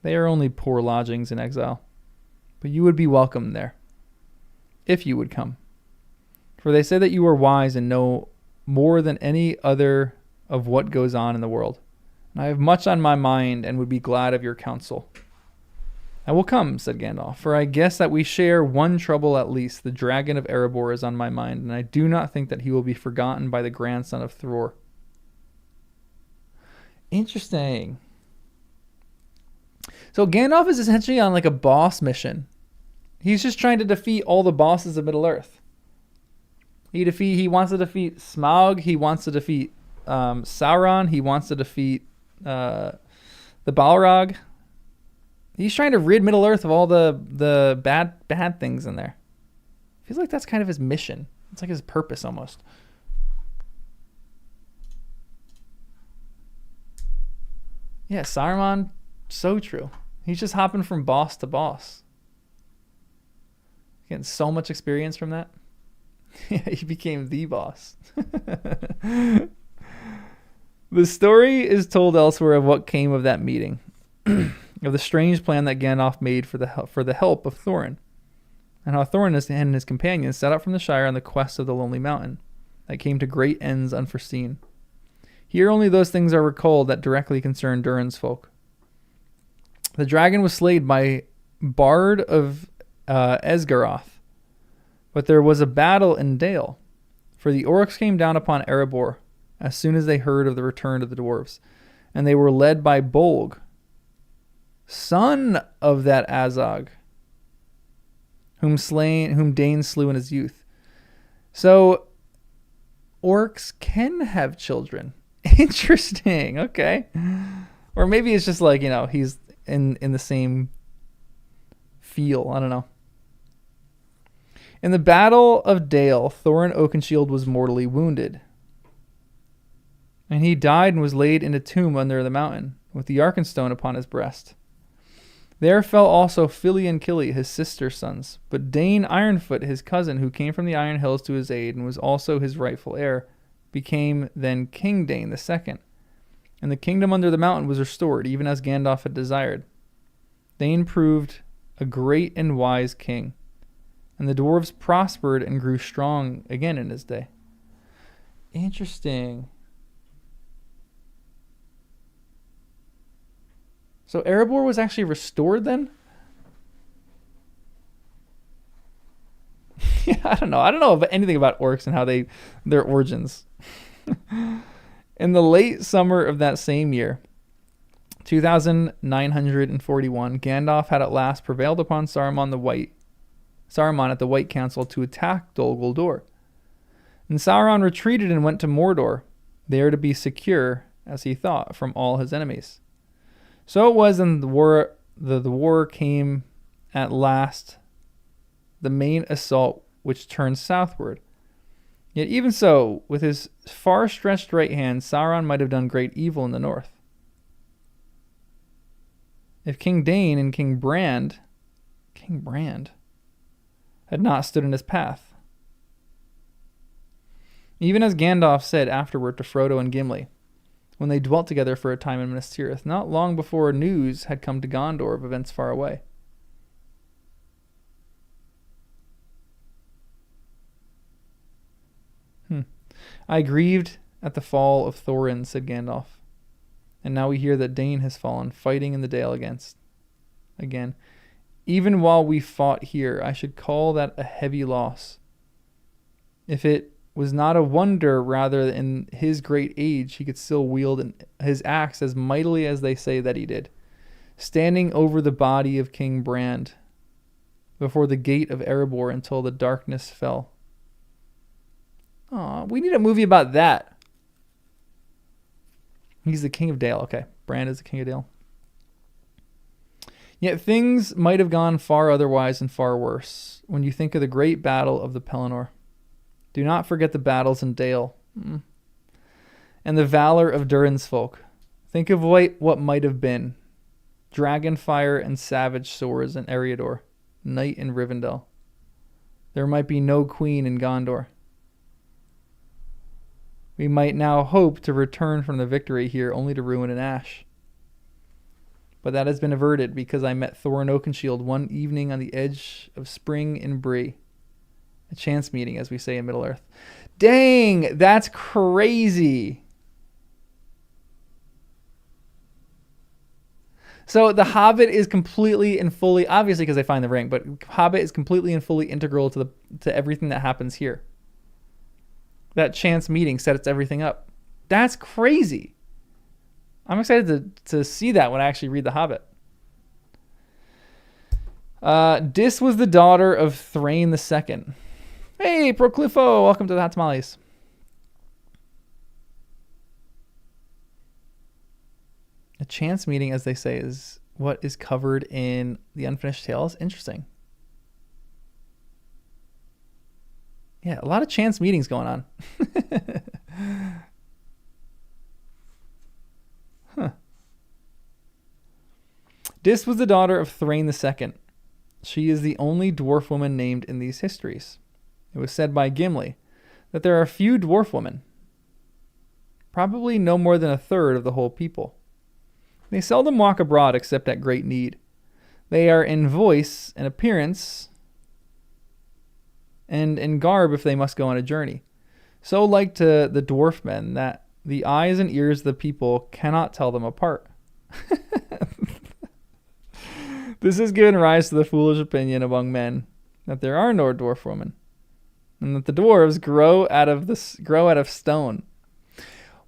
They are only poor lodgings in exile, but you would be welcome there, if you would come. For they say that you are wise and know more than any other of what goes on in the world. And I have much on my mind and would be glad of your counsel. I will come, said Gandalf, for I guess that we share one trouble at least. The dragon of Erebor is on my mind, and I do not think that he will be forgotten by the grandson of Thror. Interesting. So Gandalf is essentially on like a boss mission. He's just trying to defeat all the bosses of Middle-earth. He wants to defeat Smaug. He wants to defeat Sauron. He wants to defeat the Balrog. He's trying to rid Middle-earth of all the bad things in there. Feels like that's kind of his mission. It's like his purpose almost. Yeah, Saruman, so true. He's just hopping from boss to boss. Getting so much experience from that. Yeah, he became the boss. The story is told elsewhere of what came of that meeting, of the strange plan that Gandalf made for the help of Thorin, and how Thorin and his companions set out from the Shire on the quest of the Lonely Mountain that came to great ends unforeseen. Here only those things are recalled that directly concern Durin's folk. The dragon was slayed by Bard of Esgaroth, but there was a battle in Dale, for the orcs came down upon Erebor as soon as they heard of the return of the dwarves, and they were led by Bolg, son of that Azog, whom Danes slew in his youth. So orcs can have children. Interesting. Okay. Or maybe it's just like, he's in the same feel. I don't know. In the Battle of Dale, Thorin Oakenshield was mortally wounded, and he died and was laid in a tomb under the mountain, with the Arkenstone upon his breast. There fell also Fili and Kili, his sister's sons, but Dane Ironfoot, his cousin, who came from the Iron Hills to his aid and was also his rightful heir, became then King Dane II, and the kingdom under the mountain was restored, even as Gandalf had desired. Dane proved a great and wise king, and the dwarves prospered and grew strong again in his day. Interesting. So Erebor was actually restored then? Yeah, I don't know. I don't know anything about orcs and how their origins. In the late summer of that same year, 2941, Gandalf had at last prevailed upon Saruman at the White Council to attack Dol Guldur. And Sauron retreated and went to Mordor, there to be secure, as he thought, from all his enemies. So it was in the war came at last, the main assault which turned southward. Yet even so, with his far-stretched right hand, Sauron might have done great evil in the north. if King Dane and King Brand had not stood in his path. Even as Gandalf said afterward to Frodo and Gimli, when they dwelt together for a time in Minas Tirith, not long before news had come to Gondor of events far away. I grieved at the fall of Thorin, said Gandalf. And now we hear that Dane has fallen, fighting in the Dale again. Even while we fought here, I should call that a heavy loss. If it was not a wonder, rather, in his great age, he could still wield his axe as mightily as they say that he did, standing over the body of King Brand before the gate of Erebor until the darkness fell. Aw, we need a movie about that. He's the king of Dale. Okay, Brand is the king of Dale. Yet things might have gone far otherwise and far worse when you think of the great battle of the Pelennor. Do not forget the battles in Dale and the valor of Durin's folk. Think of what might have been. Dragonfire and savage swords in Eriador, night in Rivendell. There might be no queen in Gondor. We might now hope to return from the victory here only to ruin and ash. But that has been averted because I met Thorin Oakenshield one evening on the edge of spring in Bree. A chance meeting, as we say in Middle-earth. Dang, that's crazy. So the Hobbit is completely and fully, obviously because they find the ring, but Hobbit is completely and fully integral to everything that happens here. That chance meeting sets everything up. That's crazy. I'm excited to see that when I actually read The Hobbit. Dis was the daughter of Thrain II. Hey, Proclifo, welcome to the Hot Tamales. A chance meeting, as they say, is what is covered in the Unfinished Tales. Interesting. Yeah, a lot of chance meetings going on. Dis was the daughter of Thrain II. She is the only dwarf woman named in these histories. It was said by Gimli that there are few dwarf women, probably no more than a third of the whole people. They seldom walk abroad except at great need. They are in voice and appearance and in garb if they must go on a journey. So like to the dwarf men that the eyes and ears of the people cannot tell them apart. This has given rise to the foolish opinion among men that there are no dwarf women, and that the dwarves grow out of stone.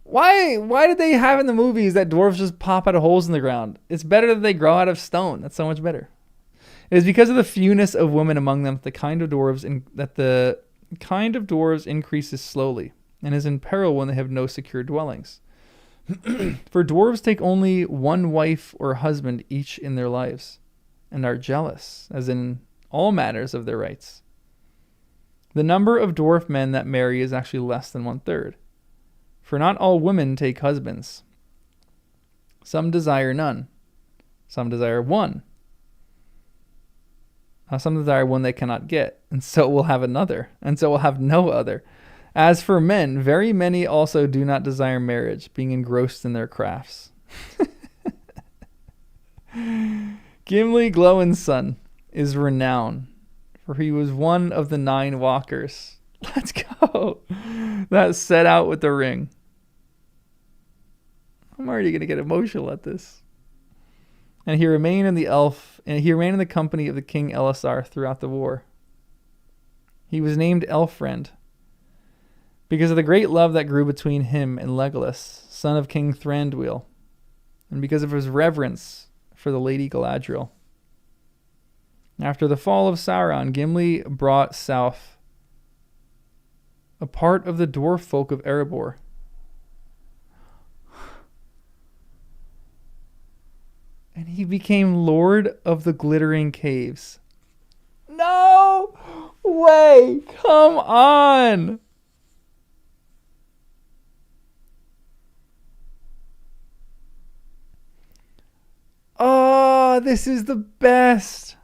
Why did they have in the movies that dwarves just pop out of holes in the ground? It's better that they grow out of stone. That's so much better. It is because of the fewness of women among them that the kind of dwarves increases slowly and is in peril when they have no secure dwellings. For dwarves take only one wife or husband each in their lives, and are jealous, as in all matters of their rights. The number of dwarf men that marry is actually less than 1/3. For not all women take husbands. Some desire none. Some desire one. Some desire one they cannot get, and so will have another, and so will have no other. As for men, very many also do not desire marriage, being engrossed in their crafts. Gimli Glowin's son is renowned, for he was one of the 9 walkers. Let's go. That set out with the ring. I'm already going to get emotional at this. And he remained in the company of the King Elisar throughout the war. He was named Elfriend because of the great love that grew between him and Legolas, son of King Thranduil, and because of his reverence for the Lady Galadriel. After the fall of Sauron, Gimli brought south a part of the dwarf folk of Erebor. And he became Lord of the Glittering Caves. No way! Come on! Oh, Oh, this is the best.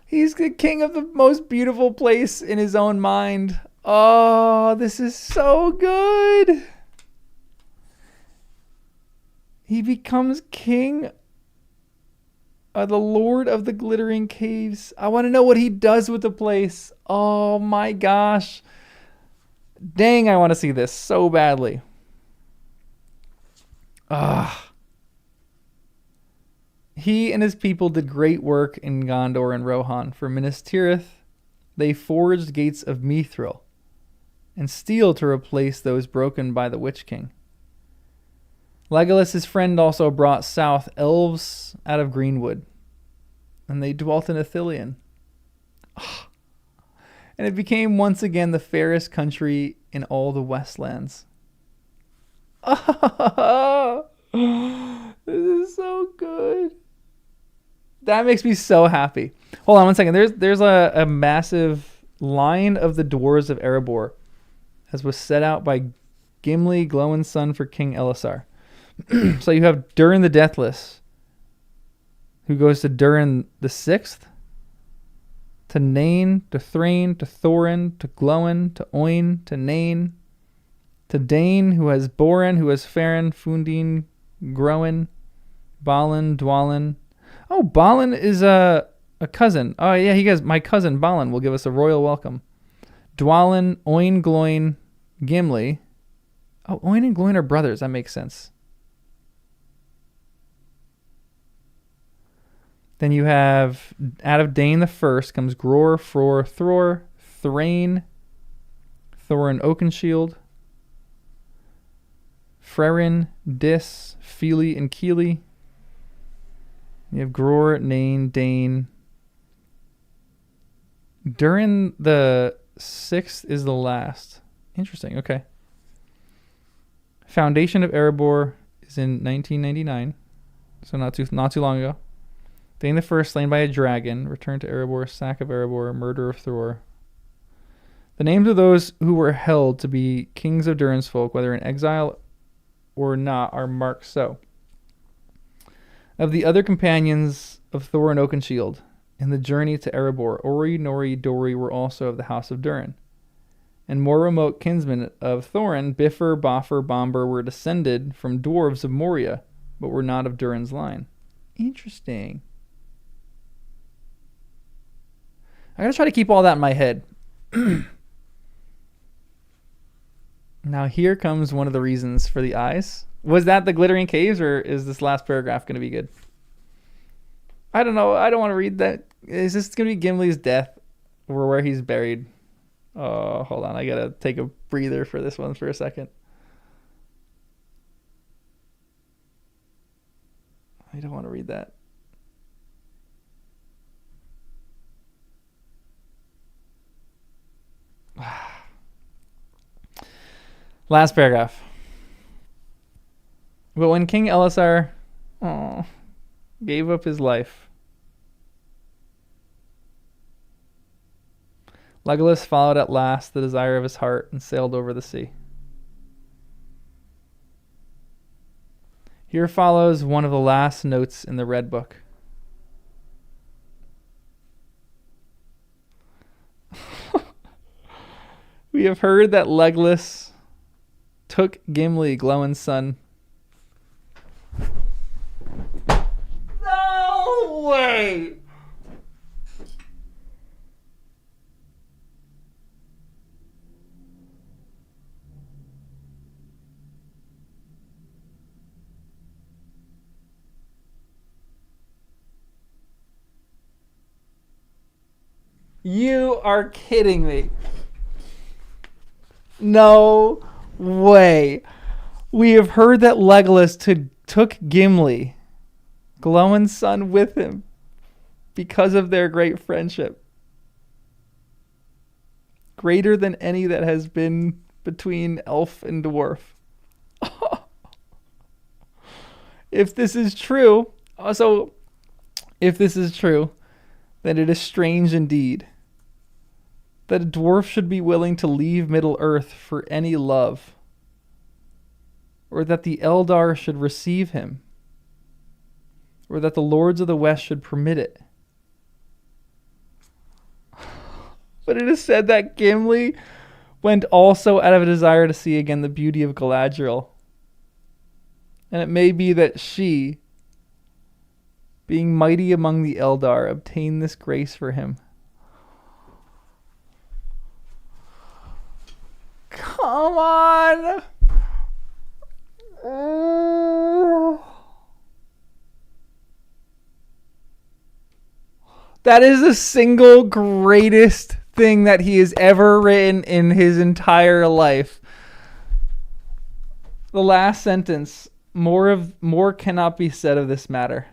He's the king of the most beautiful place in his own mind. Oh, this is so good. He becomes king of the Lord of the Glittering Caves. I want to know what he does with the place. Oh my gosh. Dang, I want to see this so badly. He and his people did great work in Gondor and Rohan. For Minas Tirith, they forged gates of Mithril and steel to replace those broken by the Witch King. Legolas, his friend, also brought south elves out of Greenwood, and they dwelt in Ithilien. And it became once again the fairest country in all the Westlands. This is so good. That makes me so happy. Hold on one second. There's a massive line of the dwarves of Erebor, as was set out by Gimli, Glowin's son for King Elisar. So you have Durin the Deathless, who goes to Durin the Sixth, to Nain, to Thrain, to Thorin, to Glowin, to Oin, to Nain, to Dane, who has Borin, who has Farron, Fundin, Growin, Balin, Dwalin. Oh, Balin is a cousin. Oh, yeah, he goes, my cousin Balin will give us a royal welcome. Dwalin, Oin, Gloin, Gimli. Oh, Oin and Gloin are brothers. That makes sense. Then you have, out of Dane the First comes Gror, Fror, Thror, Thrain, Thorin Oakenshield, Frerin, Dis, Fili, and Keely. You have Gror, Nain, Dane. Durin the Sixth is the last. Interesting, okay. Foundation of Erebor is in 1999, so not too long ago. Dane the First, slain by a dragon, returned to Erebor, sack of Erebor, murder of Thror. The names of those who were held to be kings of Durin's folk, whether in exile or not, are marked so. Of the other companions of Thorin Oakenshield in the journey to Erebor, Ori, Nori, Dori were also of the house of Durin. And more remote kinsmen of Thorin, Bifur, Bofur, Bomber, were descended from dwarves of Moria, but were not of Durin's line. Interesting. I gotta try to keep all that in my head. Now here comes one of the reasons for the eyes. Was that the Glittering Caves, or is this last paragraph going to be good? I don't know. I don't want to read that. Is this going to be Gimli's death, or where he's buried? Oh, hold on. I got to take a breather for this one for a second. I don't want to read that. Last paragraph. But when King Elisar gave up his life, Legolas followed at last the desire of his heart and sailed over the sea. Here follows one of the last notes in the Red Book. We have heard that Legolas took Gimli, Glowin's son. No way! You are kidding me. No way. We have heard that Legolas took Gimli, Glowin's son, with him because of their great friendship. Greater than any that has been between elf and dwarf. If this is true, then it is strange indeed that a dwarf should be willing to leave Middle Earth for any love. or that the Eldar should receive him, or that the lords of the West should permit it. But it is said that Gimli went also out of a desire to see again the beauty of Galadriel. And it may be that she, being mighty among the Eldar, obtained this grace for him. Come on! That is the single greatest thing that he has ever written in his entire life. The last sentence, more cannot be said of this matter.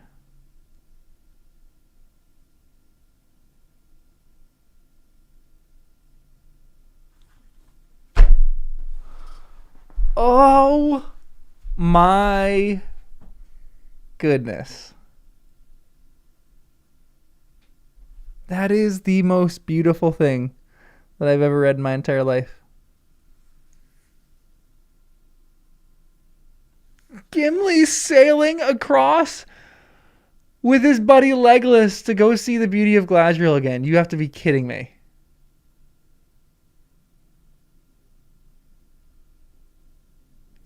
Oh my goodness. That is the most beautiful thing that I've ever read in my entire life. Gimli sailing across with his buddy Legolas to go see the beauty of Galadriel again. You have to be kidding me.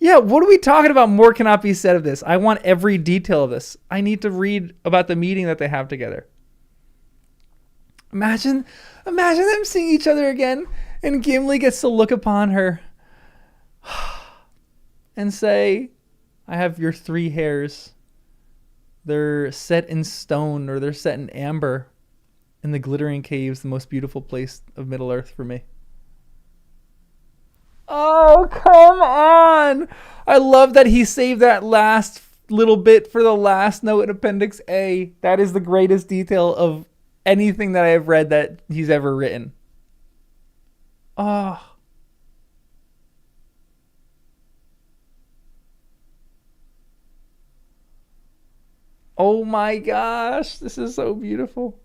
Yeah, what are we talking about? More cannot be said of this. I want every detail of this. I need to read about the meeting that they have together. Imagine them seeing each other again, and Gimli gets to look upon her and say, I have your 3 hairs. They're set in stone, or they're set in amber in the glittering caves, the most beautiful place of Middle-earth for me. Oh, come on! I love that he saved that last little bit for the last note in Appendix A. That is the greatest detail of anything that I have read that he's ever written. Oh. Oh my gosh, this is so beautiful.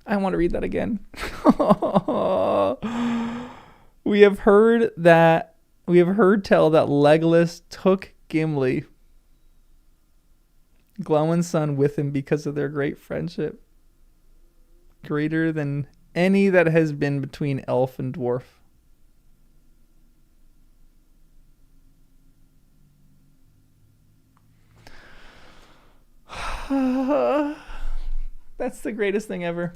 I want to read that again. We have heard tell that Legolas took Gimli, Glóin's son, with him because of their great friendship, greater than any that has been between elf and dwarf. That's the greatest thing ever.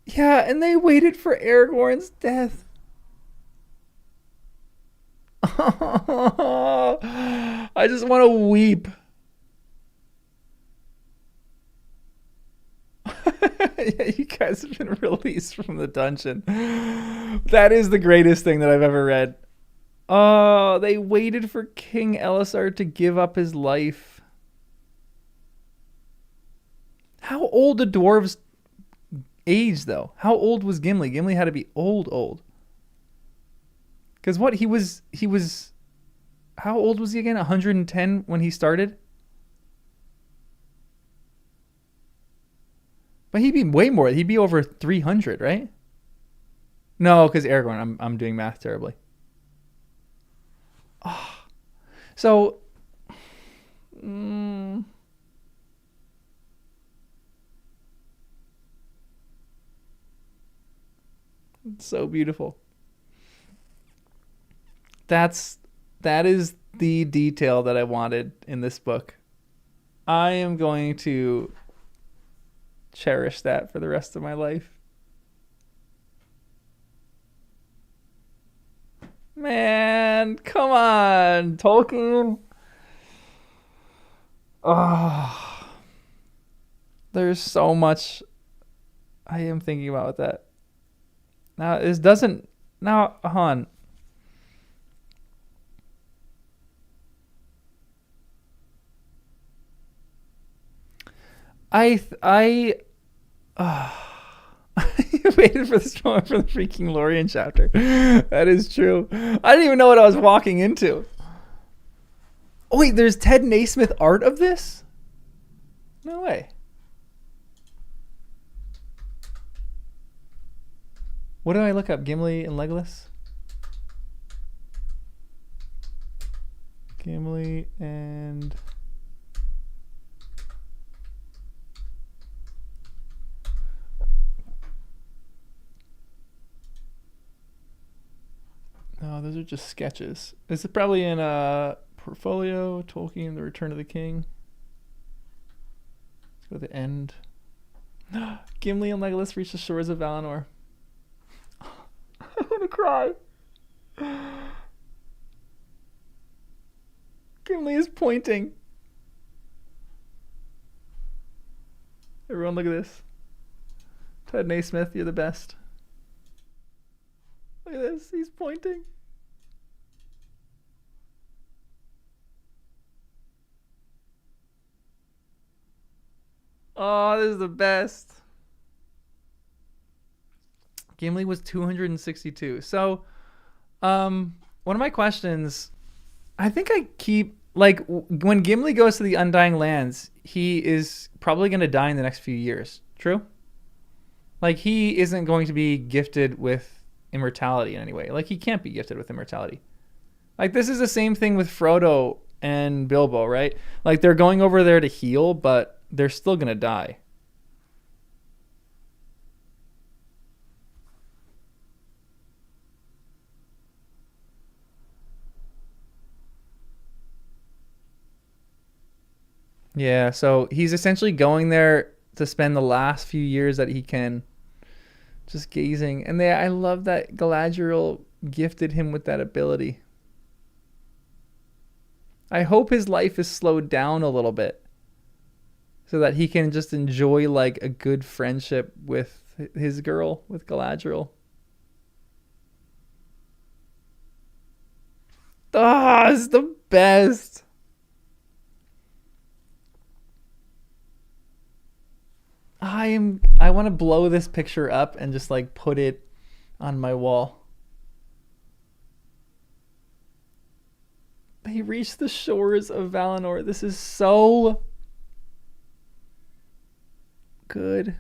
Yeah, and they waited for Aragorn's death. I just want to weep. Yeah, you guys have been released from the dungeon. That is the greatest thing that I've ever read. Oh, they waited for King Elisar to give up his life. How old did dwarves age, though? How old was Gimli? Gimli had to be old. Because what, he was, how old was he again? 110 when he started? But he'd be way more. He'd be over 300, right? No, because Aragorn. I'm doing math terribly. Oh. So, it's so beautiful. That is the detail that I wanted in this book. I am going to cherish that for the rest of my life. Man, come on, Tolkien. Oh, there's so much I am thinking about with that. Now, this doesn't... Now, Han. I waited for this moment for the freaking Lorien chapter. That is true. I didn't even know what I was walking into. Oh wait, there's Ted Naismith art of this? No way. What do I look up? Gimli and Legolas? Gimli and... No, those are just sketches. This is probably in a portfolio, Tolkien, The Return of the King. Let's go to the end. Gimli and Legolas reach the shores of Valinor. I'm gonna cry. Gimli is pointing. Everyone look at this. Ted Naismith, you're the best. Look at this, he's pointing. Oh, this is the best. Gimli was 262. So, one of my questions, I think I keep, like, when Gimli goes to the Undying Lands, he is probably going to die in the next few years. True? Like, he isn't going to be gifted with immortality in any way. Like, he can't be gifted with immortality. Like, this is the same thing with Frodo and Bilbo, right? Like, they're going over there to heal, but they're still going to die. Yeah, so he's essentially going there to spend the last few years that he can just gazing. And I love that Galadriel gifted him with that ability. I hope his life is slowed down a little bit so that he can just enjoy like a good friendship with his girl, with Galadriel. Ah, it's the best. I want to blow this picture up and just like put it on my wall. They reached the shores of Valinor. This is so good.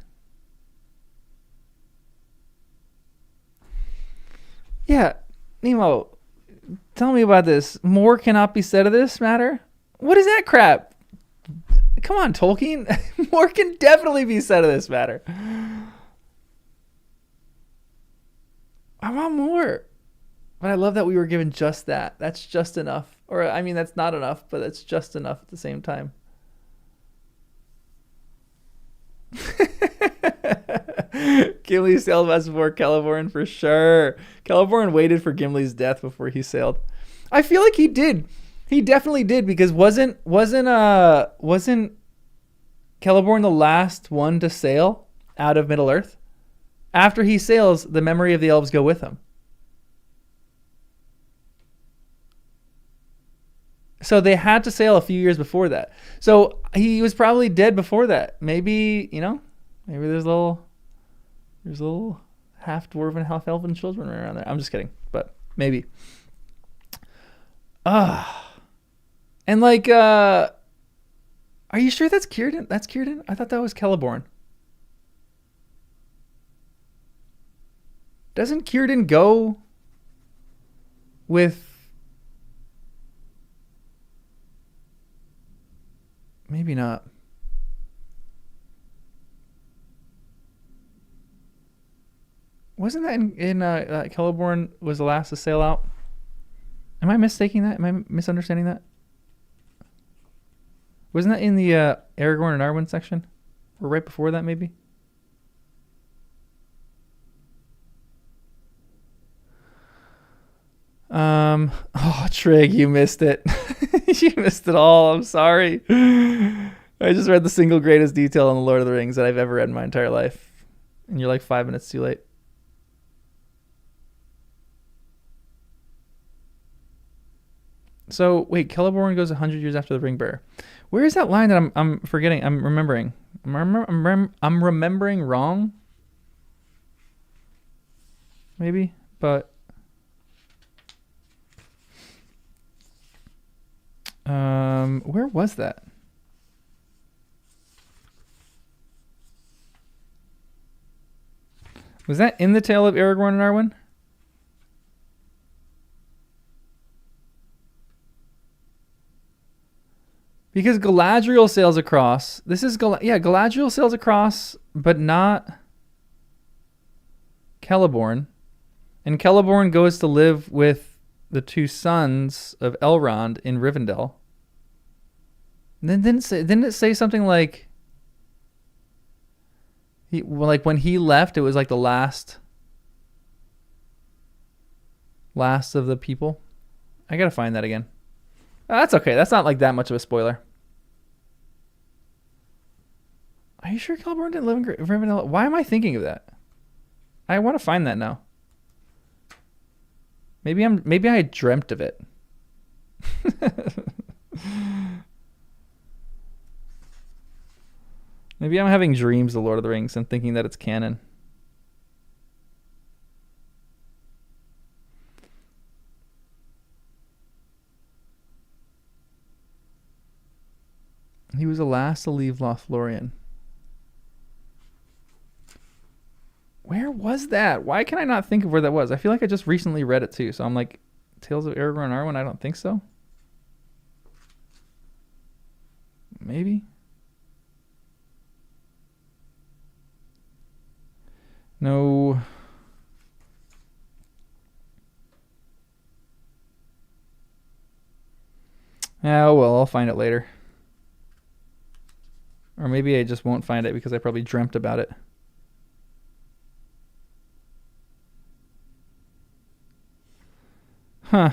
Yeah, Nemo, tell me about this. More cannot be said of this matter? What is that crap? Come on, Tolkien. More can definitely be said of this matter. I want more. But I love that we were given just that. That's just enough. Or, I mean, that's not enough, but it's just enough at the same time. Gimli sailed west before Celeborn for sure. Celeborn waited for Gimli's death before he sailed. I feel like he did. He definitely did, because wasn't Celeborn the last one to sail out of Middle Earth? After he sails, the memory of the elves go with him. So they had to sail a few years before that. So he was probably dead before that. Maybe, maybe there's little half dwarven, half elven children around there. I'm just kidding, but maybe. And like, are you sure that's Círdan? That's Círdan? I thought that was Celeborn. Doesn't Círdan go with... Maybe not. Wasn't that in Celeborn was the last to sail out? Am I mistaking that? Am I misunderstanding that? Wasn't that in the Aragorn and Arwen section? Or right before that, maybe? Oh, Trig, you missed it. You missed it all. I'm sorry. I just read the single greatest detail on the Lord of the Rings that I've ever read in my entire life. And you're like 5 minutes too late. So, wait, Celeborn goes 100 years after the Ring Bearer. Where is that line that I'm forgetting? I'm remembering. I'm remembering wrong? Maybe, but... where was that? Was that in the tale of Aragorn and Arwen? Because Galadriel sails across. This is Galadriel sails across, but not Celeborn. And Celeborn goes to live with the two sons of Elrond in Rivendell. And then didn't it say something like when he left, it was like the last of the people. I gotta find that again. Oh, that's okay. That's not like that much of a spoiler. Are you sure Celeborn didn't live in Rivendell? Why am I thinking of that? I want to find that now. Maybe I dreamt of it. Maybe I'm having dreams of Lord of the Rings and thinking that it's canon. He was the last to leave Lothlorien. Where was that? Why can I not think of where that was? I feel like I just recently read it too. So I'm like, Tales of Aragorn and Arwen? I don't think so. Maybe. No. Oh, well, I'll find it later. Or maybe I just won't find it because I probably dreamt about it. Huh.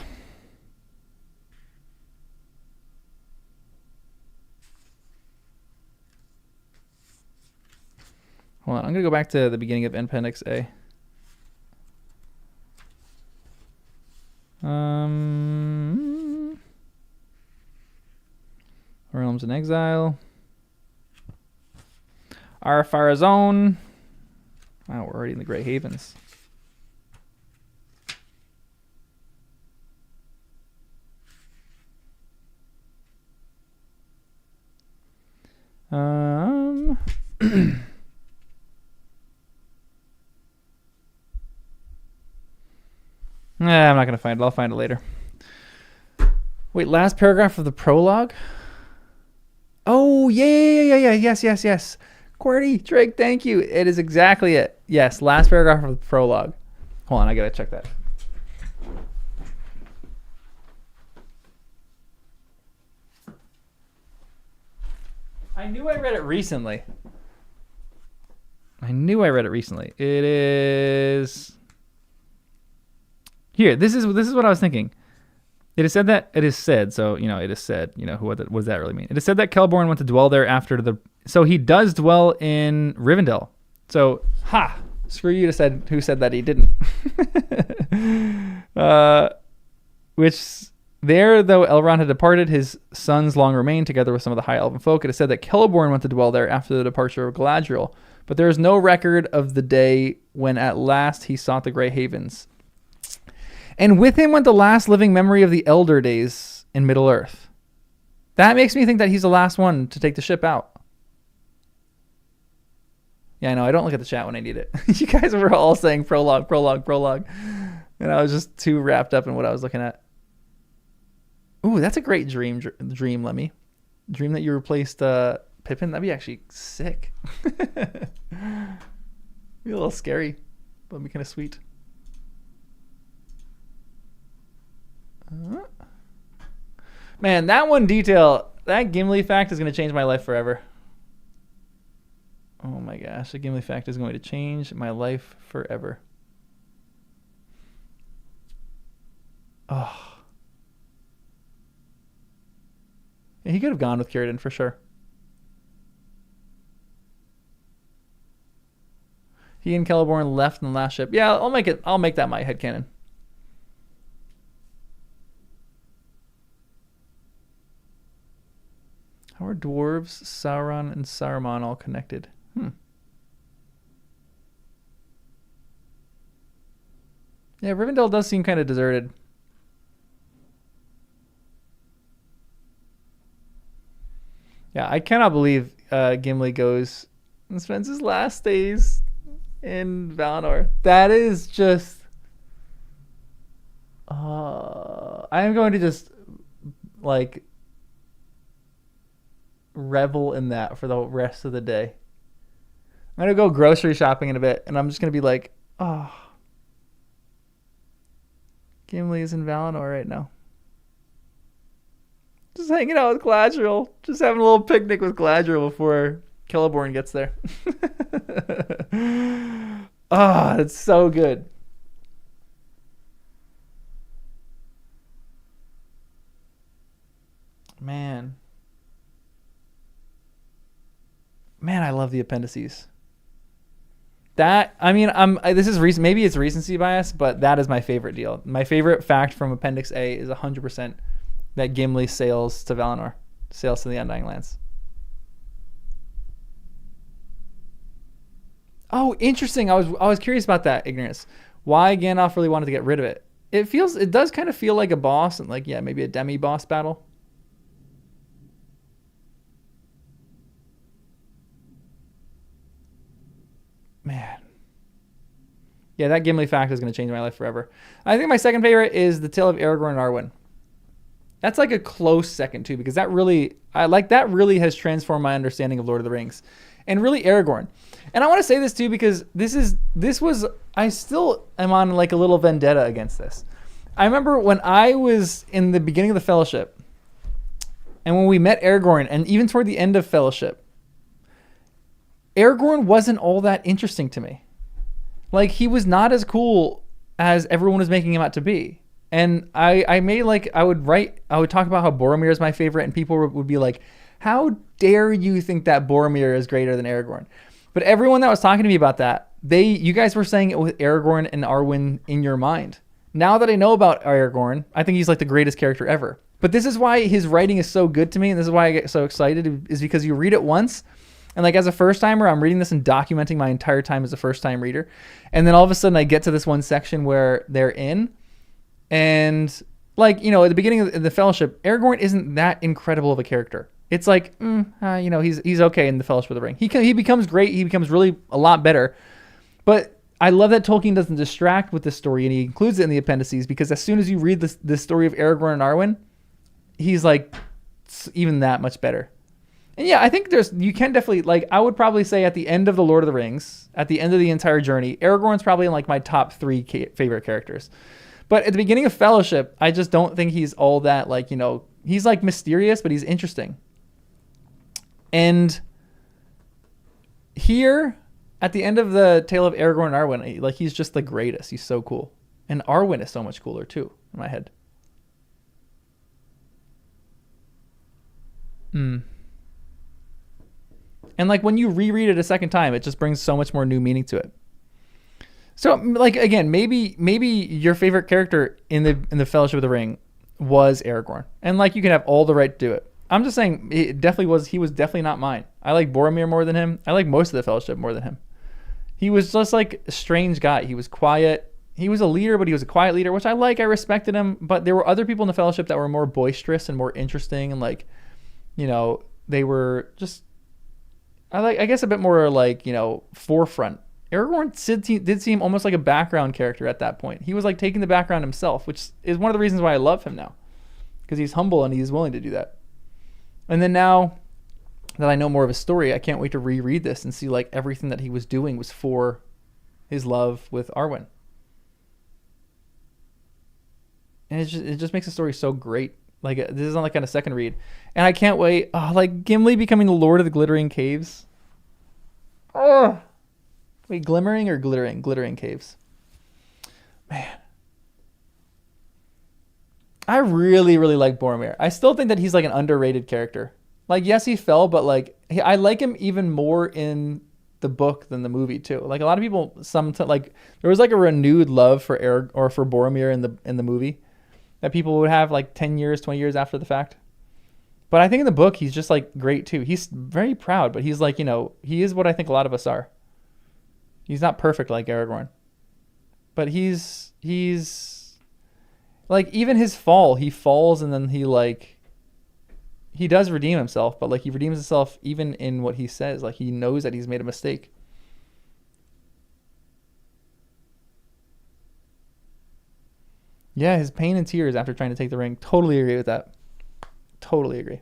Hold on, I'm going to go back to the beginning of Appendix A. Realms in exile. Ar-Pharazôn. Wow, we're already in the Grey Havens. I'm not going to find it. I'll find it later. Wait, last paragraph of the prologue? Oh, yeah. Yes. QWERTY, Drake, thank you. It is exactly it. Yes, last paragraph of the prologue. Hold on, I got to check that. I knew I read it recently. It is here. This is what I was thinking. It is said that it is said. So it is said. What does that really mean? It is said that Celeborn went to dwell there after the. So he does dwell in Rivendell. So screw you who said that he didn't. Which. There, though Elrond had departed, his sons long remained together with some of the high elven folk. It is said that Celeborn went to dwell there after the departure of Galadriel, but there is no record of the day when at last he sought the Grey Havens. And with him went the last living memory of the elder days in Middle-earth. That makes me think that he's the last one to take the ship out. Yeah, I know. I don't look at the chat when I need it. You guys were all saying prologue. And I was just too wrapped up in what I was looking at. Ooh, that's a great dream, Lemmy. Dream that you replaced Pippin. That'd be actually sick. Be a little scary, but be kind of sweet. Man, that one detail, that Gimli fact is going to change my life forever. Oh my gosh, the Gimli fact is going to change my life forever. Oh. Yeah, he could have gone with Theoden for sure. He and Celeborn left in the last ship. Yeah, I'll make that my headcanon. How are dwarves, Sauron, and Saruman all connected? Yeah, Rivendell does seem kind of deserted. Yeah, I cannot believe Gimli goes and spends his last days in Valinor. That is just. I am going to just like revel in that for the rest of the day. I'm gonna go grocery shopping in a bit, and I'm just gonna be like, oh, Gimli is in Valinor right now. Just hanging out with Galadriel. Just having a little picnic with Galadriel before Celeborn gets there. Ah, oh, it's so good. Man, I love the appendices. That, I mean, this is recent. Maybe it's recency bias, but that is my favorite deal. My favorite fact from Appendix A is 100% that Gimli sails to Valinor, sails to the Undying Lands. Oh, interesting. I was curious about that, Ignorance. Why Gandalf really wanted to get rid of it. It does kind of feel like a boss and like, yeah, maybe a demi-boss battle. Man. Yeah, that Gimli fact is going to change my life forever. I think my second favorite is the tale of Aragorn and Arwen. That's like a close second too, because that really has transformed my understanding of Lord of the Rings. And really Aragorn. And I want to say this too, because I still am on like a little vendetta against this. I remember when I was in the beginning of the Fellowship, and when we met Aragorn, and even toward the end of Fellowship, Aragorn wasn't all that interesting to me. Like, he was not as cool as everyone was making him out to be. And I would talk about how Boromir is my favorite, and people would be like, how dare you think that Boromir is greater than Aragorn? But everyone that was talking to me about that, you guys were saying it with Aragorn and Arwen in your mind. Now that I know about Aragorn, I think he's like the greatest character ever. But this is why his writing is so good to me, and this is why I get so excited, is because you read it once, and like as a first timer, I'm reading this and documenting my entire time as a first time reader. And then all of a sudden I get to this one section where they're in, and like, you know, at the beginning of the Fellowship, Aragorn isn't that incredible of a character. It's like, he's okay in the Fellowship of the Ring. He becomes great. He becomes really a lot better. But I love that Tolkien doesn't distract with this story, and he includes it in the appendices, because as soon as you read this story of Aragorn and Arwen, he's like even that much better. And yeah, I think you can definitely, like, I would probably say at the end of the Lord of the Rings, at the end of the entire journey, Aragorn's probably in like my top 3 favorite characters. But at the beginning of Fellowship, I just don't think he's all that, like, you know, he's like mysterious, but he's interesting. And here, at the end of the tale of Aragorn and Arwen, like, he's just the greatest. He's so cool. And Arwen is so much cooler too, in my head. And like when you reread it a second time, it just brings so much more new meaning to it. So like, again, maybe your favorite character in the Fellowship of the Ring was Aragorn, and like you can have all the right to do it. I'm just saying he was definitely not mine. I like Boromir more than him. I like most of the Fellowship more than him. He was just like a strange guy. He was quiet. He was a leader, but he was a quiet leader, which I like. I respected him. But there were other people in the Fellowship that were more boisterous and more interesting, and like, you know, they were just, I guess a bit more like, you know, forefront. Aragorn did seem almost like a background character at that point. He was like taking the background himself, which is one of the reasons why I love him now, because he's humble and he's willing to do that. And then now that I know more of his story, I can't wait to reread this and see like everything that he was doing was for his love with Arwen. And it just makes the story so great. Like, this is on like kind of second read, and I can't wait. Oh, like Gimli becoming the Lord of the Glittering Caves. Oh, wait, glimmering or glittering? Glittering Caves. Man, I really, really like Boromir. I still think that he's like an underrated character. Like, yes, he fell, but like I like him even more in the book than the movie too. Like a lot of people, like there was like a renewed love for for Boromir in the movie that people would have like 10 years, 20 years after the fact. But I think in the book, he's just like great too. He's very proud, but he's like, you know, he is what I think a lot of us are. He's not perfect like Aragorn, but he's like, even his fall, he falls and then he does redeem himself, but like he redeems himself even in what he says. Like he knows that he's made a mistake. Yeah, his pain and tears after trying to take the ring. Totally agree with that. Totally agree.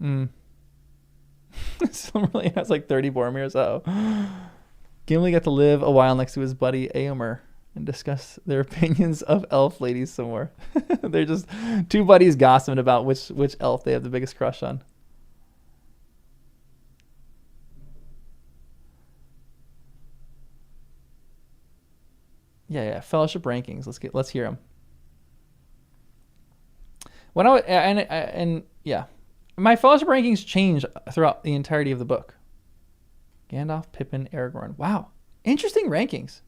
Mm. Silmarillion has like 30 Boromirs. Oh. Gimli got to live a while next to his buddy Eomer and discuss their opinions of elf ladies some more. They're just two buddies gossiping about which elf they have the biggest crush on. Yeah. Fellowship rankings. Let's hear them. When and yeah, my fellowship rankings change throughout the entirety of the book. Gandalf, Pippin, Aragorn. Wow, interesting rankings.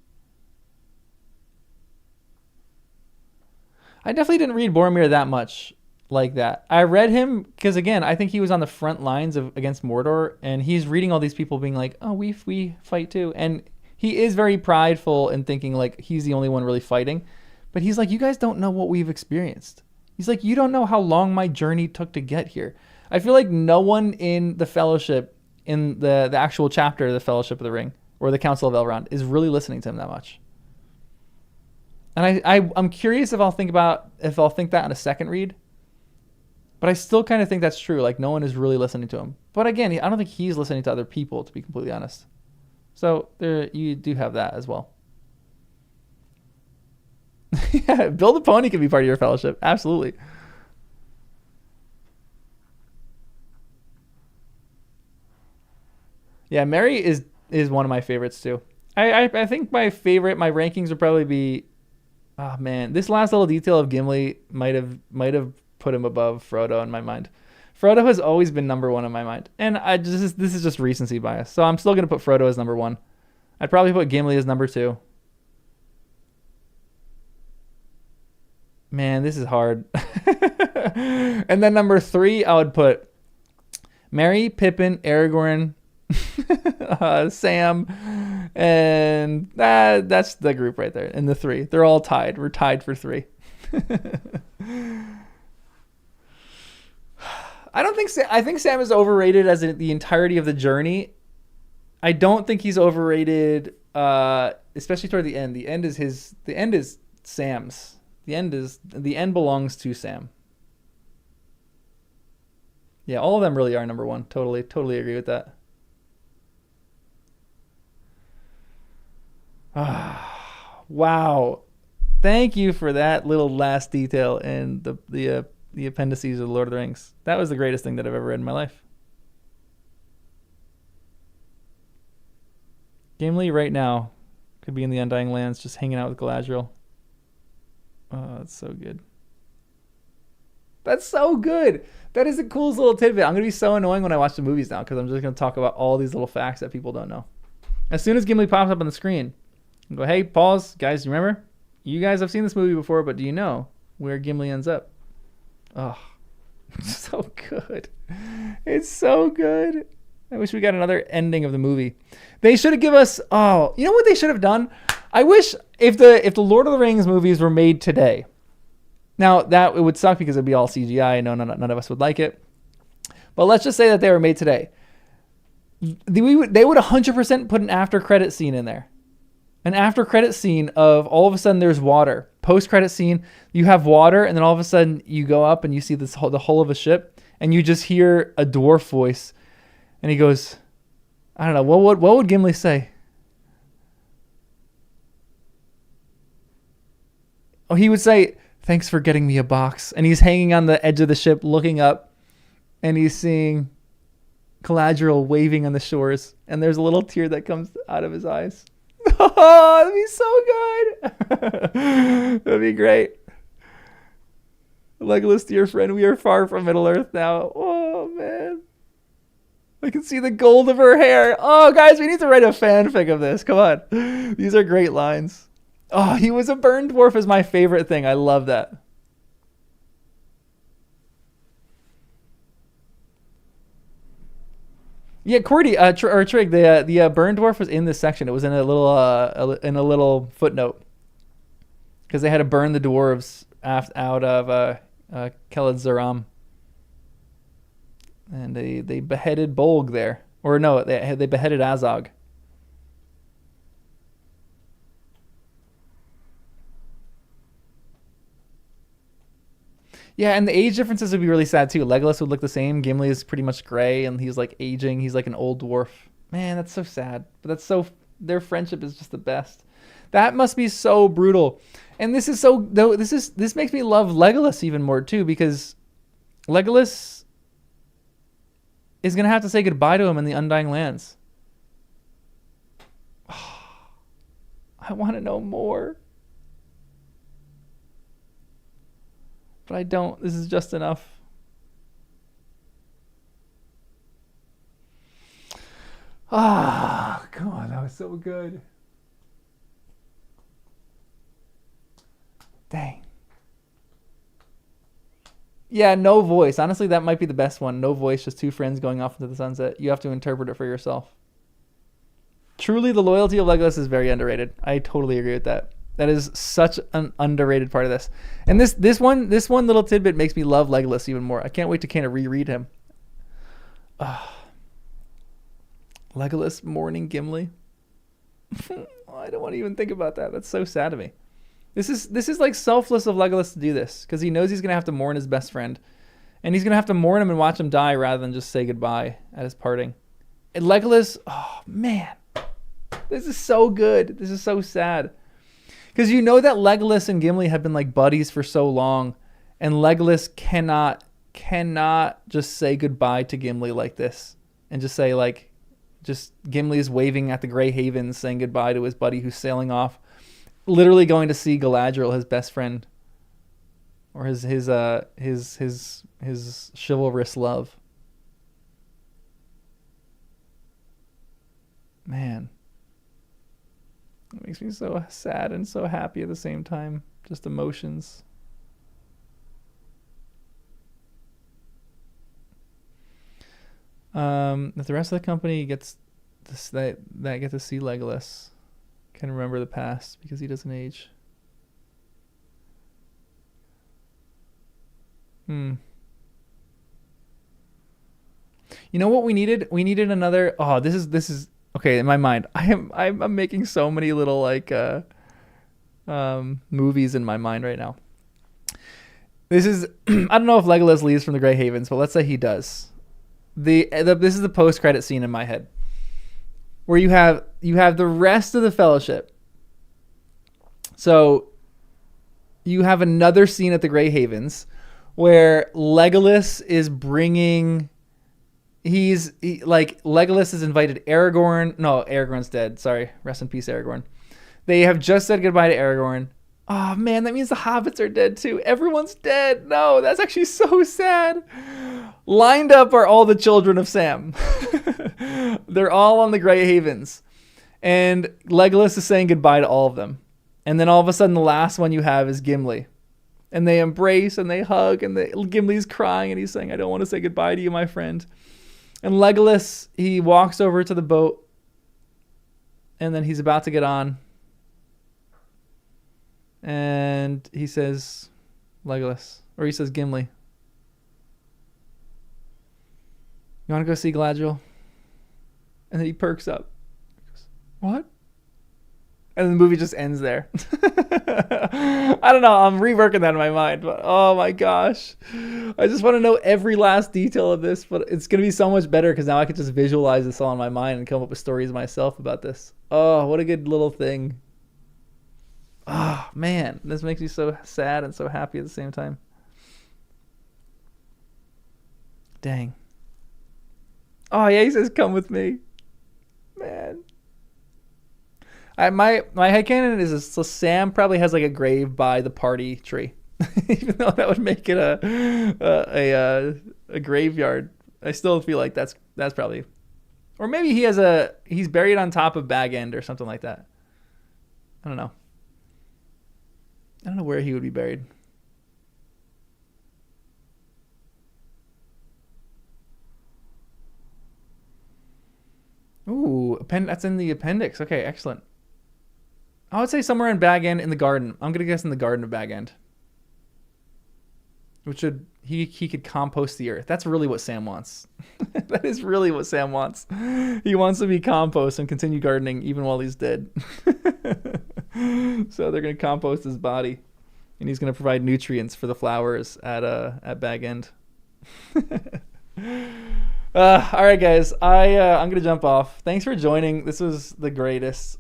I definitely didn't read Boromir that much like that. I read him because, again, I think he was on the front lines against Mordor, and he's reading all these people being like, "Oh, we fight too," and he is very prideful and thinking like he's the only one really fighting. But he's like, "You guys don't know what we've experienced." He's like, "You don't know how long my journey took to get here." I feel like no one in the Fellowship, in the actual chapter of the Fellowship of the Ring or the Council of Elrond, is really listening to him that much. And I'm curious if I'll think that on a second read. But I still kind of think that's true. Like, no one is really listening to him. But again, I don't think he's listening to other people, to be completely honest. So there, you do have that as well. Yeah, Build a Pony can be part of your Fellowship. Absolutely. Yeah, Merry is one of my favorites too. I think my rankings would probably be, oh man, this last little detail of Gimli might have put him above Frodo in my mind. Frodo has always been number one in my mind, and this is just recency bias. So I'm still gonna put Frodo as number one. I'd probably put Gimli as number two. Man, this is hard. And then number three, I would put Merry, Pippin, Aragorn, Sam, and that's the group right there. And the three, they're all tied. We're tied for three. I think Sam is overrated as the entirety of the journey. I don't think he's overrated, especially toward the end. The end is Sam's. The end belongs to Sam. Yeah, all of them really are number one. Totally agree with that. Wow. Thank you for that little last detail in the appendices of the Lord of the Rings. That was the greatest thing that I've ever read in my life. Gimli right now could be in the Undying Lands just hanging out with Galadriel. Oh, that's so good. That's so good. That is the coolest little tidbit. I'm going to be so annoying when I watch the movies now because I'm just going to talk about all these little facts that people don't know. As soon as Gimli pops up on the screen, I go, hey, pause. Guys, you remember? You guys have seen this movie before, but do you know where Gimli ends up? Oh, so good. It's so good. I wish we got another ending of the movie. They should have given us, oh, you know what they should have done? I wish if the Lord of the Rings movies were made today. Now, that it would suck because it'd be all CGI. I know none of us would like it. But let's just say that they were made today. They would 100% put an after credit scene in there. An after credit scene of all of a sudden there's water. Post credit scene, you have water, and then all of a sudden you go up and you see the hull of a ship, and you just hear a dwarf voice, and he goes, I don't know, what would Gimli say? Oh, he would say, thanks for getting me a box. And he's hanging on the edge of the ship looking up, and he's seeing Galadriel waving on the shores, and there's a little tear that comes out of his eyes. Oh, that'd be so good. That'd be great. Legolas, dear friend, we are far from Middle Earth now. Oh, man. I can see the gold of her hair. Oh, guys, we need to write a fanfic of this. Come on. These are great lines. Oh, he was a burned dwarf is my favorite thing. I love that. Yeah, Cordy or Trig, the burned dwarf was in this section. It was in a little footnote because they had to burn the dwarves out of Keled Zaram, and they beheaded Bolg there. Or no, they beheaded Azog. Yeah, and the age differences would be really sad too. Legolas would look the same. Gimli is pretty much gray, and he's like aging. He's like an old dwarf. Man, that's so sad. But that's so. Their friendship is just the best. That must be so brutal. And this is so. Though this makes me love Legolas even more too, because Legolas is gonna have to say goodbye to him in the Undying Lands. I want to know more. But I don't. This is just enough. Ah, God, that was so good. Dang. Yeah, no voice. Honestly, that might be the best one. No voice, just two friends going off into the sunset. You have to interpret it for yourself. Truly, the loyalty of Legolas is very underrated. I totally agree with that. That is such an underrated part of this. And this one little tidbit makes me love Legolas even more. I can't wait to kind of reread him. Legolas mourning Gimli. I don't want to even think about that. That's so sad to me. This is like selfless of Legolas to do this, because he knows he's gonna have to mourn his best friend, and he's gonna have to mourn him and watch him die rather than just say goodbye at his parting. And Legolas, oh man, this is so good. This is so sad. Because you know that Legolas and Gimli have been like buddies for so long, and Legolas cannot just say goodbye to Gimli like this and just say like, just Gimli's waving at the Grey Havens saying goodbye to his buddy who's sailing off, literally going to see Galadriel, his best friend, or his chivalrous love. Man. It makes me so sad and so happy at the same time. Just emotions. If the rest of the company gets this, that get to see Legolas, can remember the past because he doesn't age. You know what we needed? We needed another. Oh, this is. Okay, in my mind, I'm making so many little like movies in my mind right now. This is I don't know if Legolas leaves from the Grey Havens, but let's say he does. This is the post-credit scene in my head, where you have the rest of the Fellowship. So you have another scene at the Grey Havens where Legolas is bringing. Legolas has invited Aragorn. No, Aragorn's dead. Sorry. Rest in peace, Aragorn. They have just said goodbye to Aragorn. Oh, man, that means the hobbits are dead, too. Everyone's dead. No, that's actually so sad. Lined up are all the children of Sam. They're all on the Grey Havens. And Legolas is saying goodbye to all of them. And then all of a sudden, the last one you have is Gimli. And they embrace and they hug. And Gimli's crying and he's saying, I don't want to say goodbye to you, my friend. And Legolas, he walks over to the boat, and then he's about to get on. And he says, Legolas, or he says, Gimli, you want to go see Galadriel? And then he perks up. He goes, what? And the movie just ends there. I don't know. I'm reworking that in my mind. But oh my gosh. I just want to know every last detail of this. But it's going to be so much better because now I can just visualize this all in my mind and come up with stories myself about this. Oh, what a good little thing. Oh, man. This makes me so sad and so happy at the same time. Dang. Oh, yeah, he says, come with me. Man. My headcanon is so Sam probably has like a grave by the party tree, even though that would make it a graveyard. I still feel like that's probably, or maybe he's buried on top of Bag End or something like that. I don't know. I don't know where he would be buried. Ooh, that's in the appendix. Okay, excellent. I would say somewhere in Bag End in the garden. I'm going to guess in the garden of Bag End. which would he could compost the earth. That's really what Sam wants. That is really what Sam wants. He wants to be compost and continue gardening even while he's dead. So they're gonna compost his body, and he's gonna provide nutrients for the flowers at Bag End. All right, guys. I'm gonna jump off. Thanks for joining. This was the greatest.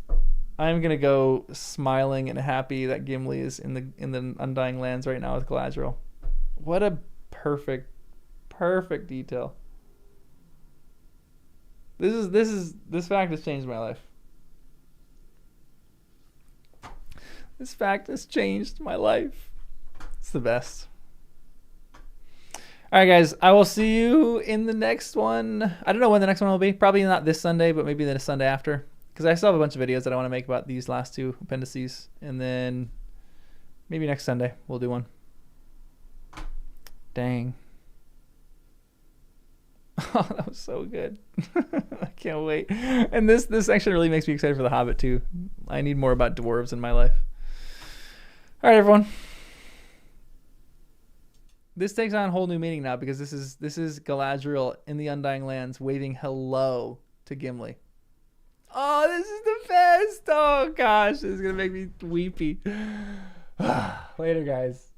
I'm gonna go smiling and happy that Gimli is in the Undying Lands right now with Galadriel. What a perfect detail. This fact has changed my life. This fact has changed my life. It's the best. All right, guys. I will see you in the next one. I don't know when the next one will be. Probably not this Sunday, but maybe the Sunday after. Because I still have a bunch of videos that I want to make about these last two appendices. And then maybe next Sunday we'll do one. Dang. Oh, that was so good. I can't wait. And this section really makes me excited for The Hobbit too. I need more about dwarves in my life. All right, everyone. This takes on a whole new meaning now because this is Galadriel in the Undying Lands waving hello to Gimli. Oh, this is the best. Oh gosh, this is gonna make me weepy. Later, guys.